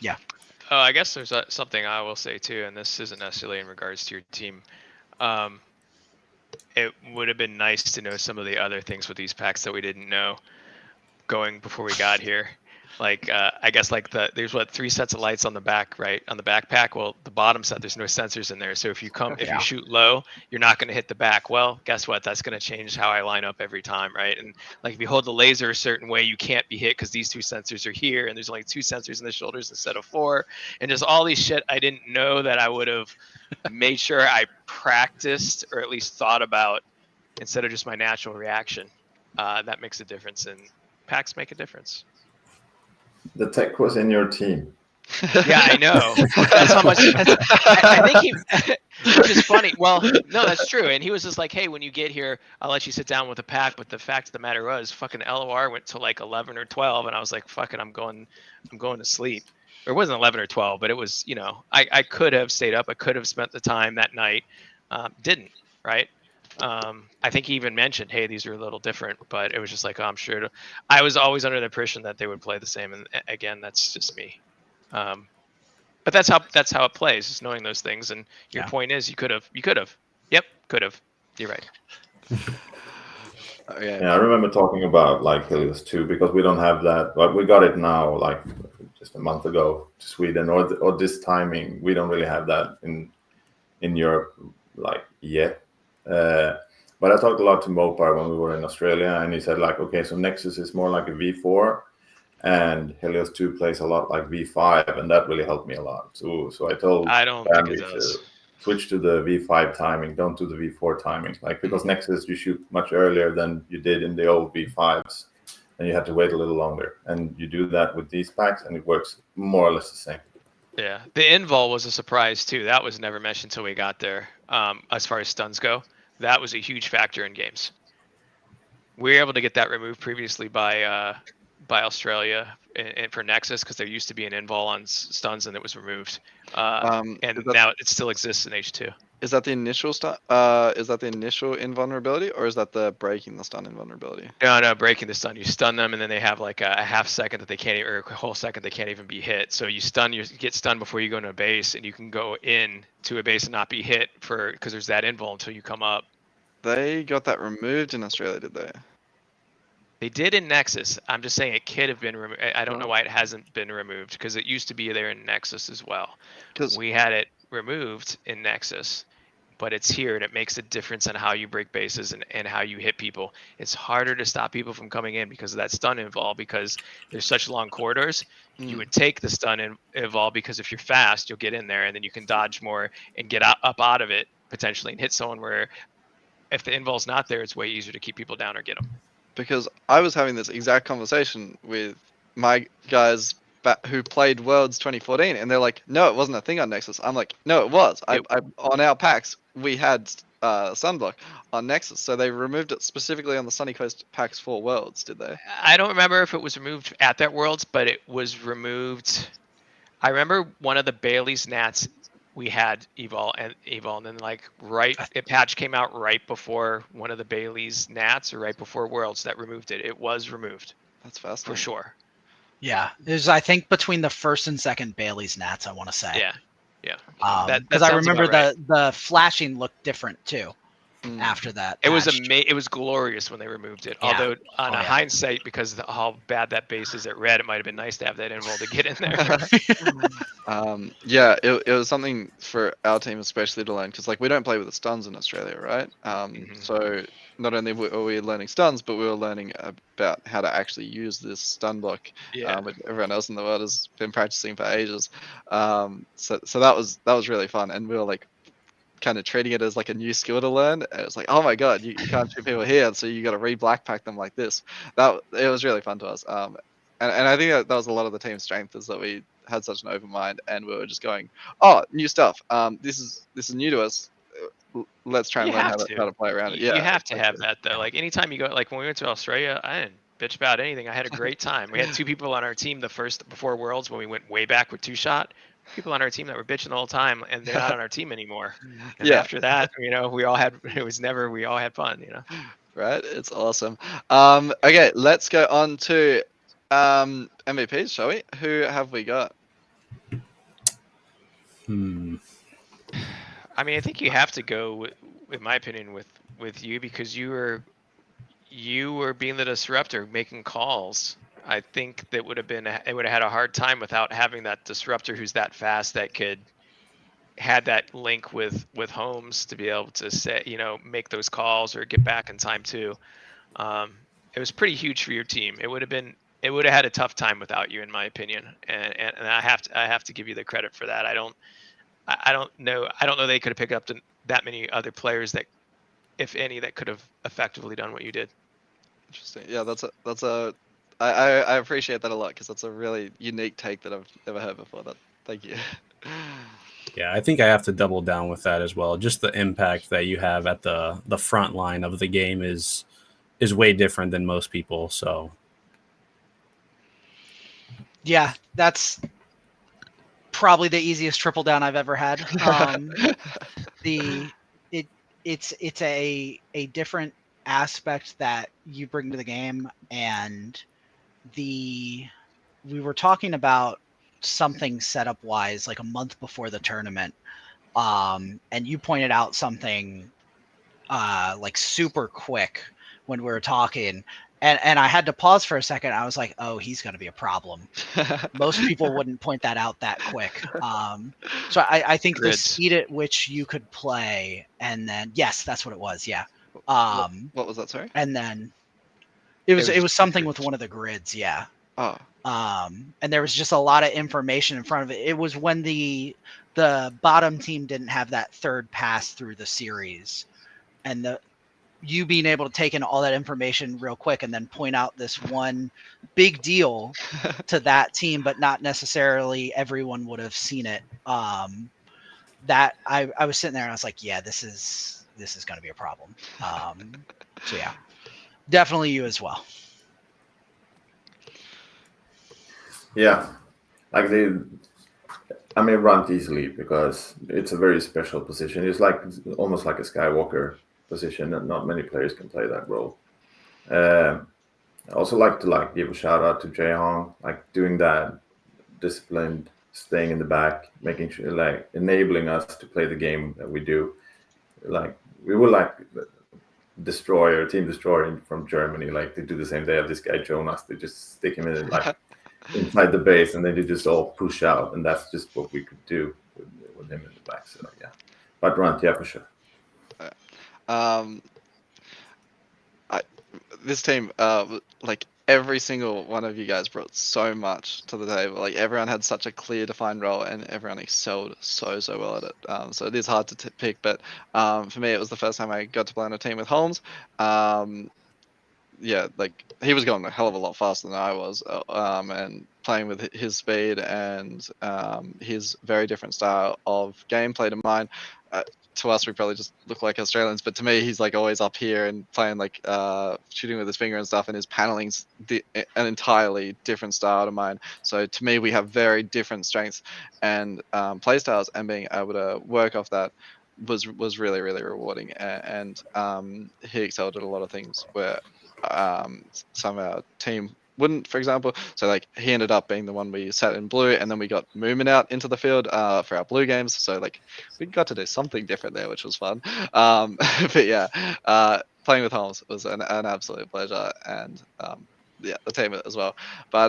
Yeah. I guess there's something I will say too, and this isn't necessarily in regards to your team. It would have been nice to know some of the other things with these packs that we didn't know going before we got here. Like I guess like there's 3 sets of lights on the back, right? On the backpack. Well, the bottom set, there's no sensors in there. So if you Yeah. shoot low, you're not going to hit the back. Well, guess what? That's going to change how I line up every time, right? And like if you hold the laser a certain way, you can't be hit because these 2 sensors are here, and there's only 2 sensors in the shoulders instead of 4, and just all these shit I didn't know that I would have made sure I practiced or at least thought about instead of just my natural reaction. That makes a difference, and packs make a difference. The tech was in your team. Yeah, I know. That's how much. I think he, which is funny. Well, no, that's true. And he was just like, "Hey, when you get here, I'll let you sit down with a pack." But the fact of the matter was, fucking LOR went to like 11 or 12, and I was like, "Fucking, I'm going to sleep." Or it wasn't 11 or 12, but it was, I could have stayed up. I could have spent the time that night. Didn't, right? I think he even mentioned, "Hey, these are a little different," but it was just like, "Oh, I'm sure." I was always under the impression that they would play the same, and again, that's just me. But that's how it plays, is knowing those things. And your point is, you could have. Yep, could have. You're right. Okay. Yeah, I remember talking about like Helios 2 because we don't have that, but we got it now, like just a month ago to Sweden, or this timing. We don't really have that in Europe, like yet. But I talked a lot to Mopar when we were in Australia, and he said like, okay, so Nexus is more like a V4, and Helios 2 plays a lot like V5, and that really helped me a lot. So I told I don't think it Bambi does. to switch to the V5 timing, don't do the V4 timing, like because Nexus you shoot much earlier than you did in the old V5s, and you had to wait a little longer. And you do that with these packs, and it works more or less the same. Yeah, the invol was a surprise too. That was never mentioned until we got there. As far as stuns go, that was a huge factor in games. We were able to get that removed previously by Australia and for Nexus, because there used to be an invol on stuns and it was removed. And now it still exists in H2. Is that the initial stun? Is that the initial invulnerability, or is that the breaking the stun invulnerability? No, breaking the stun. You stun them, and then they have like a half second that they can't, or a whole second they can't even be hit. So you get stunned before you go into a base, and you can go in to a base and not be hit because there's that invul until you come up. They got that removed in Australia, did they? They did in Nexus. I'm just saying it could have been removed. I don't know why it hasn't been removed, because it used to be there in Nexus as well. Because we had it removed in Nexus, but it's here, and it makes a difference on how you break bases and how you hit people. It's harder to stop people from coming in because of that stun invol, because there's such long corridors. You would take the stun invol because if you're fast, you'll get in there, and then you can dodge more and get up out of it potentially and hit someone, where if the invol's not there, it's way easier to keep people down or get them. Because I was having this exact conversation with my guys who played Worlds 2014, and they're like, "No, it wasn't a thing on Nexus." I'm like, "No, it was. I on our packs we had sunblock on Nexus, so they removed it specifically on the Sunny Coast packs for Worlds, did they?" I don't remember if it was removed at that Worlds, but it was removed. I remember one of the Bailey's Nats we had evol, and then like a patch came out right before one of the Bailey's Nats, or right before Worlds, that removed it. It was removed. That's fascinating. For sure. Yeah, it was, I think, between the first and second Bailey's Nats, I want to say. Yeah. Because I remember the flashing looked different too. After that, it was it was glorious when they removed it. Yeah. Although on hindsight, because of how bad that base is at red, it might have been nice to have that invol to get in there. Yeah, it was something for our team especially to learn, because like we don't play with the stuns in Australia, right? So not only were we learning stuns, but we were learning about how to actually use this stun block, which everyone else in the world has been practicing for ages. So that was really fun, and we were like kind of treating it as like a new skill to learn. And it's like, oh my god, you can't shoot people here, so you got to re-black pack them like this. It was really fun to us. And I think that was a lot of the team's strength, is that we had such an open mind, and we were just going, oh, new stuff. This is new to us. Let's try and learn how to play around it. Yeah, you have to have that though. Like anytime you go, like when we went to Australia, I didn't bitch about anything. I had a great time. We had 2 people on our team before Worlds, when we went way back with 2-shot. People on our team that were bitching the whole time, and they're not on our team anymore. And after that, we all had fun. Right, it's awesome. Okay, let's go on to MVPs, shall we? Who have we got? I mean, I think you have to go, in my opinion, with you because you were being the disruptor, making calls. I think that would have been it would have had a hard time without having that disruptor who's that fast that could had that link with Holmes to be able to say, make those calls or get back in time too. It was pretty huge for your team. It would have had a tough time without you, in my opinion. And I have to give you the credit for that. I don't know they could have picked up that many other players that, if any, that could have effectively done what you did. Interesting. Yeah, I appreciate that a lot because that's a really unique take that I've never heard before. Thank you. Yeah, I think I have to double down with that as well. Just the impact that you have at the front line of the game is way different than most people. So Yeah, that's probably the easiest triple down I've ever had. It's a different aspect that you bring to the game, and we were talking about something setup wise like a month before the tournament, and you pointed out something like super quick when we were talking, and I had to pause for a second. I was like, oh, he's going to be a problem. Most people wouldn't point that out that quick. So I think the speed at which you could play, and then yes, that's what it was. Yeah. What was that? Sorry. And then it was something with one of the grids. Yeah. Oh. And there was just a lot of information in front of it. It was when the bottom team didn't have that third pass through the series, and you being able to take in all that information real quick and then point out this one big deal to that team, but not necessarily everyone would have seen it. That I was sitting there and I was like, yeah, this is going to be a problem. So yeah, definitely you as well. Yeah, like Runt easily because it's a very special position. It's almost like a Skywalker position, and not many players can play that role. I also like to give a shout out to Jae Hong, doing that disciplined, staying in the back, making sure enabling us to play the game that we do. We were team destroyer from Germany. They do the same. They have this guy Jonas. They just stick him in inside the base, and then they just all push out, and that's just what we could do with him in the back. So yeah, but Runt, yeah, for sure. This team, every single one of you guys brought so much to the table. Everyone had such a clear, defined role, and everyone excelled so well at it. So it is hard to pick, but for me, it was the first time I got to play on a team with Holmes. Yeah, he was going a hell of a lot faster than I was, and playing with his speed and his very different style of gameplay to mine. To us, we probably just look like Australians, but to me, he's always up here and playing shooting with his finger and stuff, and his paneling's an entirely different style to mine. So to me, we have very different strengths and play styles, and being able to work off that was really rewarding. And he excelled at a lot of things where some of our team wouldn't, for example. So he ended up being the one we sat in blue, and then we got Mumin out into the field for our blue games. So we got to do something different there, which was fun. But yeah, playing with Holmes was an absolute pleasure, and yeah, the team as well. But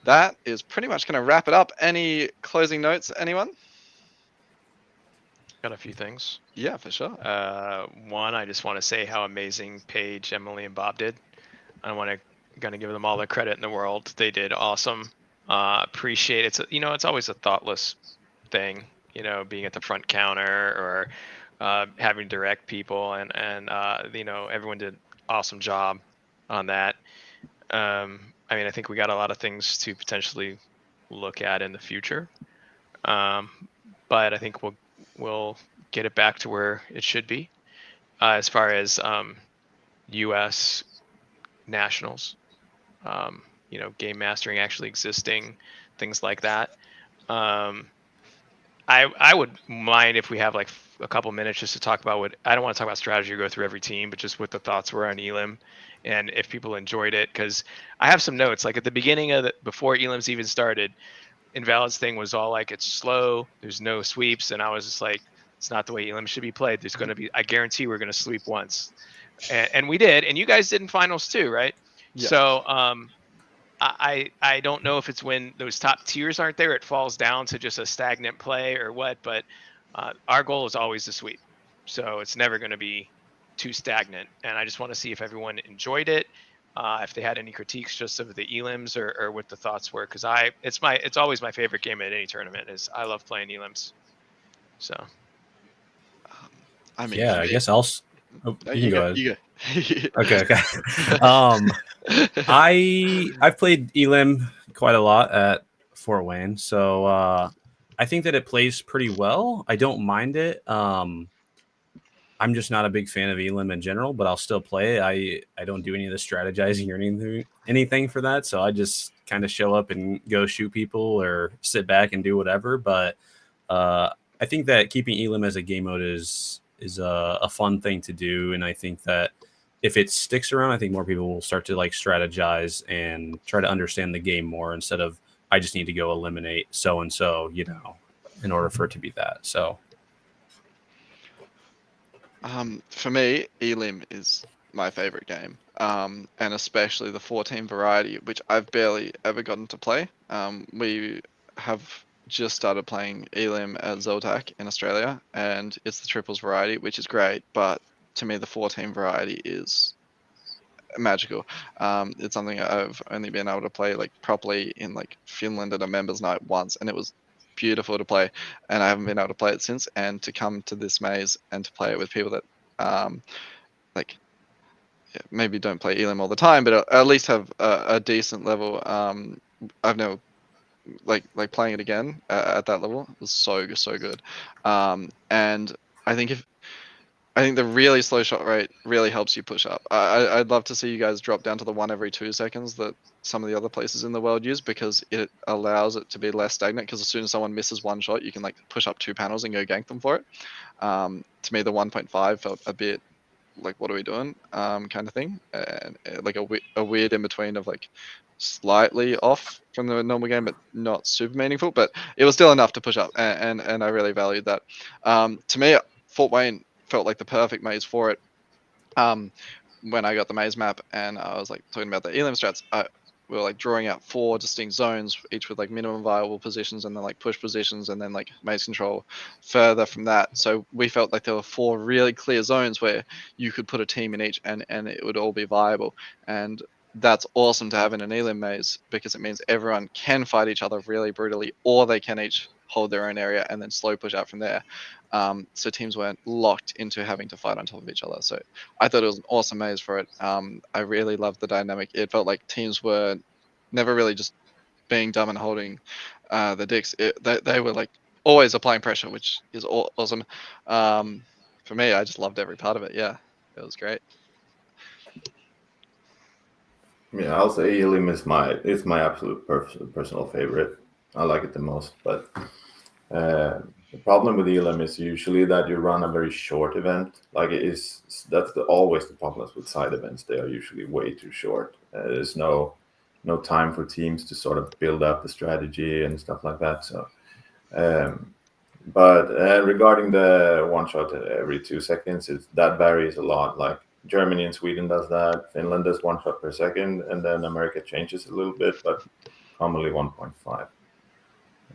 that is pretty much going to wrap it up. Any closing notes, anyone? Got a few things. Yeah, for sure. One, I just want to say how amazing Paige, Emily, and Bob did. I want to give them all the credit in the world. They did awesome. Appreciate it. It's always a thoughtless thing, being at the front counter or having direct people, and everyone did awesome job on that. I think we got a lot of things to potentially look at in the future, but I think we'll get it back to where it should be, as far as U.S. nationals, game mastering actually existing, things like that. I would mind if we have a couple minutes just to talk about what I don't want to talk about strategy or go through every team, but just what the thoughts were on Elim and if people enjoyed it. Because I have some notes. Like at the beginning of before Elim's even started, Invalid's thing was all like it's slow, there's no sweeps, and I was just like, it's not the way Elim should be played. There's going to be, I guarantee we're going to sweep once, and we did, and you guys did in finals too, right? Yeah. So I don't know if it's when those top tiers aren't there, it falls down to just a stagnant play or what, but our goal is always to sweep. So it's never going to be too stagnant. And I just want to see if everyone enjoyed it. If they had any critiques just of the elims or what the thoughts were. Cause it's always my favorite game at any tournament is I love playing elims. So. I mean, yeah, I guess I'll. Oh, no, you can go ahead. You go. Okay. I've played Elim quite a lot at Fort Wayne, so I think that it plays pretty well. I don't mind it. I'm just not a big fan of Elim in general, but I'll still play it. I don't do any of the strategizing or anything for that, so I just kind of show up and go shoot people or sit back and do whatever. But I think that keeping Elim as a game mode is a fun thing to do, and I think that if it sticks around, I think more people will start to like strategize and try to understand the game more instead of I just need to go eliminate so and so, in order for it to be that. So. For me, Elim is my favorite game, and especially the 4-team variety, which I've barely ever gotten to play. We have just started playing Elim at Zoltak in Australia, and it's the triples variety, which is great, but to me, the 4-team variety is magical. It's something I've only been able to play like properly in like Finland at a members night once, and it was beautiful to play, and I haven't been able to play it since. And to come to this maze and to play it with people that maybe don't play Elim all the time, but at least have a decent level. I've never like playing it again at that level was so good. And I think the really slow shot rate really helps you push up. I'd love to see you guys drop down to the 1 every 2 seconds that some of the other places in the world use, because it allows it to be less stagnant, because as soon as someone misses one shot, you can like push up 2 panels and go gank them for it. To me, the 1.5 felt a bit like, what are we doing, kind of thing, and like a weird in between of like slightly off from the normal game, but not super meaningful. But it was still enough to push up, and I really valued that. To me, Fort Wayne felt like the perfect maze for it. When I got the maze map and I was like talking about the Elim strats, we were like drawing out 4 distinct zones, each with like minimum viable positions and then like push positions and then like maze control further from that. So we felt like there were 4 really clear zones where you could put a team in each and it would all be viable. And that's awesome to have in an Elim maze, because it means everyone can fight each other really brutally, or they can each hold their own area and then slow push out from there. So teams weren't locked into having to fight on top of each other. So I thought it was an awesome maze for it. I really loved the dynamic. It felt like teams were never really just being dumb and holding the dicks. They were like always applying pressure, which is awesome. For me, I just loved every part of it. Yeah, it was great. Yeah, I'll say Elim is my absolute personal favorite. I like it the most, but the problem with Elim is usually that you run a very short event. Like that's always the problems with side events. They are usually way too short. There's no time for teams to sort of build up the strategy and stuff like that. So, but regarding the one shot every 2 seconds, that varies a lot. Like Germany and Sweden does that. Finland does 1 shot per second, and then America changes a little bit, but commonly 1.5.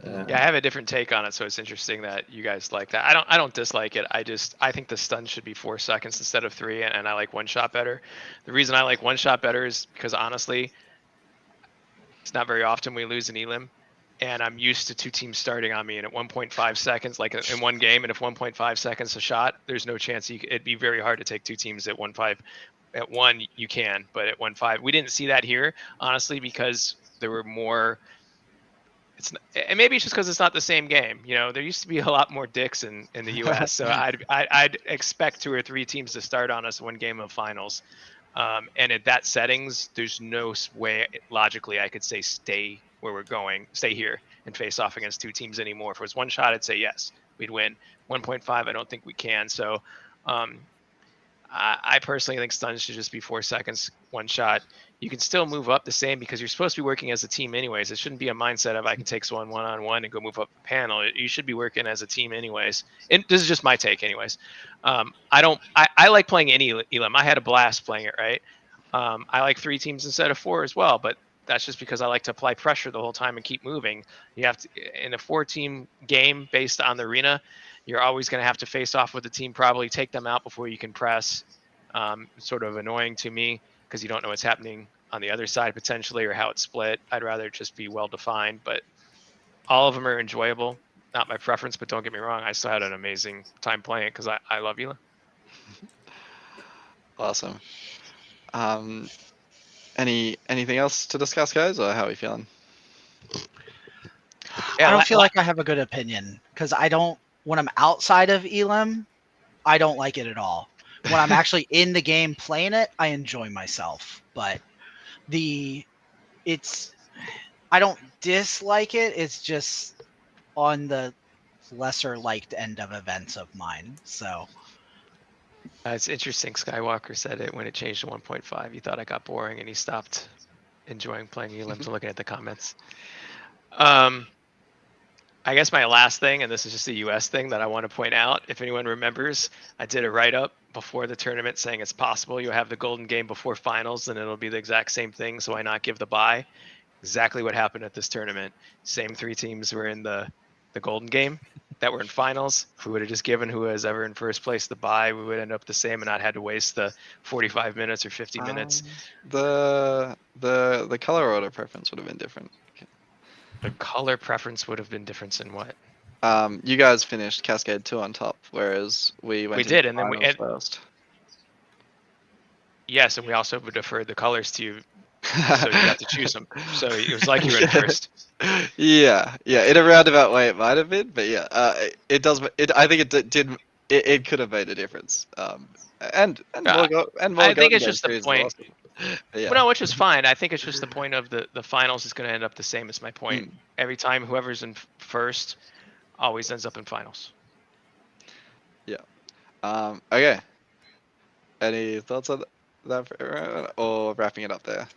Yeah, I have a different take on it, so it's interesting that you guys like that. I don't dislike it. I think the stun should be 4 seconds instead of 3, and I like 1 shot better. The reason I like 1 shot better is because honestly, it's not very often we lose an Elim, and I'm used to 2 teams starting on me, and at 1.5 seconds, like in one game, and if 1.5 seconds a shot, there's no chance it'd be very hard to take 2 teams at 1.5. At 1 you can, but at 1.5 we didn't see that here, honestly, because there were more. And maybe it's just because it's not the same game. There used to be a lot more dicks in the U.S. So I'd expect 2 or 3 teams to start on us 1 game of finals. And at that settings, there's no way logically I could say stay where we're going, stay here and face off against 2 teams anymore. If it was 1 shot, I'd say yes. we'd win. 1.5, I don't think we can. So I personally think stuns should just be 4 seconds, one shot. You can still move up the same because you're supposed to be working as a team anyways. It shouldn't be a mindset of I can take someone one-on-one and go move up the panel. You should be working as a team anyways. And this is just my take anyways. I like playing any Elim. I had a blast playing it, right? I like 3 teams instead of 4 as well, but that's just because I like to apply pressure the whole time and keep moving. You have to, in a 4-team game based on the arena, you're always going to have to face off with the team, probably take them out before you can press. Sort of annoying to me because you don't know what's happening on the other side potentially or how it's split. I'd rather just be well defined, but all of them are enjoyable. Not my preference, but don't get me wrong, I still had an amazing time playing it because I love Elim. Awesome. Anything else to discuss, guys, or how are we feeling? I don't feel like I have a good opinion because when I'm outside of Elim, I don't like it at all. When I'm actually in the game playing it, I enjoy myself. But I don't dislike it. It's just on the lesser liked end of events of mine. So it's interesting. Skywalker said it when it changed to 1.5. He thought I got boring and he stopped enjoying playing Elim to looking at the comments. I guess my last thing, and this is just a US thing that I want to point out. If anyone remembers, I did a write-up before the tournament saying it's possible you'll have the golden game before finals and it'll be the exact same thing. So why not give the bye? Exactly what happened at this tournament. Same 3 teams were in the golden game that were in finals. If we would have just given who was ever in first place the bye, we would end up the same and not had to waste the 45 minutes or 50 minutes. The color order preference would have been different. The color preference would have been different in what? You guys finished Cascade 2 on top, whereas we went. We did, and then we first. Yes, and we also deferred the colors to you, so you got to choose them. So it was like you were in first. Yeah. In a roundabout way, it might have been, but yeah, it does. I think it did. It could have made a difference. And more. I think it's just the point. Awesome. Yeah. Well, no, which is fine. I think it's just the point of the finals is going to end up the same as my point. Every time whoever's in first always ends up in finals. Yeah. Okay. Any thoughts on that for everyone, or wrapping it up there?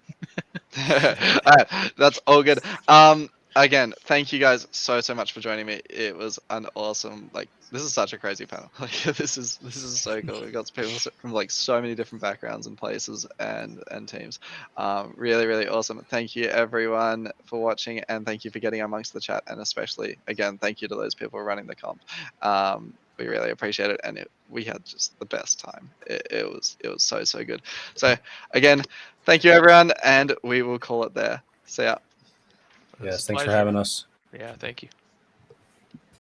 All right, that's all good. Again, thank you guys so much for joining me. It was an awesome, this is such a crazy panel. This is so cool. We got people from so many different backgrounds and places and teams. Really awesome. Thank you everyone for watching, and thank you for getting amongst the chat, and especially again, thank you to those people running the comp. We really appreciate it, and we had just the best time. It was so good. So again, thank you everyone, and we will call it there. See ya. Yes, thanks for having us. Yeah, thank you.